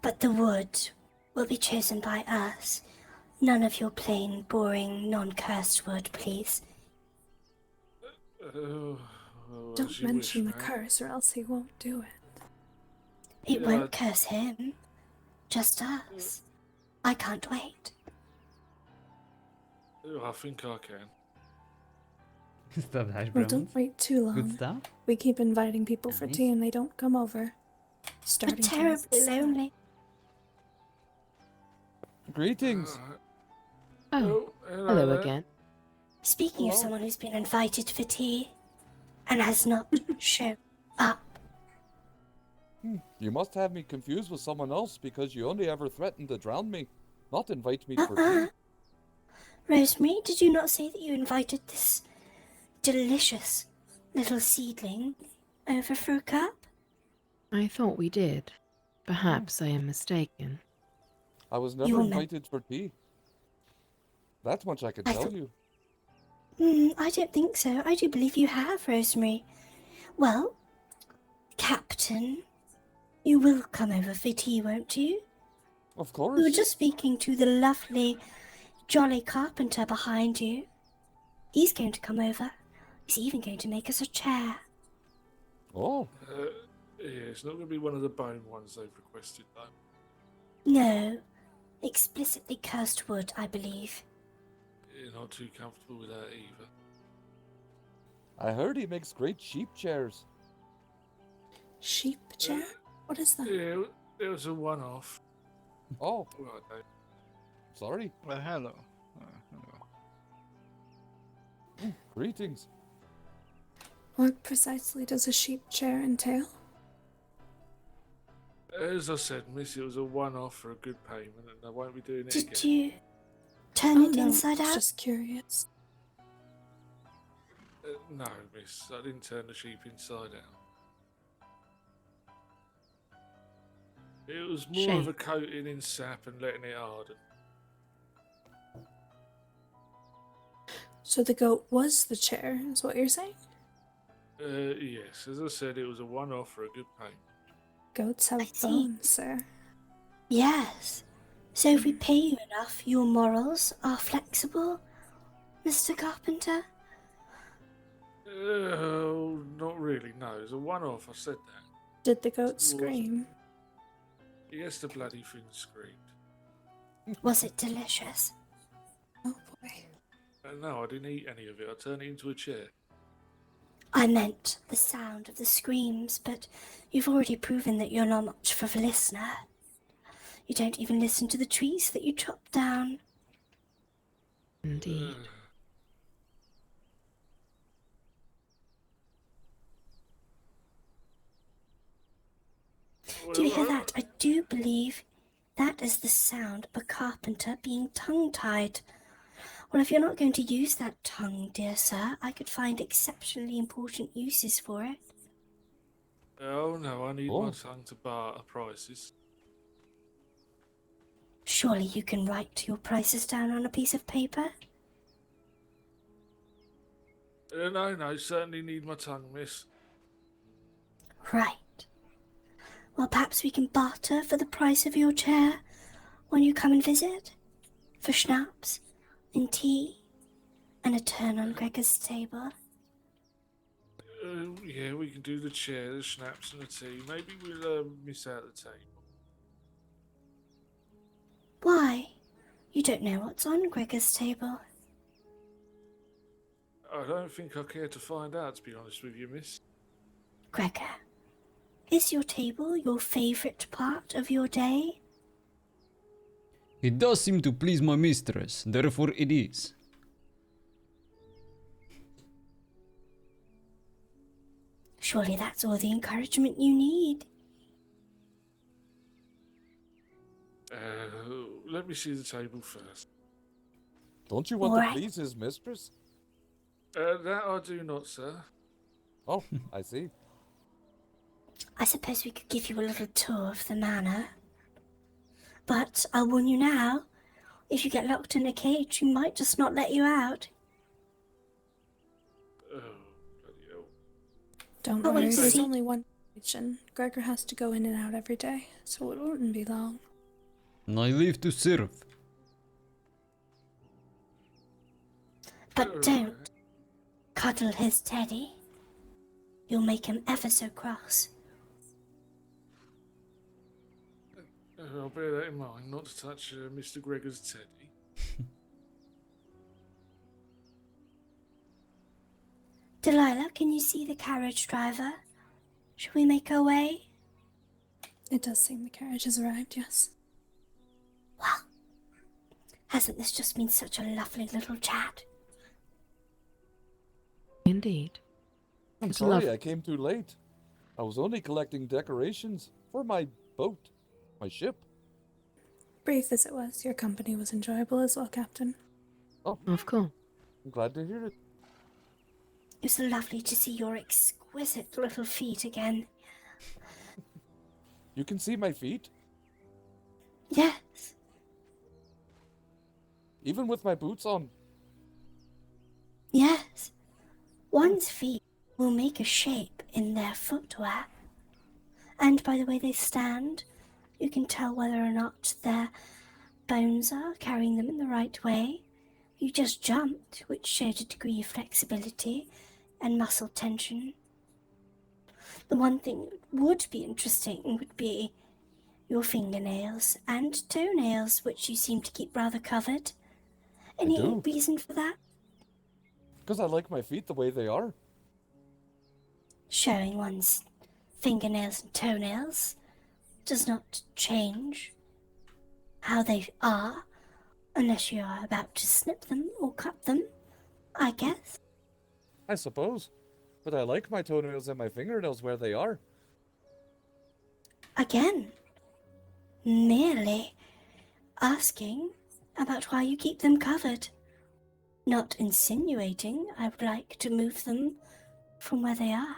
But the wood will be chosen by us. None of your plain, boring, non-cursed wood, please. Don't mention the curse or else he won't do it. It won't curse him. Just us. I can't wait. I think I can. Stuff hash Well, browns. don't wait too long. Good stuff. We keep inviting people for Nice. tea and they don't come over. I'm Starting to terribly miss the lonely. Greetings. Oh, hello hello there. again. Speaking of someone who's been invited for tea and has not shown up. You must have me confused with someone else because you only ever threatened to drown me, not invite me for tea. Rosemary, did you not say that you invited this delicious little seedling over for a cup? I thought we did. Perhaps I am mistaken. I was never invited for tea. That much I can tell you. I don't think so. I do believe you have, Rosemary. Well, Captain, you will come over for tea, won't you? Of course. We were just speaking to the lovely, jolly carpenter behind you. He's going to come over. He's even going to make us a chair. Oh. Yeah, it's not going to be one of the bone ones they've requested, though. No, explicitly cursed wood, I believe. You're not too comfortable with that either. I heard he makes great sheep chairs. Sheep chair? What is that? Yeah, it was a one-off. Oh. Right, Dave. Sorry. Well, hello. Greetings. What precisely does a sheep chair entail? As I said, miss, it was a one-off for a good payment, and I won't be doing it Did again. you turn it no, inside I was out? just curious. No, miss, I didn't turn the sheep inside out. It was more of a coating in sap and letting it harden. So the goat was the chair, is what you're saying? Yes, as I said, it was a one-off for a good payment. Goats have bones, sir. Yes. So if we pay you enough, your morals are flexible, Mr. Carpenter? Not really, no. It was a one-off, I said that. Did the goat It was. scream? Yes, the bloody thing screamed. Was it delicious? Oh boy. No, I didn't eat any of it. I turned it into a chair. I meant the sound of the screams, but you've already proven that you're not much of a listener. You don't even listen to the trees that you chop down. Indeed. Do you hear that? I do believe that is the sound of a carpenter being tongue-tied. Well, if you're not going to use that tongue, dear sir, I could find exceptionally important uses for it. Oh no, I need my tongue to barter prices. Surely you can write your prices down on a piece of paper? No, certainly need my tongue, miss. Right. Well, perhaps we can barter for the price of your chair when you come and visit? For schnapps and tea and a turn on Gregor's table? Yeah, we can do the chair, the schnapps and the tea. Maybe we'll miss out the table. You don't know what's on Gregor's table. I don't think I care to find out, to be honest with you, miss. Gregor, is your table your favourite part of your day? It does seem to please my mistress, therefore it is. Surely that's all the encouragement you need. Let me see the table first. Don't you want All to right. please his mistress? That I do not, sir. Oh, I see. I suppose we could give you a little tour of the manor. But I'll warn you now, if you get locked in a cage, we might just not let you out. Oh, bloody hell. Don't Oh, worry, wait, there's see- only one cage, and Gregor has to go in and out every day, so it wouldn't be long. I live to serve. But don't cuddle his teddy. You'll make him ever so cross. I'll bear that in mind, not to touch Mr. Gregor's teddy. Delilah, can you see the carriage driver? Shall we make our way? It does seem the carriage has arrived, yes. Well, hasn't this just been such a lovely little chat? Indeed. I'm It's sorry lov- I came too late. I was only collecting decorations for my boat, my ship. Brief as it was, your company was enjoyable as well, Captain. Oh, Of course. I'm glad to hear it. It was lovely to see your exquisite little feet again. You can see my feet, Yes, even with my boots on. yes. One's feet will make a shape in their footwear. And by the way they stand, you can tell whether or not their bones are carrying them in the right way. You just jumped, which showed a degree of flexibility and muscle tension. The one thing that would be interesting would be your fingernails and toenails, which you seem to keep rather covered. Any do. reason for that? Because I like my feet the way they are. Showing one's fingernails and toenails does not change how they are, unless you are about to snip them or cut them, I guess. I suppose. But I like my toenails and my fingernails where they are. Again, merely asking about why you keep them covered. Not insinuating I would like to move them from where they are.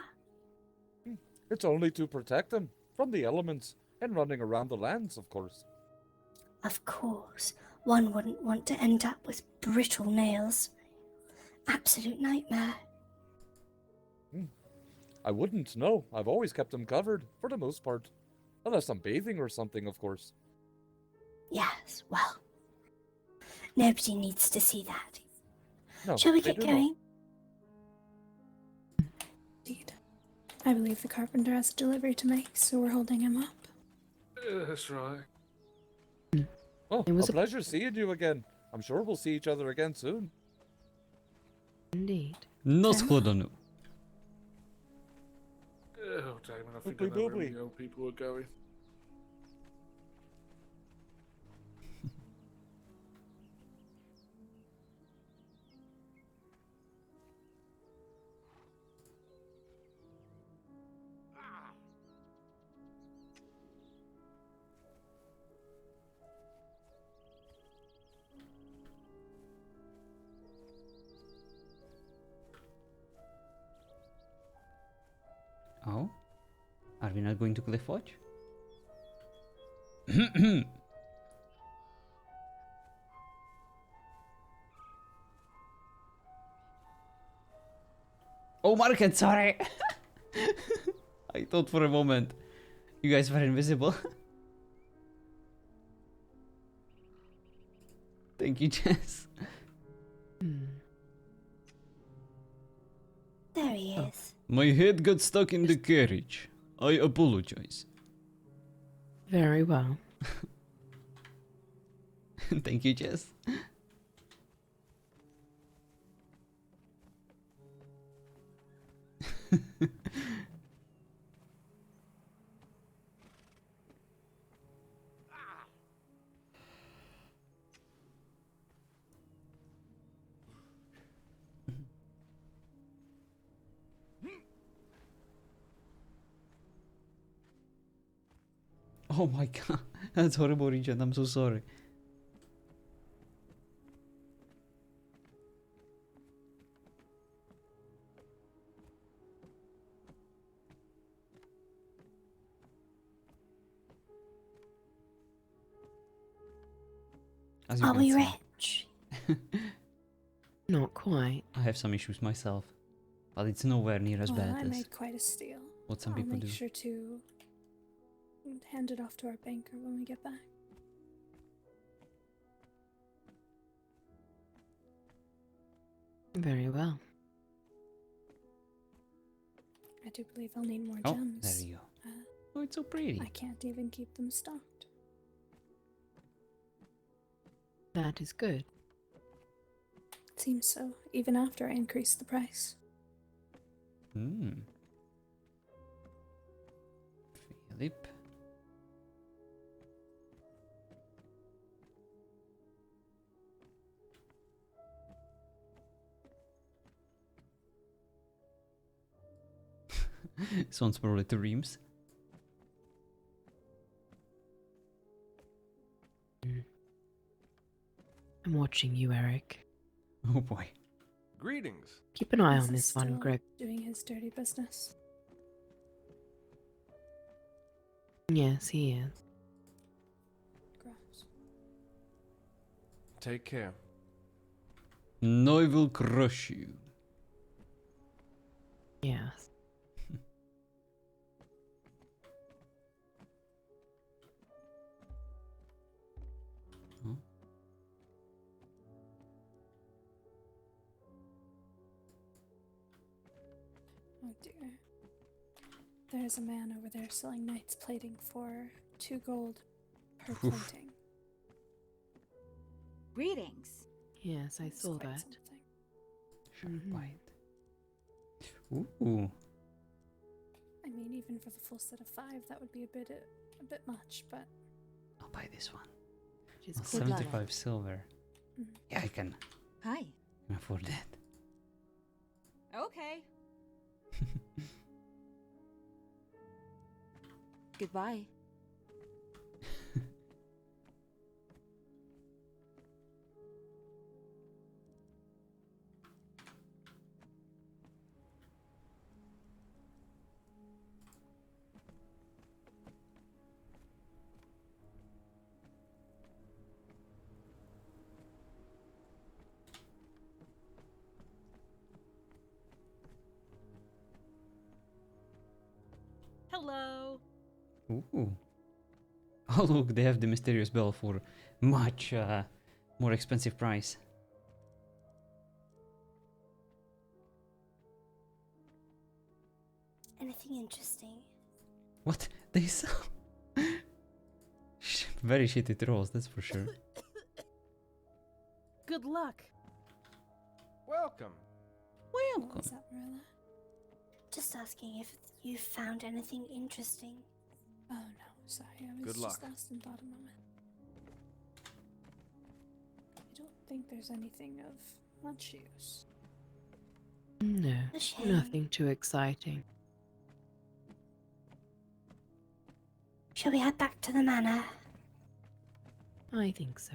It's only to protect them from the elements and running around the lands, of course. Of course, one wouldn't want to end up with brittle nails. Absolute nightmare. I wouldn't know. I've always kept them covered, for the most part. Unless I'm bathing or something, of course. Yes, well, nobody needs to see that. No, Shall we they get do not. going? Indeed. I believe the carpenter has a delivery to make, so we're holding him up. That's right. Oh, It was a a- pleasure seeing you again. I'm sure we'll see each other again soon. Indeed. Na shledanou. Oh, Damon, I think Booply I know where booply. the old people are going. Oh? Are we not going to Cliff Watch? Oh, Market, sorry! I thought for a moment you guys were invisible. Thank you, Jess. There he is. My head got stuck in the carriage. I apologize. Very well. Thank you, Jess. Oh my god, that's horrible, Regent. I'm so sorry. As you Are can we see, rich? Not quite. I have some issues myself, but it's nowhere near as Well, bad I as made quite a steal. what some I'll people make do. sure to hand it off to our banker when we get back. Very well. I do believe I'll need more Oh, gems. there you go. Oh, it's so pretty. I can't even keep them stocked. That is good. Seems so, even after I increased the price. Hmm. Philip. This one's probably the Reams. I'm watching you, Eric. Oh boy. Greetings. Keep an eye Is on he this one, still Greg. doing his dirty business? Yes, he is. Gross. Take care. No, I will crush you. Yes. Oh dear. There's a man over there selling knight's plating for 2 gold per Oof. plating. Greetings. Yes, I That's saw quite that. something. Sharp bite. Ooh. I mean, even for the full set of 5, that would be a bit much, but I'll buy this one. She's Oh, good luck. 75 silver. Mhm. Yeah, I can Hi. afford that. Okay. Goodbye. Hello. Ooh. Oh look, they have the mysterious bell for much more expensive price. Anything interesting? What? They sell? Very shitty trolls, that's for sure. Good luck. Welcome. what was that, Marilla? Just asking if you found anything interesting. Oh no, sorry, I was Good just luck. lost in thought a moment. I don't think there's anything of much use. No, A shame. nothing too exciting. Shall we head back to the manor? I think so.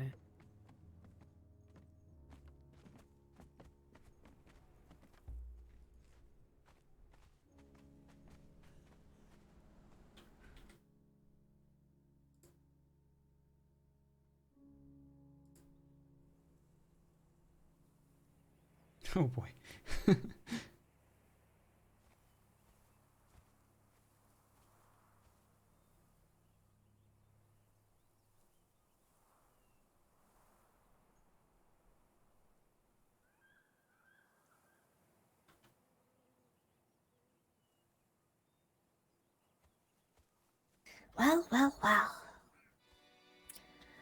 Oh boy. Well.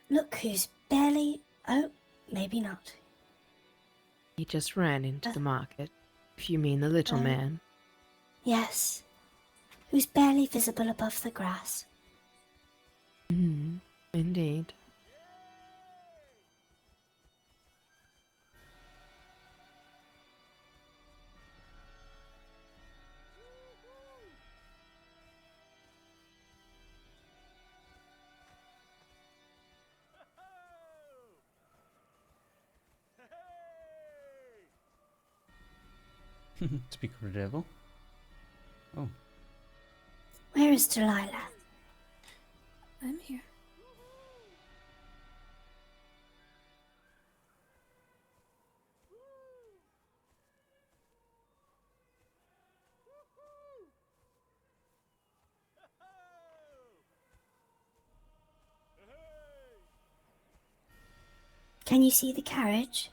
Look who's barely. Oh, maybe not. He just ran into the market. If you mean the little man. Yes. Who's barely visible above the grass. Indeed. Speak of the devil. Oh. Where is Delilah? I'm here. Can you see the carriage?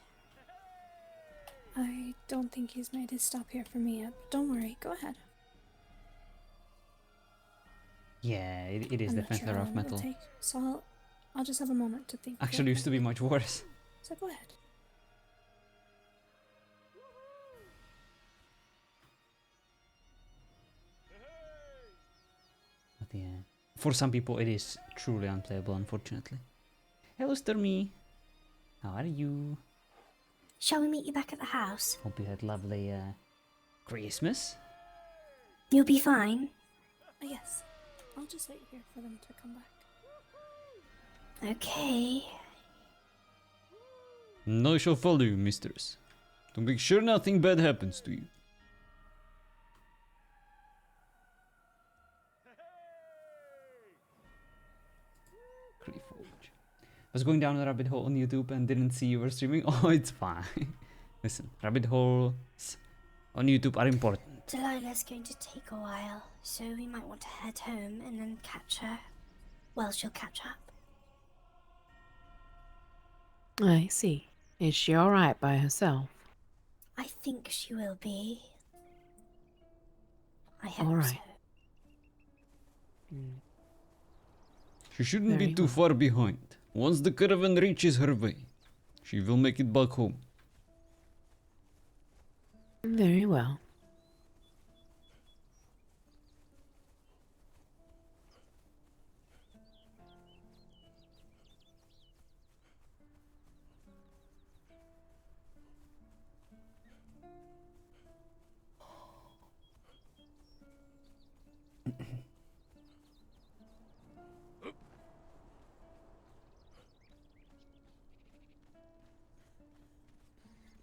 I don't think he's made his stop here for me yet, but don't worry, go ahead. Yeah, it is I'm not definitely sure how rough long it'll metal. take, so I'll just have a moment to think. Actually used to be much worse. So go ahead. But yeah, for some people it is truly unplayable, unfortunately. Hello, Stormy. How are you? Shall we meet you back at the house? Hope you had lovely Christmas. You'll be fine. Yes, I'll just wait here for them to come back. Okay. And I shall follow you, mistress, to make sure nothing bad happens to you. Creeforge. I was going down a rabbit hole on YouTube and didn't see you were streaming. Oh, it's fine. Listen, rabbit holes on YouTube are important. Delilah's going to take a while, so we might want to head home and then catch her. Well, she'll catch up. I see. Is she alright by herself? I think she will be. I hope Alright. so. She shouldn't be Very too well. far behind. Once the caravan reaches her way, she will make it back home. Very well.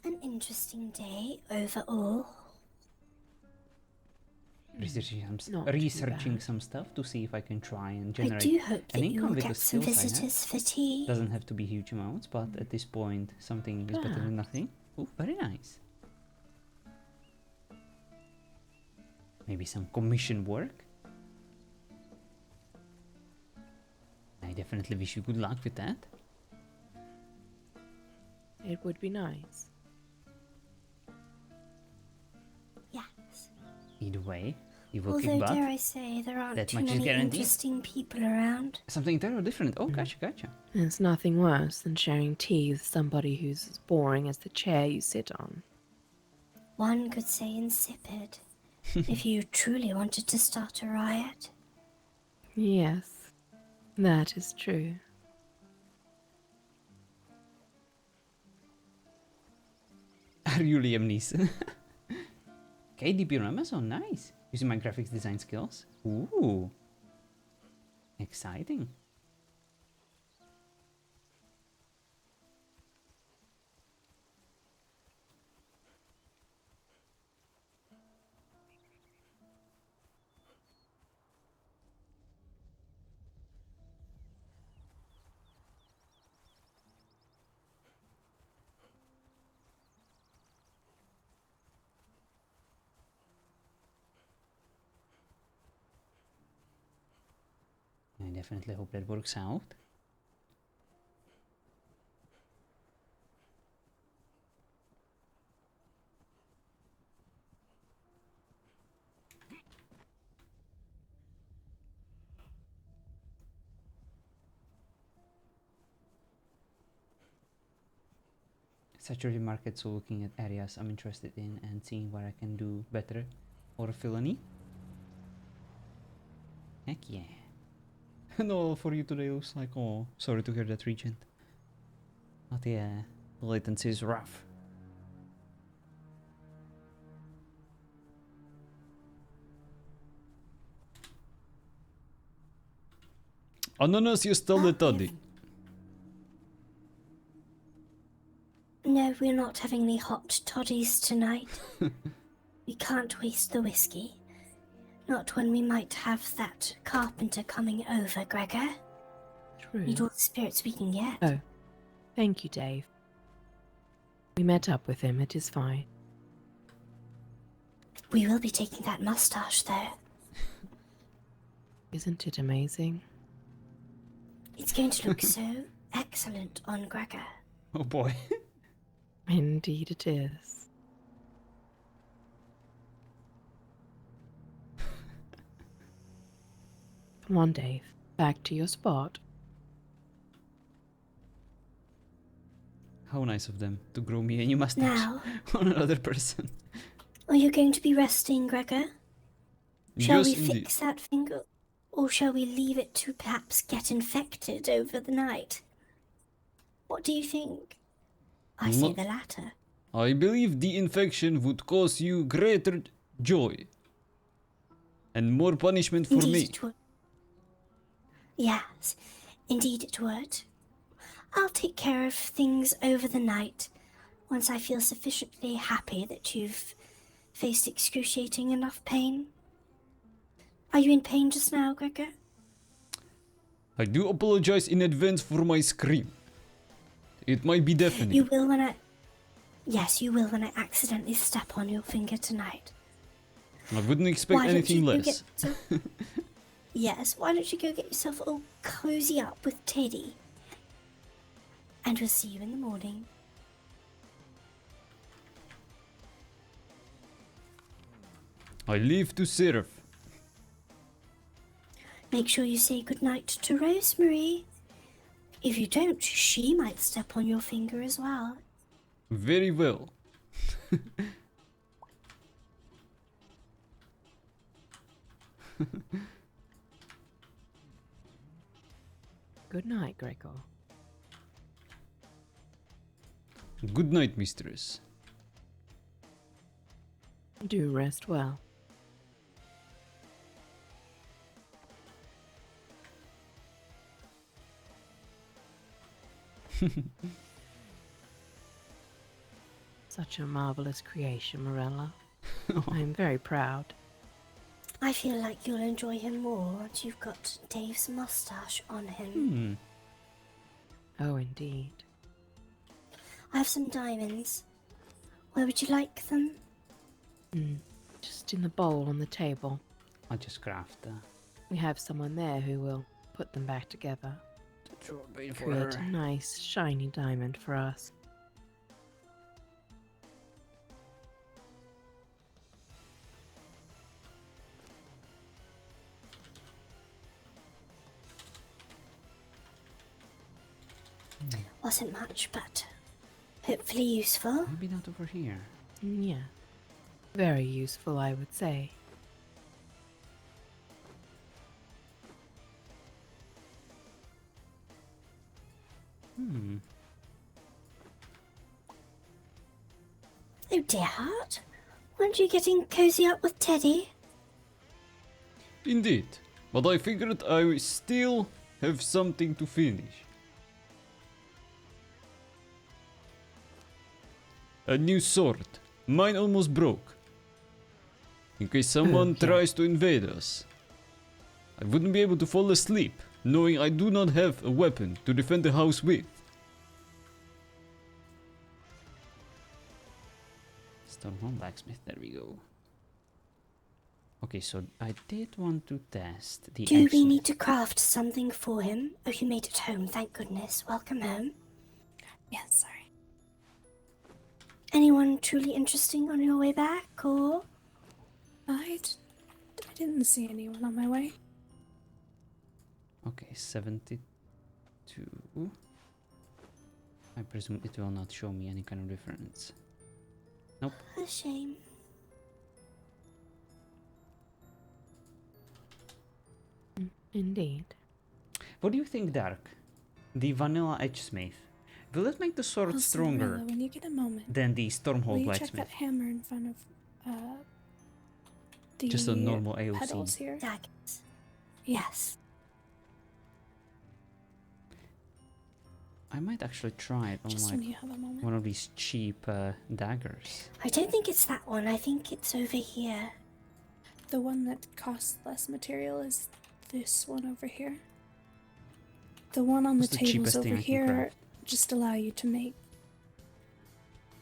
An interesting day overall. Researching some stuff to see if I can try and I generate do hope that an you income will with the get some skills I have. visitors for tea. Doesn't have to be huge amounts, but at this point, something is better than nothing. Oh, very nice. Maybe some commission work. I definitely wish you good luck with that. It would be nice. Yes. Either way, you will Although, kick butt. dare I say, there aren't That too much is many guaranteed. interesting people around. Something entirely different. Oh, gotcha. There's nothing worse than sharing tea with somebody who's as boring as the chair you sit on. One could say insipid, if you truly wanted to start a riot. Yes, that is true. Are you Liam Neeson? KDP on Amazon, nice. Using my graphics design skills. Ooh. Exciting. I definitely hope that works out. saturated market, so looking at areas I'm interested in and seeing what I can do better or fill a need. Heck yeah. No, for you today looks like, oh, sorry to hear that, Regent. But yeah, the latency is rough. Ananas jest ale tady. No, we're not having any hot toddies tonight. We can't waste the whiskey. Not when we might have that carpenter coming over, Gregor. True. Need all the spirits we can get. Oh, thank you, Dave. We met up with him at his fight. We will be taking that mustache, though. Isn't it amazing? It's going to look so excellent on Gregor. Oh boy. Indeed it is. Come on, Dave. Back to your spot. How nice of them to grow me a new mustache Now, on another person. are you going to be resting, Gregor? Shall Yes, we indeed. fix that finger? Or shall we leave it to perhaps get infected over the night? What do you think? I say No. the latter. I believe the infection would cause you greater joy. And more punishment for Indeed me. it would. Yes, indeed it would. I'll take care of things over the night once I feel sufficiently happy that you've faced excruciating enough pain. Are you in pain just now, Gregor? I do apologize in advance for my scream. It might be deafening. You will when I... Yes, you will when I accidentally step on your finger tonight. I wouldn't expect Why don't anything you go less. Yes, why don't you go get yourself all cozy up with Teddy? And we'll see you in the morning. I live to serve. Make sure you say goodnight to Rosemary. If you don't, she might step on your finger as well. Very well. Good night, Gregor. Good night, mistress. Do rest well. Such a marvelous creation, Morella. I am very proud. I feel like you'll enjoy him more once you've got Dave's mustache on him. Oh, indeed. I have some diamonds. Where would you like them? Just in the bowl on the table. I'll just craft We have someone there who will put them back together. for Create her. a nice, shiny diamond for us. Wasn't much, but hopefully useful. Maybe not over here. Yeah. Very useful, I would say. Oh dear heart, weren't you getting cozy up with Teddy? Indeed. But I figured I still have something to finish. A new sword. Mine almost broke. In case someone tries to invade us. I wouldn't be able to fall asleep, knowing I do not have a weapon to defend the house with. Stone home blacksmith, there we go. Okay, so I did want to test the Do we axle. need to craft something for him? Oh, you made it home, thank goodness. Welcome home. Yes, sorry. Anyone truly interesting on your way back, or? I didn't see anyone on my way. Okay, 72. I presume it will not show me any kind of difference. Nope. A shame. Indeed. What do you think, Dark? The vanilla edgesmith. Will it make the sword Oh, stronger Cinderella, when you get a moment, than the will Stormhold you check blacksmith? that hammer in front of the Just a normal pedals AOC. here? Daggers. Yes. I might actually try it on Just like when you have a moment. one of these cheap daggers. I don't think it's that one. I think it's over here. The one that costs less material is this one over here. The one on What's the the tables cheapest thing over I can here craft? just allow you to make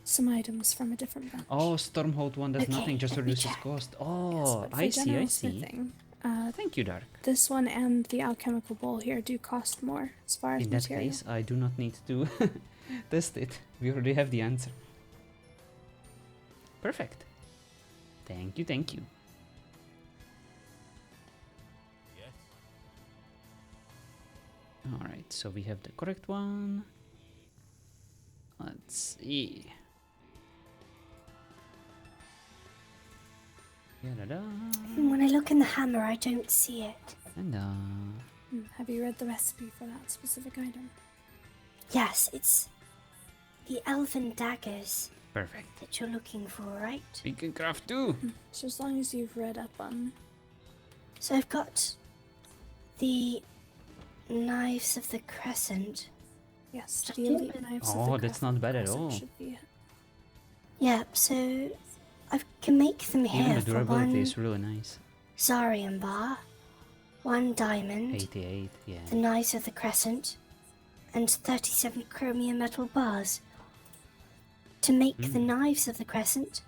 some items from a different bunch. Oh, Stormhold one does Okay, nothing, just let me reduces check. cost. Yes, Oh, but for I see, I general see. smithing, Thank you, Dark. this one and the alchemical bowl here do cost more as far as In that material. case, I do not need to test it. We already have the answer. Perfect. Thank you, thank you. Alright, so we have the correct one. Let's see. Da-da-da. When I look in the hammer, I don't see it. And Have you read the recipe for that specific item? Yes, it's the elven daggers perfect. that you're looking for, right? We can craft two. So as long as you've read up on... So I've got the knives of the crescent. Yes, the elite knives of the Oh, that's not bad at crescent all. should be it. Yeah, so I can make them Even here the for durability one is really nice. Zarian bar, one diamond, 88, yeah. the knives of the crescent, and 37 chromium metal bars. To make the knives of the crescent,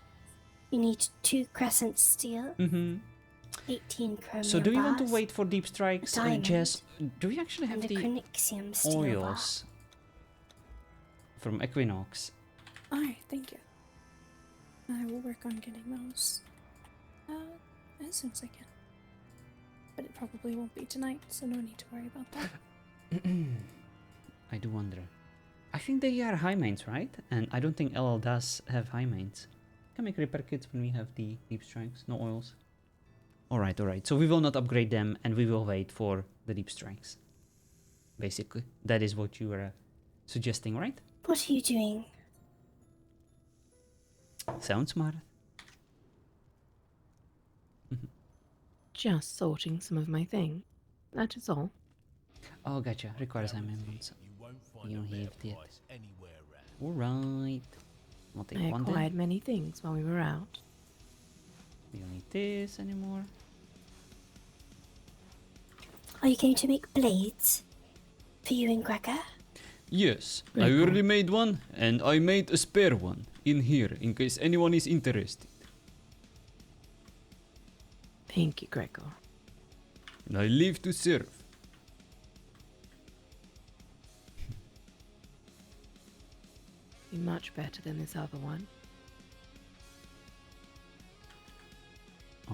you need 2 crescent steel, 18 chromium So do we want to bars, wait for deep strikes, diamond, Jess? Do we actually have and a the chromixium steel oils from Equinox? Alright, thank you. I will work on getting those as soon as I can. But it probably won't be tonight, so no need to worry about that. I do wonder. I think they are high mains, right? And I don't think LL does have high mains. Can make repair kits when we have the deep strikes, no oils. Alright, alright. So we will not upgrade them and we will wait for the deep strikes. Basically. That is what you were suggesting, right? What are you doing? Sounds smart. Just sorting some of my things. That is all. Oh, gotcha. Requires amendments. You don't have it yet. Alright. I'll take I one acquired then. many things while we were out. We don't need this anymore. Are you going to make blades for you and Gregor? Yes, I Gregor. already made one, and I made a spare one in here in case anyone is interested. Thank you, Gregor. I live to serve. Be much better than this other one.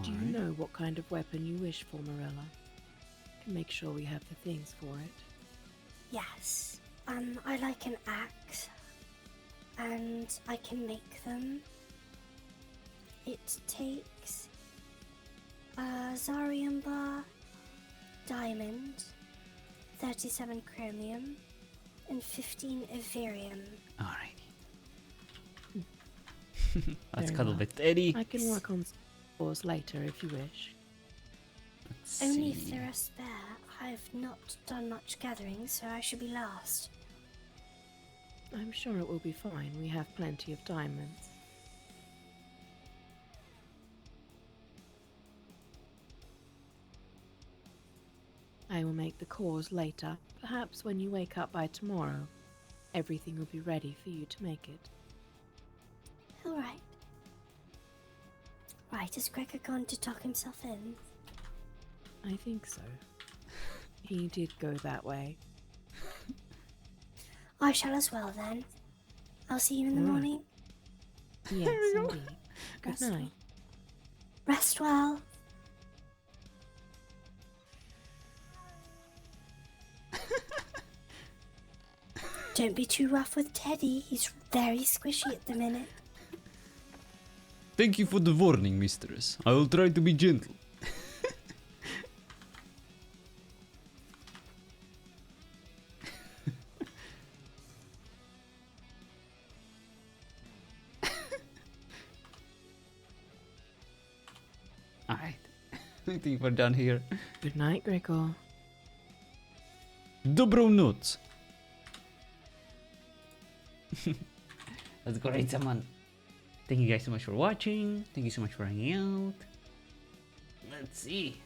Do you know what kind of weapon you wish for, Morella? Can make sure we have the things for it. Yes. I like an axe, and I can make them. It takes a Zarian bar, diamond, 37 chromium, and 15 Iverium. Alrighty. Let's Very cuddle well. with Eddie. I can work on scores later if you wish. Let's Only see. if there are spare. I've not done much gathering, so I should be last. I'm sure it will be fine. We have plenty of diamonds. I will make the cores later. Perhaps when you wake up by tomorrow, everything will be ready for you to make it. Alright. Right, has Gregor gone to tuck himself in? I think so. He did go that way. I shall as well then. I'll see you in the Right. morning. Yes, indeed. Good Rest night. Rest well. Don't be too rough with Teddy. He's very squishy at the minute. Thank you for the warning, mistress. I will try to be gentle. Alright. I think we're done here. Good night, Gregor. Dobronoc. Let's go raid someone. Thank you guys so much for watching. Thank you so much for hanging out. Let's see.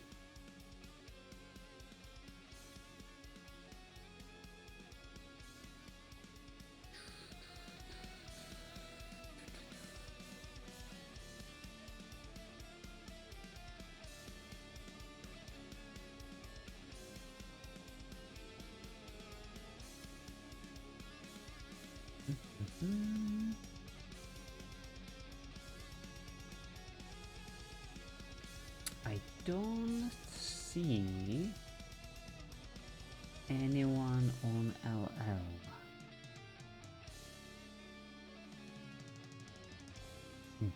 I don't see anyone on LL.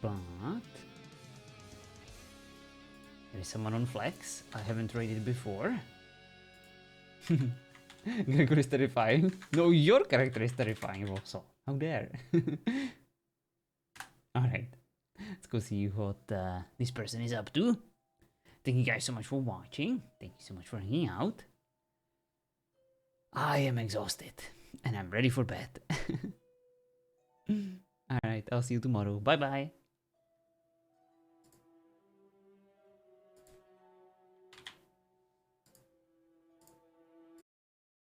But there is someone on Flex. I haven't raided before. Gregor is terrifying. No, your character is terrifying also. How dare. Alright. Let's go see what this person is up to. Thank you guys so much for watching. Thank you so much for hanging out. I am exhausted. And I'm ready for bed. Alright, I'll see you tomorrow. Bye bye.